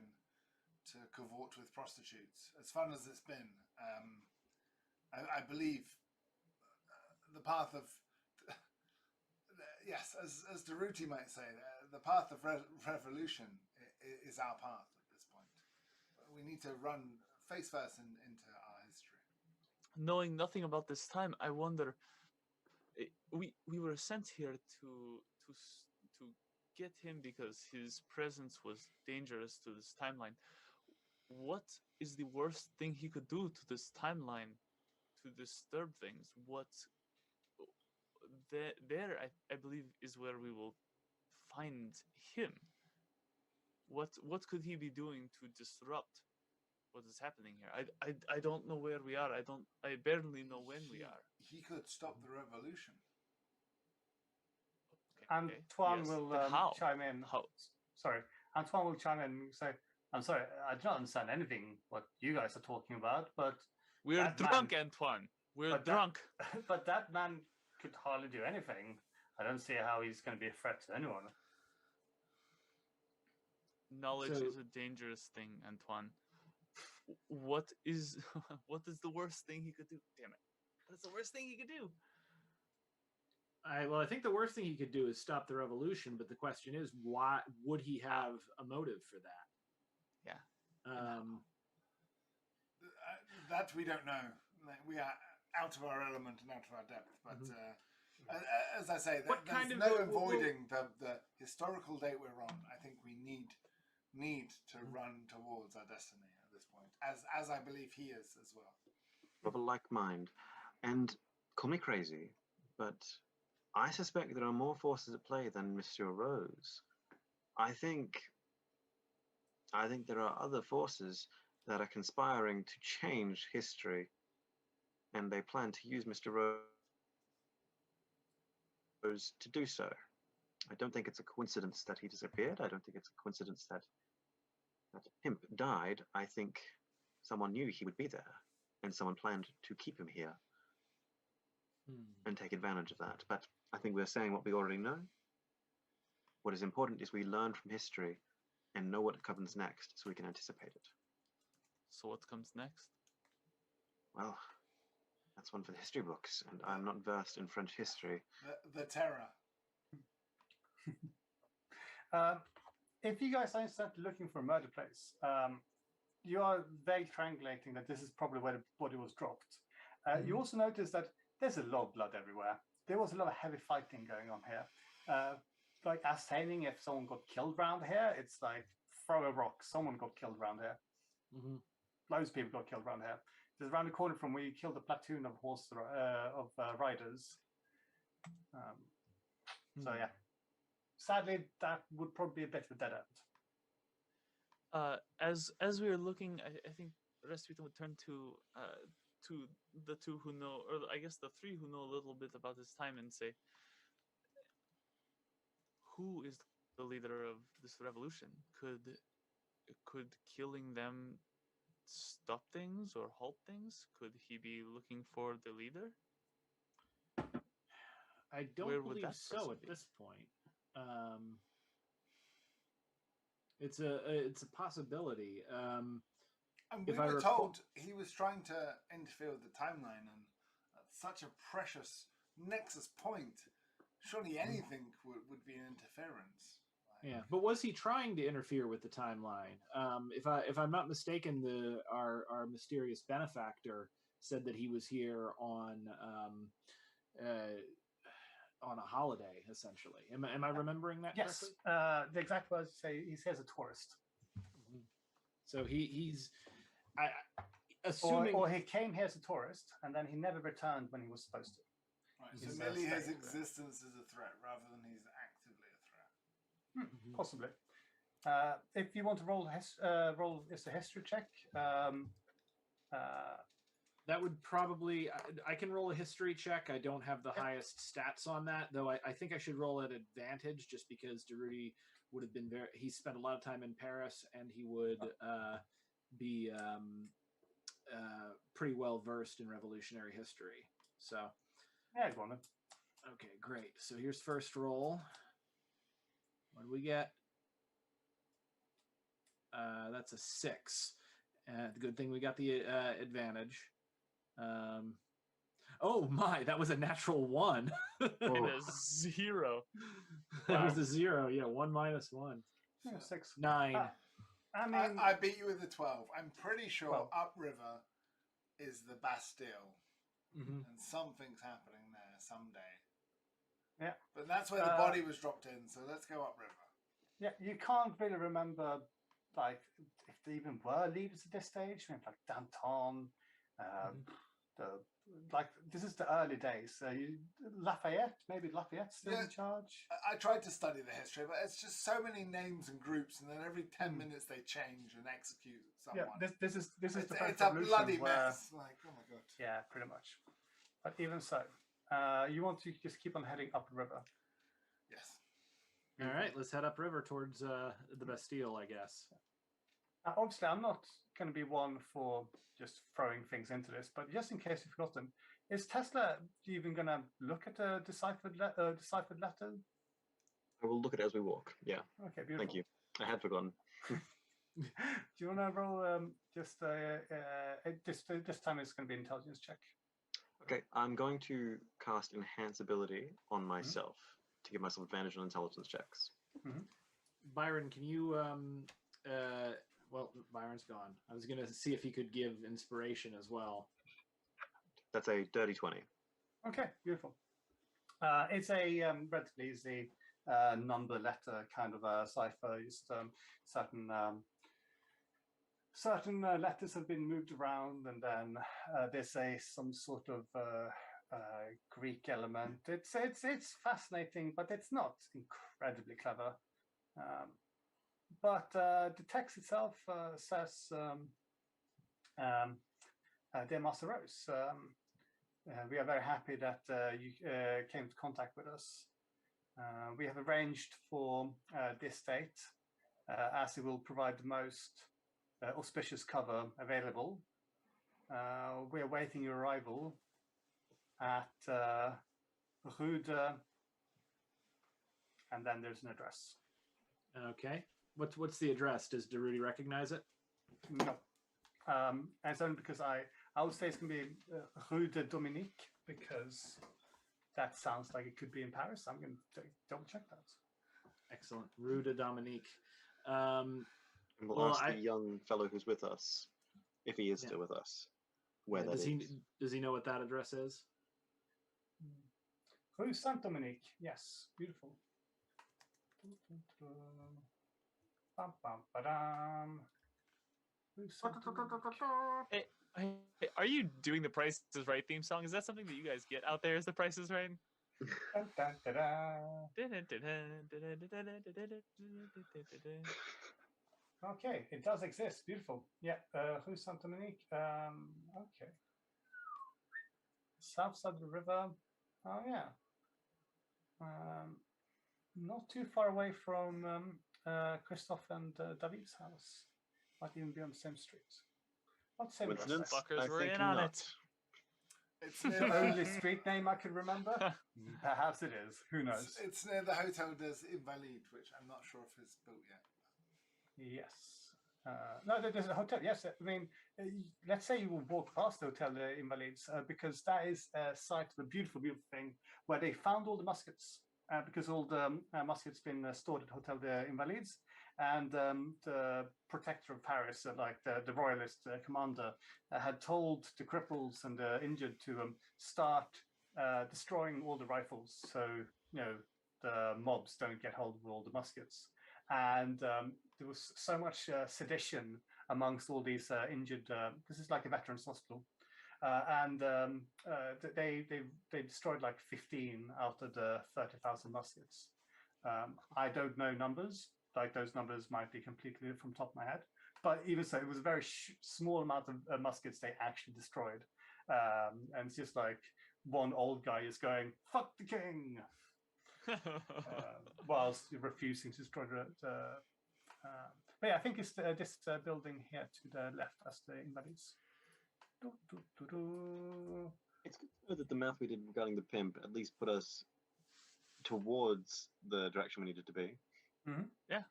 to cavort with prostitutes. As fun as it's been, I believe the path of yes, as Durruti might say, the path of revolution is our path at this point. We need to run face first into our history. Knowing nothing about this time, I wonder. We were sent here to get him because his presence was dangerous to this timeline. What is the worst thing he could do to this timeline to disturb things? What there I believe is where we will find him. What could he be doing to disrupt what is happening here? I don't know where we are. I barely know when we are. He could stop the revolution. Antoine Yes, will but how? chime in. How? Sorry, Antoine will chime in and say, "I'm sorry, I don't understand anything what you guys are talking about, but We're that drunk, man- Antoine. We're but drunk. but that man could hardly do anything. I don't see how he's going to be a threat to anyone." Knowledge So- is a dangerous thing, Antoine. What is the worst thing he could do? Damn it! What is the worst thing he could do? I think the worst thing he could do is stop the revolution, but the question is, why would he have a motive for that? Yeah. That we don't know. We are out of our element and out of our depth. But as I say, What there's kind of no a- avoiding the historical date we're on. I think we need to run towards our destiny at this point, as I believe he is as well. Of a like mind. And call me crazy, but I suspect there are more forces at play than Monsieur Rose. I think there are other forces that are conspiring to change history, and they plan to use Mr. Rose to do so. I don't think it's a coincidence that he disappeared. I don't think it's a coincidence that Pimp died. I think someone knew he would be there, and someone planned to keep him here and take advantage of that. But I think we're saying what we already know. What is important is we learn from history and know what comes next so we can anticipate it. So what comes next? Well, that's one for the history books, and I'm not versed in French history. The terror. If you guys are instantly looking for a murder place, you are vague triangulating that this is probably where the body was dropped. You also notice that there's a lot of blood everywhere. There was a lot of heavy fighting going on here. Like ascertaining if someone got killed around here, it's like throw a rock. Someone got killed around here. Loads of people got killed around here. There's around the corner from where you killed a platoon of riders. So yeah, sadly, that would probably be a bit of a dead end. As we were looking, I think Rasputin would turn to the two who know, or I guess the three who know a little bit about his time, and say, "Who is the leader of this revolution? Could killing them stop things or halt things? Could he be looking for the leader?" I don't Where would believe that so person at be? this point. It's a possibility. And we If I were recall- told he was trying to interfere with the timeline, and at such a precious nexus point, surely anything would be an interference. Yeah, but was he trying to interfere with the timeline? If I'm not mistaken, our mysterious benefactor said that he was here on a holiday, essentially. Am I remembering that Yes, correctly? the exact words say he's here as a tourist. So he's assuming Or he came here as a tourist and then he never returned when he was supposed to. Right, He's so merely his staying there. existence is a threat rather than he's actively a threat. Possibly. If you want to roll it's a history check. That would probably, I can roll a history check. I don't have the highest stats on that, though I think I should roll at advantage just because Durruti would have been he spent a lot of time in Paris and he would be pretty well versed in revolutionary history. So, yeah, go on then. Okay, great. So here's first roll. What do we get? That's a 6. The good thing we got the advantage. Oh my, that was a natural 1. And a 0. That was a 0. Yeah, 1 minus 1. Yeah, 6. 9. I mean, I beat you with a 12. I'm pretty sure 12. upriver is the Bastille. Mm-hmm. And something's happening there someday. Yeah. But that's where the body was dropped in, so let's go upriver. Yeah, you can't really remember, like, if there even were leaders at this stage. I mean, like Danton, this is the early days. Lafayette, maybe Lafayette's still in charge. I tried to study the history, but it's just so many names and groups, and then every 10 minutes they change and execute someone. Yeah, this is the French it's a Revolution bloody where, mess. Like, oh my god. Yeah, pretty much. But even so, you want to just keep on heading upriver. Yes. All right, let's head upriver towards the Bastille, I guess. Obviously, I'm not going to be one for just throwing things into this, but just in case you've forgotten, is Tesla even going to look at a deciphered letter? I will look at it as we walk. Yeah. Okay, beautiful. Thank you. I had forgotten. Do you want to roll this time it's going to be an intelligence check. Okay, I'm going to cast Enhance Ability on myself to give myself advantage on intelligence checks. Byron, can you... well, Byron's gone. I was going to see if he could give inspiration as well. That's a dirty 20. Okay, beautiful. It's a relatively easy number letter kind of a cipher. Just certain letters have been moved around, and then there's some sort of Greek element. It's fascinating, but it's not incredibly clever. But the text itself says, "Dear Master Rose, we are very happy that you came to contact with us. We have arranged for this date, as it will provide the most auspicious cover available. We are waiting your arrival at Rue de..." and then there's an address. Okay. What's the address? Does Durruti recognize it? No. And it's only because I would say it's going to be Rue de Dominique, because that sounds like it could be in Paris. I'm going to double check that. Excellent. Rue de Dominique. And we'll ask the young fellow who's with us, if he is still with us, where that is. Does he know what that address is? Rue Saint Dominique. Yes. Beautiful. Hey, are you doing the Price is Right theme song? Is that something that you guys get out there? Is the Price is Right? Okay, it does exist. Beautiful. Yeah, Rue Saint Dominique. Okay. South side of the river. Oh yeah. Not too far away from Christophe and David's house. Might even be on the same street. Not the same address. Fuckers were in on it. It's The near only street name I can remember? Perhaps it is. Who knows? It's near the Hotel des Invalides, which I'm not sure if it's built yet. Yes. No, there's a hotel. Yes, I mean, let's say you will walk past the Hotel des Invalides, because that is a site of a beautiful, beautiful thing where they found all the muskets, because all the muskets been stored at Hotel des Invalides, and the protector of Paris, like the royalist commander, had told the cripples and the injured to start destroying all the rifles, so the mobs don't get hold of all the muskets. And there was so much sedition amongst all these injured. This is like a veterans hospital, and they destroyed like 15 out of the 30,000 muskets. I don't know numbers. Like those numbers might be completely from top of my head. But even so, it was a very small amount of muskets they actually destroyed. And it's just like one old guy is going, "Fuck the king," whilst refusing to destroy the. But yeah, I think it's this building here to the left as the invaders. It's good to know that the math we did regarding the pimp at least put us towards the direction we needed to be. Mm-hmm. Yeah,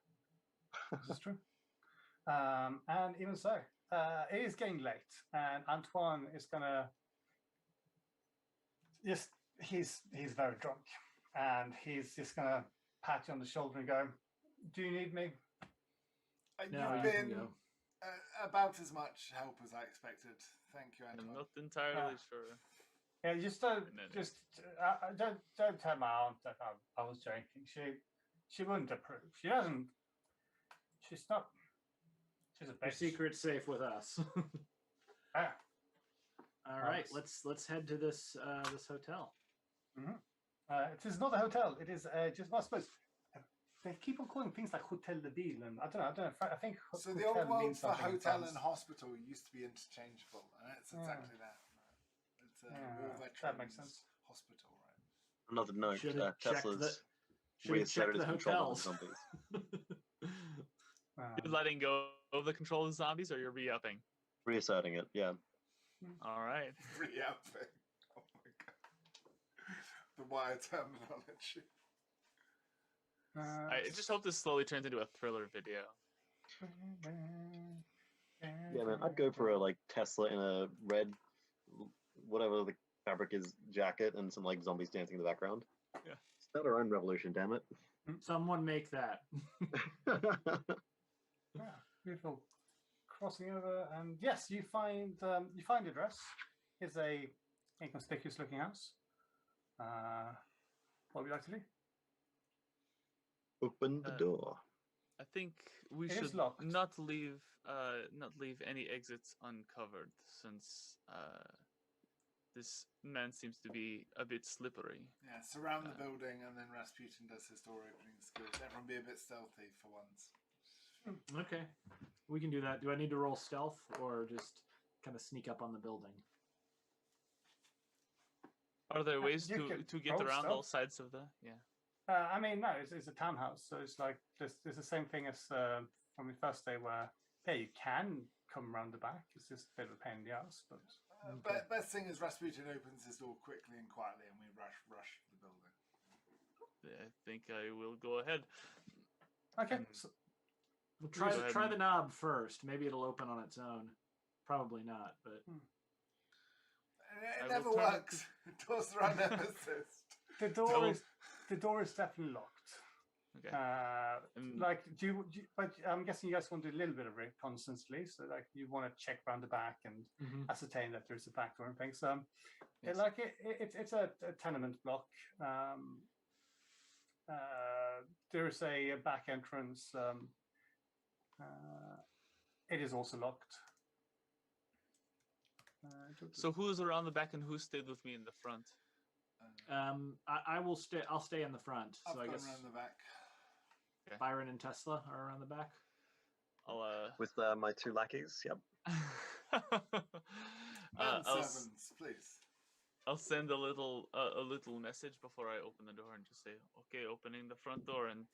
this is true. And even so, it is getting late, and Antoine is gonna he's very drunk, and he's just gonna pat you on the shoulder and go, "Do you need me?" No, You've you can been go. about as much help as I expected. Thank you, I'm Antoine. not entirely sure. Yeah, just don't tell my aunt that I was joking. She wouldn't approve. She doesn't. She's not. She's a bitch. Your secret's safe with us. Ah. All right, let's head to this this hotel. Mm-hmm. It is not a hotel. It is just. I suppose they keep on calling things like Hotel de Ville, and I don't know. I think So hotel the old word means for something in hotel France. and hospital used to be interchangeable, and it's exactly that. It's all that makes sense. Hospital, right? Another note, Should have checked Tesla's checked reasserted the its control hotels. over zombies. You're letting go of the control of the zombies, or you're re-upping? Reasserting it, yeah. All right. Re-upping. Oh my god. The wire terminology. I just hope this slowly turns into a thriller video. Yeah, man, I'd go for a like Tesla in a red, whatever the fabric is, jacket, and some like zombies dancing in the background. Yeah. Start our own revolution, damn it. Someone make that. Yeah, beautiful. Crossing over, and yes, you find the address. It's a inconspicuous looking house. What would you like to do? Open the door. I think we It is should locked. not leave any exits uncovered, since this man seems to be a bit slippery. Yeah, surround the building, and then Rasputin does his door opening skills. Everyone be a bit stealthy for once. Okay, we can do that. Do I need to roll stealth or just kind of sneak up on the building? Are there ways You to can get roll around all stealth. sides of the? Yeah. I mean, no, it's a townhouse, so it's like it's the same thing as from the first day, where you can come around the back. It's just a bit of a pain in the ass, but. Best thing is Rasputin opens his door quickly and quietly, and we rush the building. I think I will go ahead. Okay. So, We'll Go ahead try and- the knob first. Maybe it'll open on its own. Probably not, but It I never will turn it works. Doors are nemesis. the door is definitely locked. Okay. And- Like, but I'm guessing you guys want to do a little bit of reconnaissance, so like you want to check around the back and ascertain that there's a back door and things. Yes. It's a tenement block. There's a back entrance. It is also locked. So who's around the back and who stayed with me in the front? I will stay. I'll stay in the front. I've So I gone guess around the back. Byron and Tesla are around the back. I'll With my two lackeys, yep. Man I'll servants, please. I'll send a little message before I open the door and just say, okay, opening the front door, and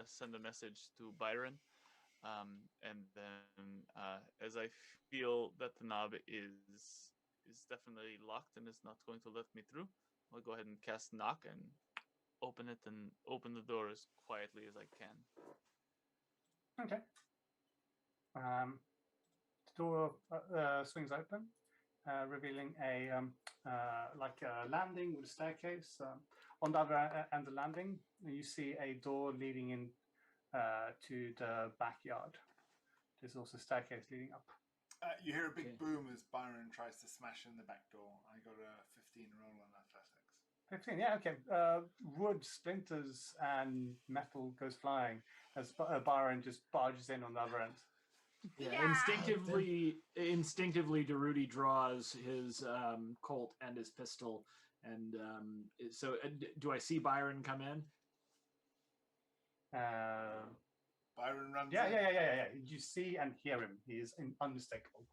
send a message to Byron. And then as I feel that the knob is definitely locked and is not going to let me through, I'll go ahead and cast knock and open it and open the door as quietly as I can. Okay. The door swings open, revealing a like a landing with a staircase. On the other end of the landing, you see a door leading in to the backyard. There's also a staircase leading up. You hear a big Okay. boom as Byron tries to smash in the back door. I got a 15 roll on athletics. 15, yeah, okay. Wood splinters and metal goes flying as Byron just barges in on the other end. Yeah. Instinctively, Durruti draws his Colt and his pistol, and so do I see Byron come in? Byron runs Yeah. in. You see and hear him. He is unmistakable.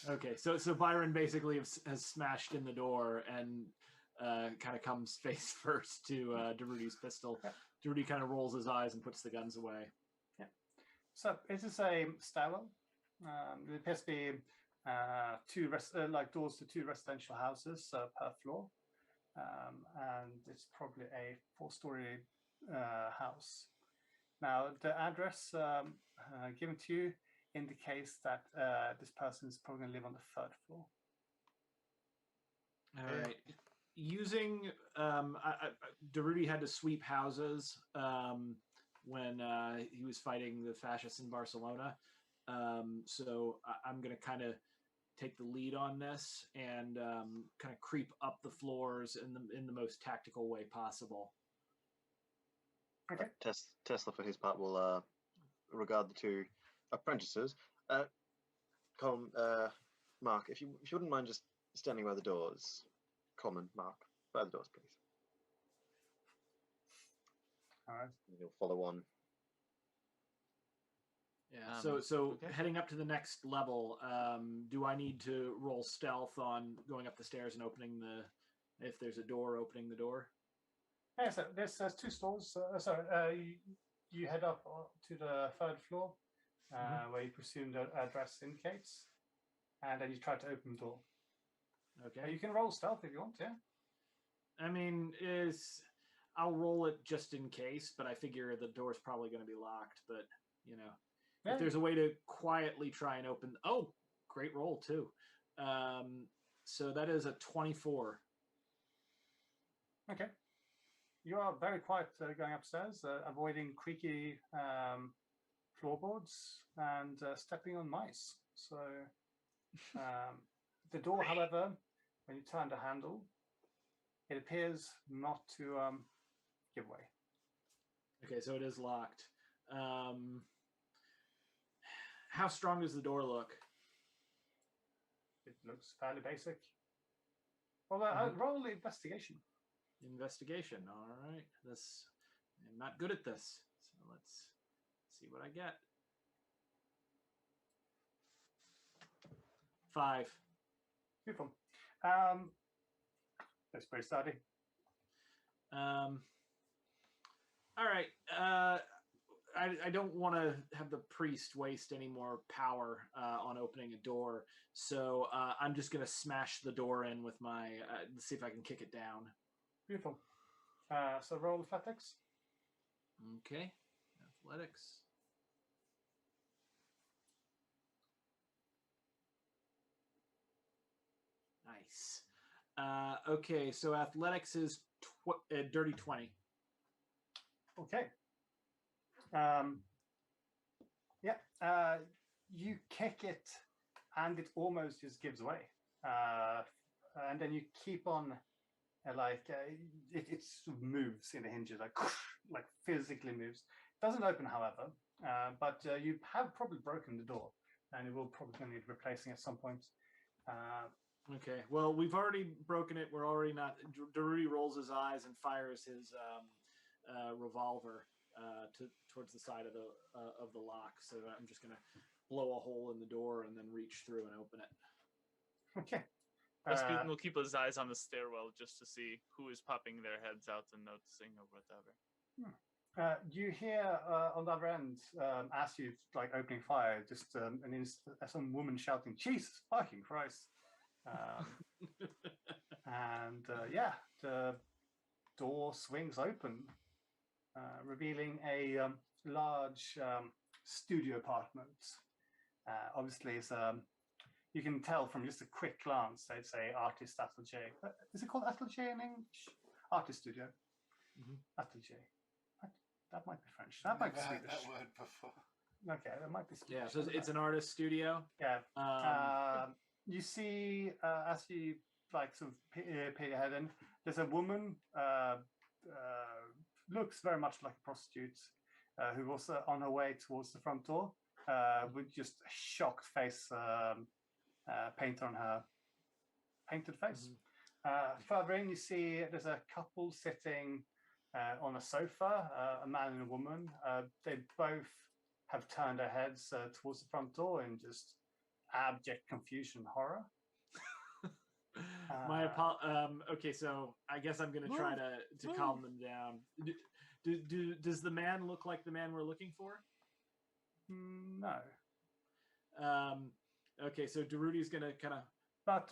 Okay, so Byron basically has smashed in the door and kind of comes face first to Durruti's pistol. Yeah. Durruti kind of rolls his eyes and puts the guns away. Yeah. So it is a stairwell. There appears to be doors to 2 residential houses per floor, and it's probably a 4-story house. Now, the address given to you indicates that this person is probably going to live on the 3rd floor. All right. Using Durruti had to sweep houses when he was fighting the fascists in Barcelona. So I'm going to kind of take the lead on this and kind of creep up the floors in the most tactical way possible. Okay. Tesla, for his part, will regard the 2 apprentices. Colm, Mark, if you wouldn't mind just standing by the doors. Common, Mark, by the doors, please. All right. You'll follow on. Yeah. So heading up to the next level, do I need to roll stealth on going up the stairs and opening if there's a door, opening the door? Yeah, so there's 2 stores. You head up to the 3rd floor, where you presume the address indicates, and then you try to open the door. Okay. You can roll stealth if you want, yeah. I mean, I'll roll it just in case, but I figure the door's probably going to be locked. But if there's a way to quietly try and open, great roll too. So that is a 24. Okay. You are very quiet going upstairs, avoiding creaky floorboards and stepping on mice. So the door, however, when you turn the handle, it appears not to give way. Okay, so it is locked. How strong does the door look? It looks fairly basic. Well, roll investigation. Investigation. All right. I'm not good at this, so let's see what I get. 5. Beautiful. That's pretty sturdy. All right. I don't want to have the priest waste any more power on opening a door, so I'm just going to smash the door in with my. Let's see if I can kick it down. Beautiful. So roll athletics. Okay. Athletics. Nice. Okay, so athletics is dirty 20. Okay. You kick it, and it almost just gives way. And then you keep on, it sort of moves in the hinges, like physically moves. Doesn't open, however, but you have probably broken the door, and it will probably need replacing at some point. Okay, well, we've already broken it. We're already not. Durruti rolls his eyes and fires his revolver towards the side of the lock. So I'm just gonna blow a hole in the door and then reach through and open it. Okay. Rasputin will keep his eyes on the stairwell just to see who is popping their heads out and noticing or whatever. You hear on the other end, as you opening fire, just some woman shouting, "Jesus fucking Christ!" And the door swings open, revealing a large studio apartment. Obviously, it's you can tell from just a quick glance, they'd say artist atelier. Is it called atelier in English? Artist studio. Mm-hmm. Atelier. That might be French. That might be Swedish. That word before. Okay, that might be Swedish. Yeah, so it's an artist studio. Yeah. You see, as you sort of peer your head in, there's a woman, looks very much like a prostitute, who was on her way towards the front door, with just a shocked face painted on her painted face. Mm-hmm. Further in, you see there's a couple sitting on a sofa, a man and a woman. They both have turned their heads towards the front door in just abject confusion and horror. Okay, so I guess I'm gonna try to calm them down. Does the man look like the man we're looking for? No. Okay, so Durruti's gonna kind of. But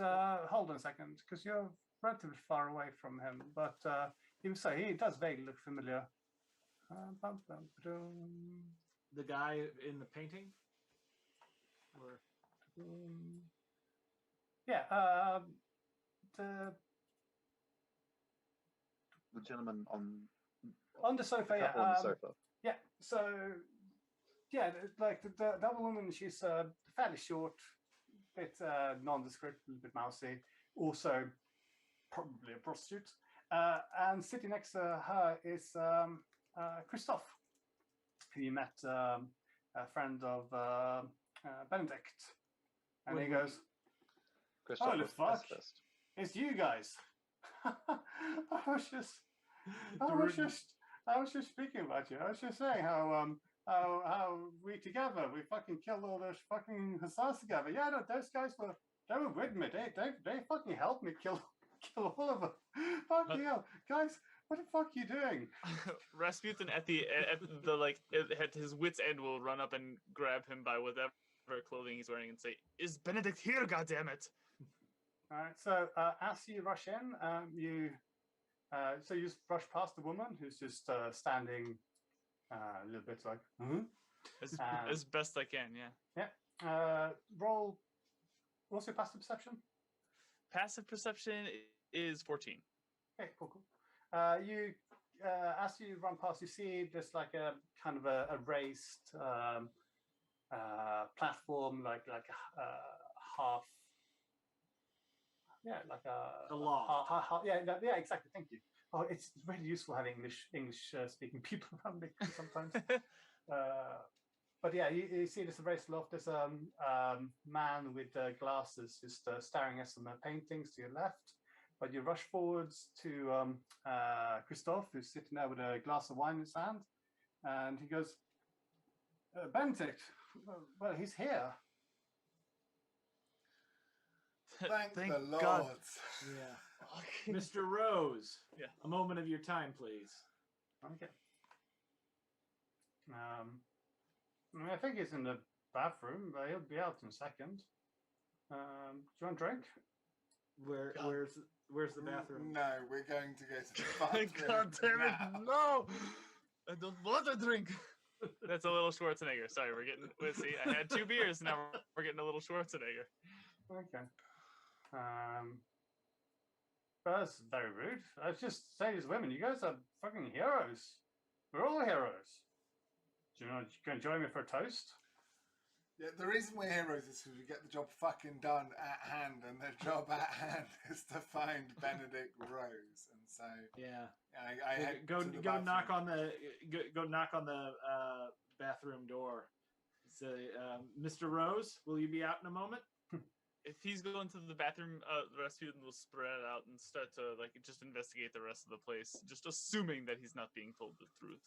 hold on a second, because you're relatively far away from him. But he does vaguely look familiar. The guy in the painting? Or yeah, the gentleman on the sofa. the Yeah, couple on the sofa. yeah. So yeah, like the other woman, she's fairly short, bit nondescript, a little bit mousy. Also, probably a prostitute. And sitting next to her is Christoph, who you met, a friend of Benedict. And he goes, Christoph "Holy was fuck, pacifist. it's you guys." I was just speaking about you. I was just saying how we together, we fucking killed all those fucking hussars together. Yeah, no, those guys they were with me. They fucking helped me kill all of them. Fucking hell, guys, what the fuck are you doing? Rasputin at the at his wit's end will run up and grab him by whatever clothing he's wearing and say, "Is Benedict here? Goddammit!" All right. So as you rush in, you just rush past the woman who's just standing a little bit like, as best I can. Yeah. Yeah. Roll. What's your passive perception? Passive perception is 14. Okay, cool. You, as you run past, you see there's like a kind of a raised platform, like half. Yeah, like a loft. Yeah, exactly. Thank you. Oh, it's really useful having English speaking people around me sometimes. But yeah, you see this raised loft. There's a man with glasses just staring at some paintings to your left. But you rush forwards to Christoph, who's sitting there with a glass of wine in his hand, and he goes, "Benedict, well, he's here." Thank the Lord. God. Yeah. Mr. Rose. Yeah. A moment of your time, please. Okay. I think he's in the bathroom, but he'll be out in a second. Do you want a drink? Where's the bathroom? No, we're going to go to the bathroom. God damn it! now. No, I don't want a drink. That's a little Schwarzenegger. Sorry, let's see. I had 2 beers, now we're getting a little Schwarzenegger. Okay. That's very rude. I was just saying to these women, you guys are fucking heroes. We're all heroes. Do you know, you can join me for a toast? Yeah, the reason we're heroes is because we get the job fucking done at hand, and the job at hand is to find Benedict Rose. And so yeah, I go knock on the bathroom door. Say, Mr. Rose, will you be out in a moment? If he's going to the bathroom, the Rasputin will spread out and start to just investigate the rest of the place, just assuming that he's not being told the truth.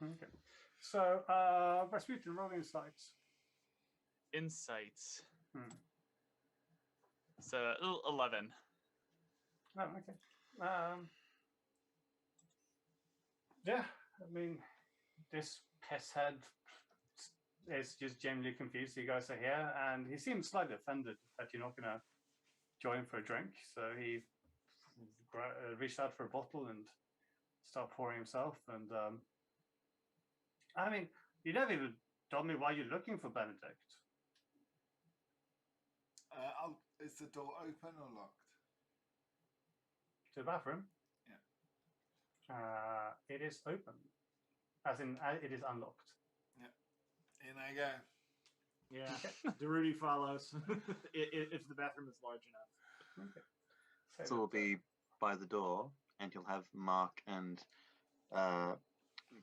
Okay. So, Rasputin, roll insights. Insights. So 11. Oh, okay. Yeah, I mean, this piss head is just genuinely confused you guys are here, and he seems slightly offended that you're not going to join for a drink. So he reached out for a bottle and started pouring himself. And I mean, you never even told me why you're looking for Benedict. Is the door open or locked? To the bathroom? Yeah. It is open. As in, it is unlocked. In I go. Yeah. Durruti follows if the bathroom is large enough. Okay. So we'll be by the door, and you'll have Mark and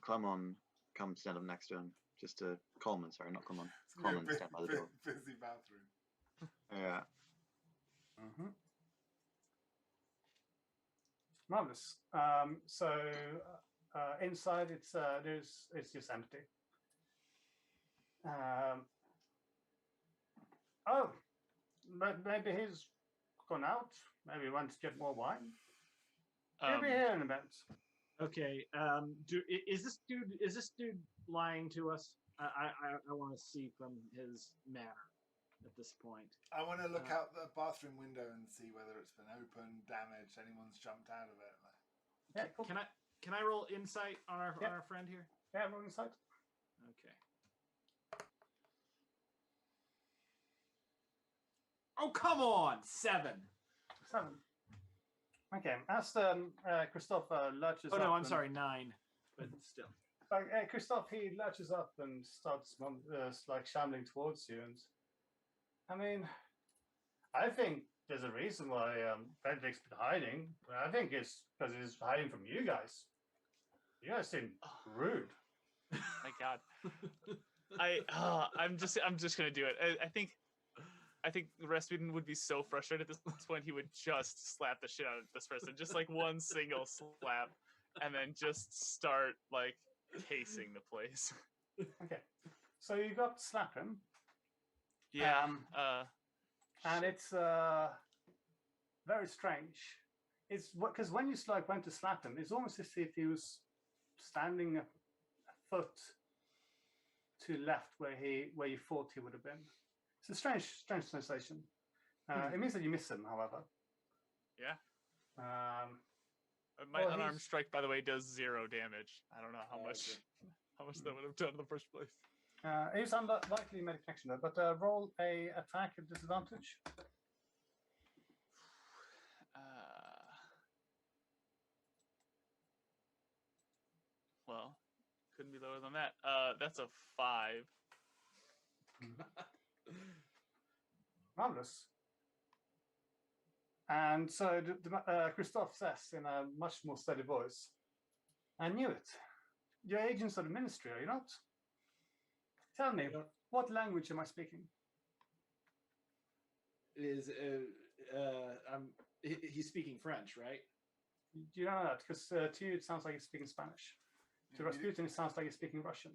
Clemon come stand up next to him, just to Coleman. Sorry, not Clemon. Coleman stand by the door. Busy bathroom. Yeah. Marvelous. So inside, it's just empty. Oh, but maybe he's gone out. Maybe he wants to get more wine. He'll be here in a minute. Okay. Is this dude lying to us? I want to see from his manner at this point. I want to look out the bathroom window and see whether it's been open, damaged, anyone's jumped out of it. Yeah, cool. Can I roll insight on our friend here? Yeah, roll insight. Okay. Oh, come on! 7. 7. Okay, as Christophe lurches up... Oh, no, I'm sorry, 9. But still. Christophe, he lurches up and starts like shambling towards you. And I mean, I think there's a reason why Benedict's been hiding. I think it's because he's hiding from you guys. You guys seem rude. My God. I'm just gonna do it. I think Rasputin would be so frustrated at this point he would just slap the shit out of this person, just like one single slap, and then just start like casing the place. Okay, so you got to slap him. Yeah. And it's very strange. It's because when you went to slap him, it's almost as if he was standing a foot to left where you thought he would have been. It's a strange sensation. It means that you miss him, however. Yeah. My well, unarmed strike, by the way, does 0 damage. I don't know how much that would have done in the first place. He's unlikely to make a connection though, but roll a attack at disadvantage. Well, couldn't be lower than that. That's a 5. Marvelous. And so Christophe says in a much more steady voice, I knew it. You're agents of the ministry, are you not? Tell me, what language am I speaking? He's speaking French, right? Do you know that? Because to you it sounds like he's speaking Spanish. To Rasputin it sounds like he's speaking Russian.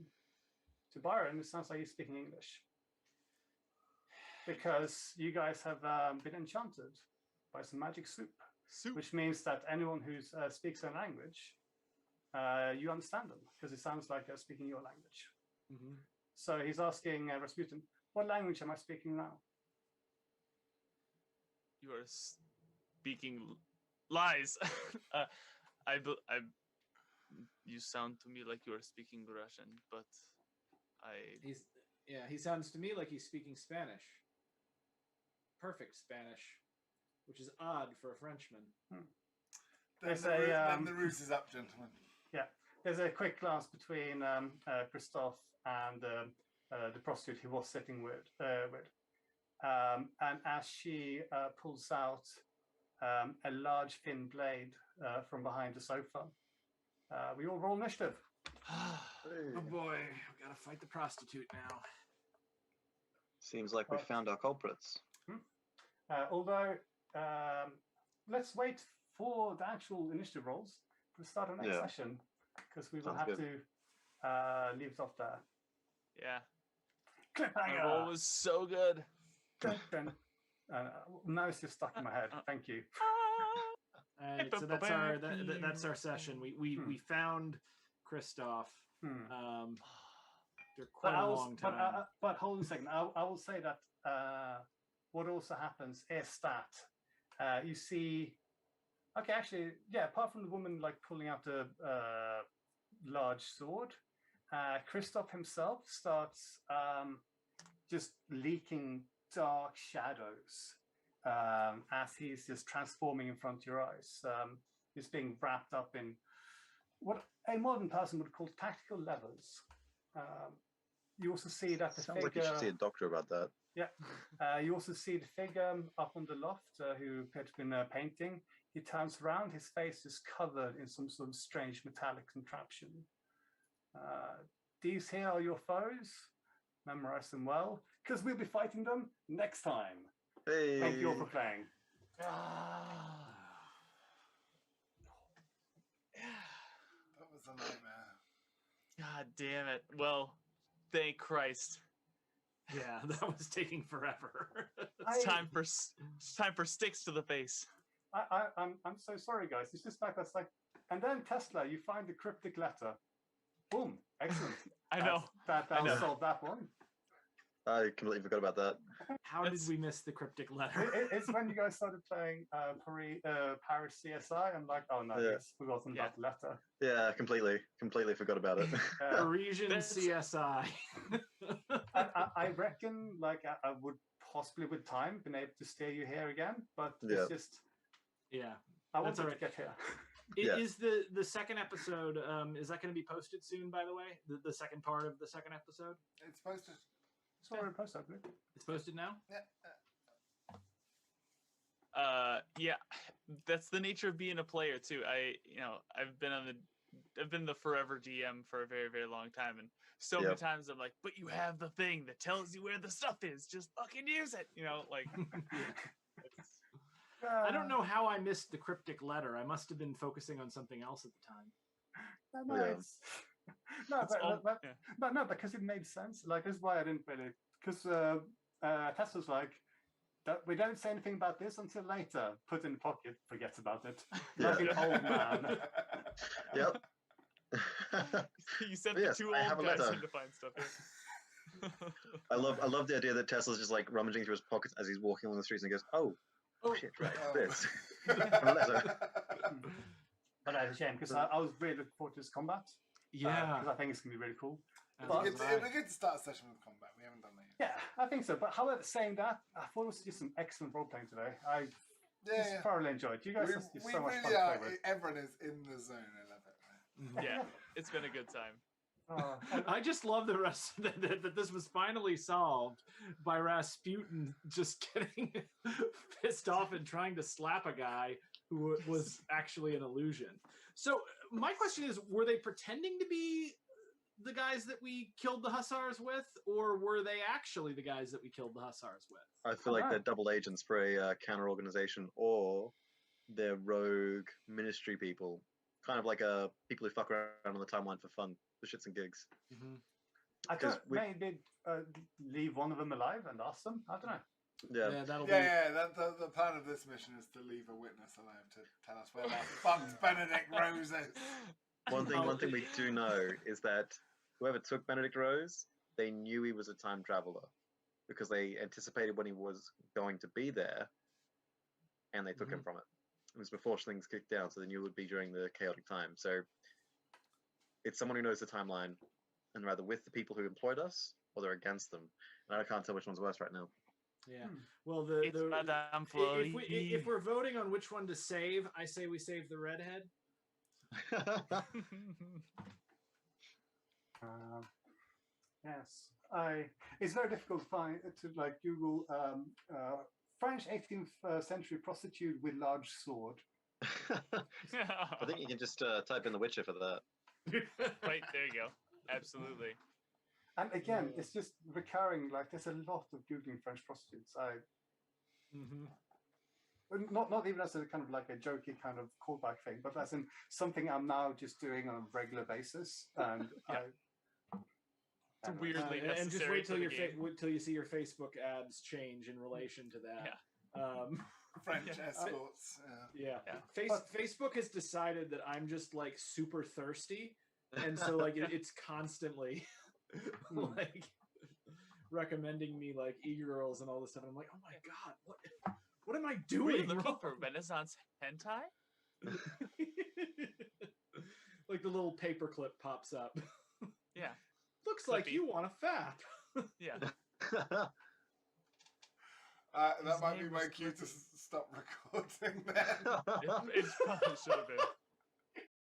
To Byron it sounds like he's speaking English. Because you guys have been enchanted by some magic soup. Which means that anyone who speaks their language, you understand them, because it sounds like they're speaking your language. Mm-hmm. So he's asking Rasputin, what language am I speaking now? You are speaking lies. You sound to me like you are speaking Russian, but he sounds to me like he's speaking Spanish. Perfect Spanish, which is odd for a Frenchman. Then the ruse is up, gentlemen. Yeah, there's a quick glance between Christophe and the prostitute he was sitting with. And as she pulls out a large thin blade from behind the sofa, we all roll initiative. Oh boy, I've got to fight the prostitute now. Seems like we found our culprits. Although, let's wait for the actual initiative rolls to start our next session, because we will have to leave it off there. Yeah. Cliffhanger! The roll was so good. Now it's just stuck in my head. Thank you. So that's our session. We found Christophe. After quite a long time. But hold on a second. I will say that what also happens is that you see. Okay, actually, yeah. Apart from the woman like pulling out a large sword, Christophe himself starts just leaking dark shadows as he's just transforming in front of your eyes. He's being wrapped up in what a modern person would call tactical levers. You also see that the Sounds figure... like you should see a doctor about that. Yeah. You also see the figure up on the loft who had been painting. He turns around, his face is covered in some sort of strange metallic contraption. These here are your foes. Memorize them well, because we'll be fighting them next time. Hey. Thank you all for playing. That was a night. God damn it. Well, thank Christ. Yeah, that was taking forever. It's time for sticks to the face. I'm so sorry, guys. It's just like that's like, and then Tesla, you find the cryptic letter. Boom, excellent. I know. That'll solve that one. I completely forgot about that. How did we miss the cryptic letter? It's when you guys started playing Paris CSI. I'm like, oh no, yes, forgotten about the letter. Yeah, completely forgot about it. Parisian CSI. I reckon, like, I would possibly, with time, been able to steer you here again, but it's just, I want to get here. Is the second episode? Is that going to be posted soon? By the way, the second part of the second episode. It's posted. It's already posted, I believe. It's posted now. Yeah, that's the nature of being a player too. I've been the forever DM for a very, very long time, and so many times I'm like, but you have the thing that tells you where the stuff is. Just fucking use it. Like. I don't know how I missed the cryptic letter. I must have been focusing on something else at the time. No, because it made sense. Like, this is why I didn't really, because Tesla's like, we don't say anything about this until later. Put in the pocket, forget about it. Like an old man. Yep. You sent the two old guys in to find stuff. I love the idea that Tesla's just like rummaging through his pockets as he's walking along the streets and goes, oh shit, right, this. But that's a shame, because I was really looking forward to this combat. Yeah. Because I think it's going to be really cool. It'd be good to start a session with combat. We haven't done that yet. Yeah, I think so. But however, saying that, I thought it was just some excellent role playing today. I thoroughly enjoyed. You guys have so much fun to play with. Everyone is in the zone. I love it. Yeah, it's been a good time. I just love the rest that this was finally solved by Rasputin just getting pissed off and trying to slap a guy who was actually an illusion. So my question is, were they pretending to be the guys that we killed the Hussars with, or were they actually the guys that we killed the Hussars with? I feel like they're double agents for a counter organization, or they're rogue ministry people. Kind of like people who fuck around on the timeline for fun, for shits and gigs. Mm-hmm. I thought maybe leave one of them alive and ask them. I don't know. That'll be... The plan of this mission is to leave a witness alive to tell us where that fucked Benedict Rose is. One thing we do know is that whoever took Benedict Rose, they knew he was a time traveler because they anticipated when he was going to be there, and they took him from it. It was before things kicked down, so they knew it would be during the chaotic time. So it's someone who knows the timeline, and they're either with the people who employed us, or they're against them. And I can't tell which one's worse right now. Yeah. Well, if we're voting on which one to save, I say we save the redhead. Yes, it's very difficult to Google French 18th century prostitute with large sword. I think you can just type in The Witcher for that. Right, there you go. Absolutely. And again, it's just recurring. Like, there's a lot of Googling French prostitutes. Not even as a kind of like a jokey kind of callback thing, but as in something I'm now just doing on a regular basis. And it's weirdly necessary. And just wait till you see your Facebook ads change in relation to that. French escorts. Facebook has decided that I'm just like super thirsty, and so like it's constantly like recommending me like e-girls and all this stuff. And I'm like, oh my god, what am I doing? Were you looking for Renaissance hentai? Like the little paperclip pops up. Yeah. Looks like you want a fap. Yeah. That might be my cue to stop recording then. It probably should have been.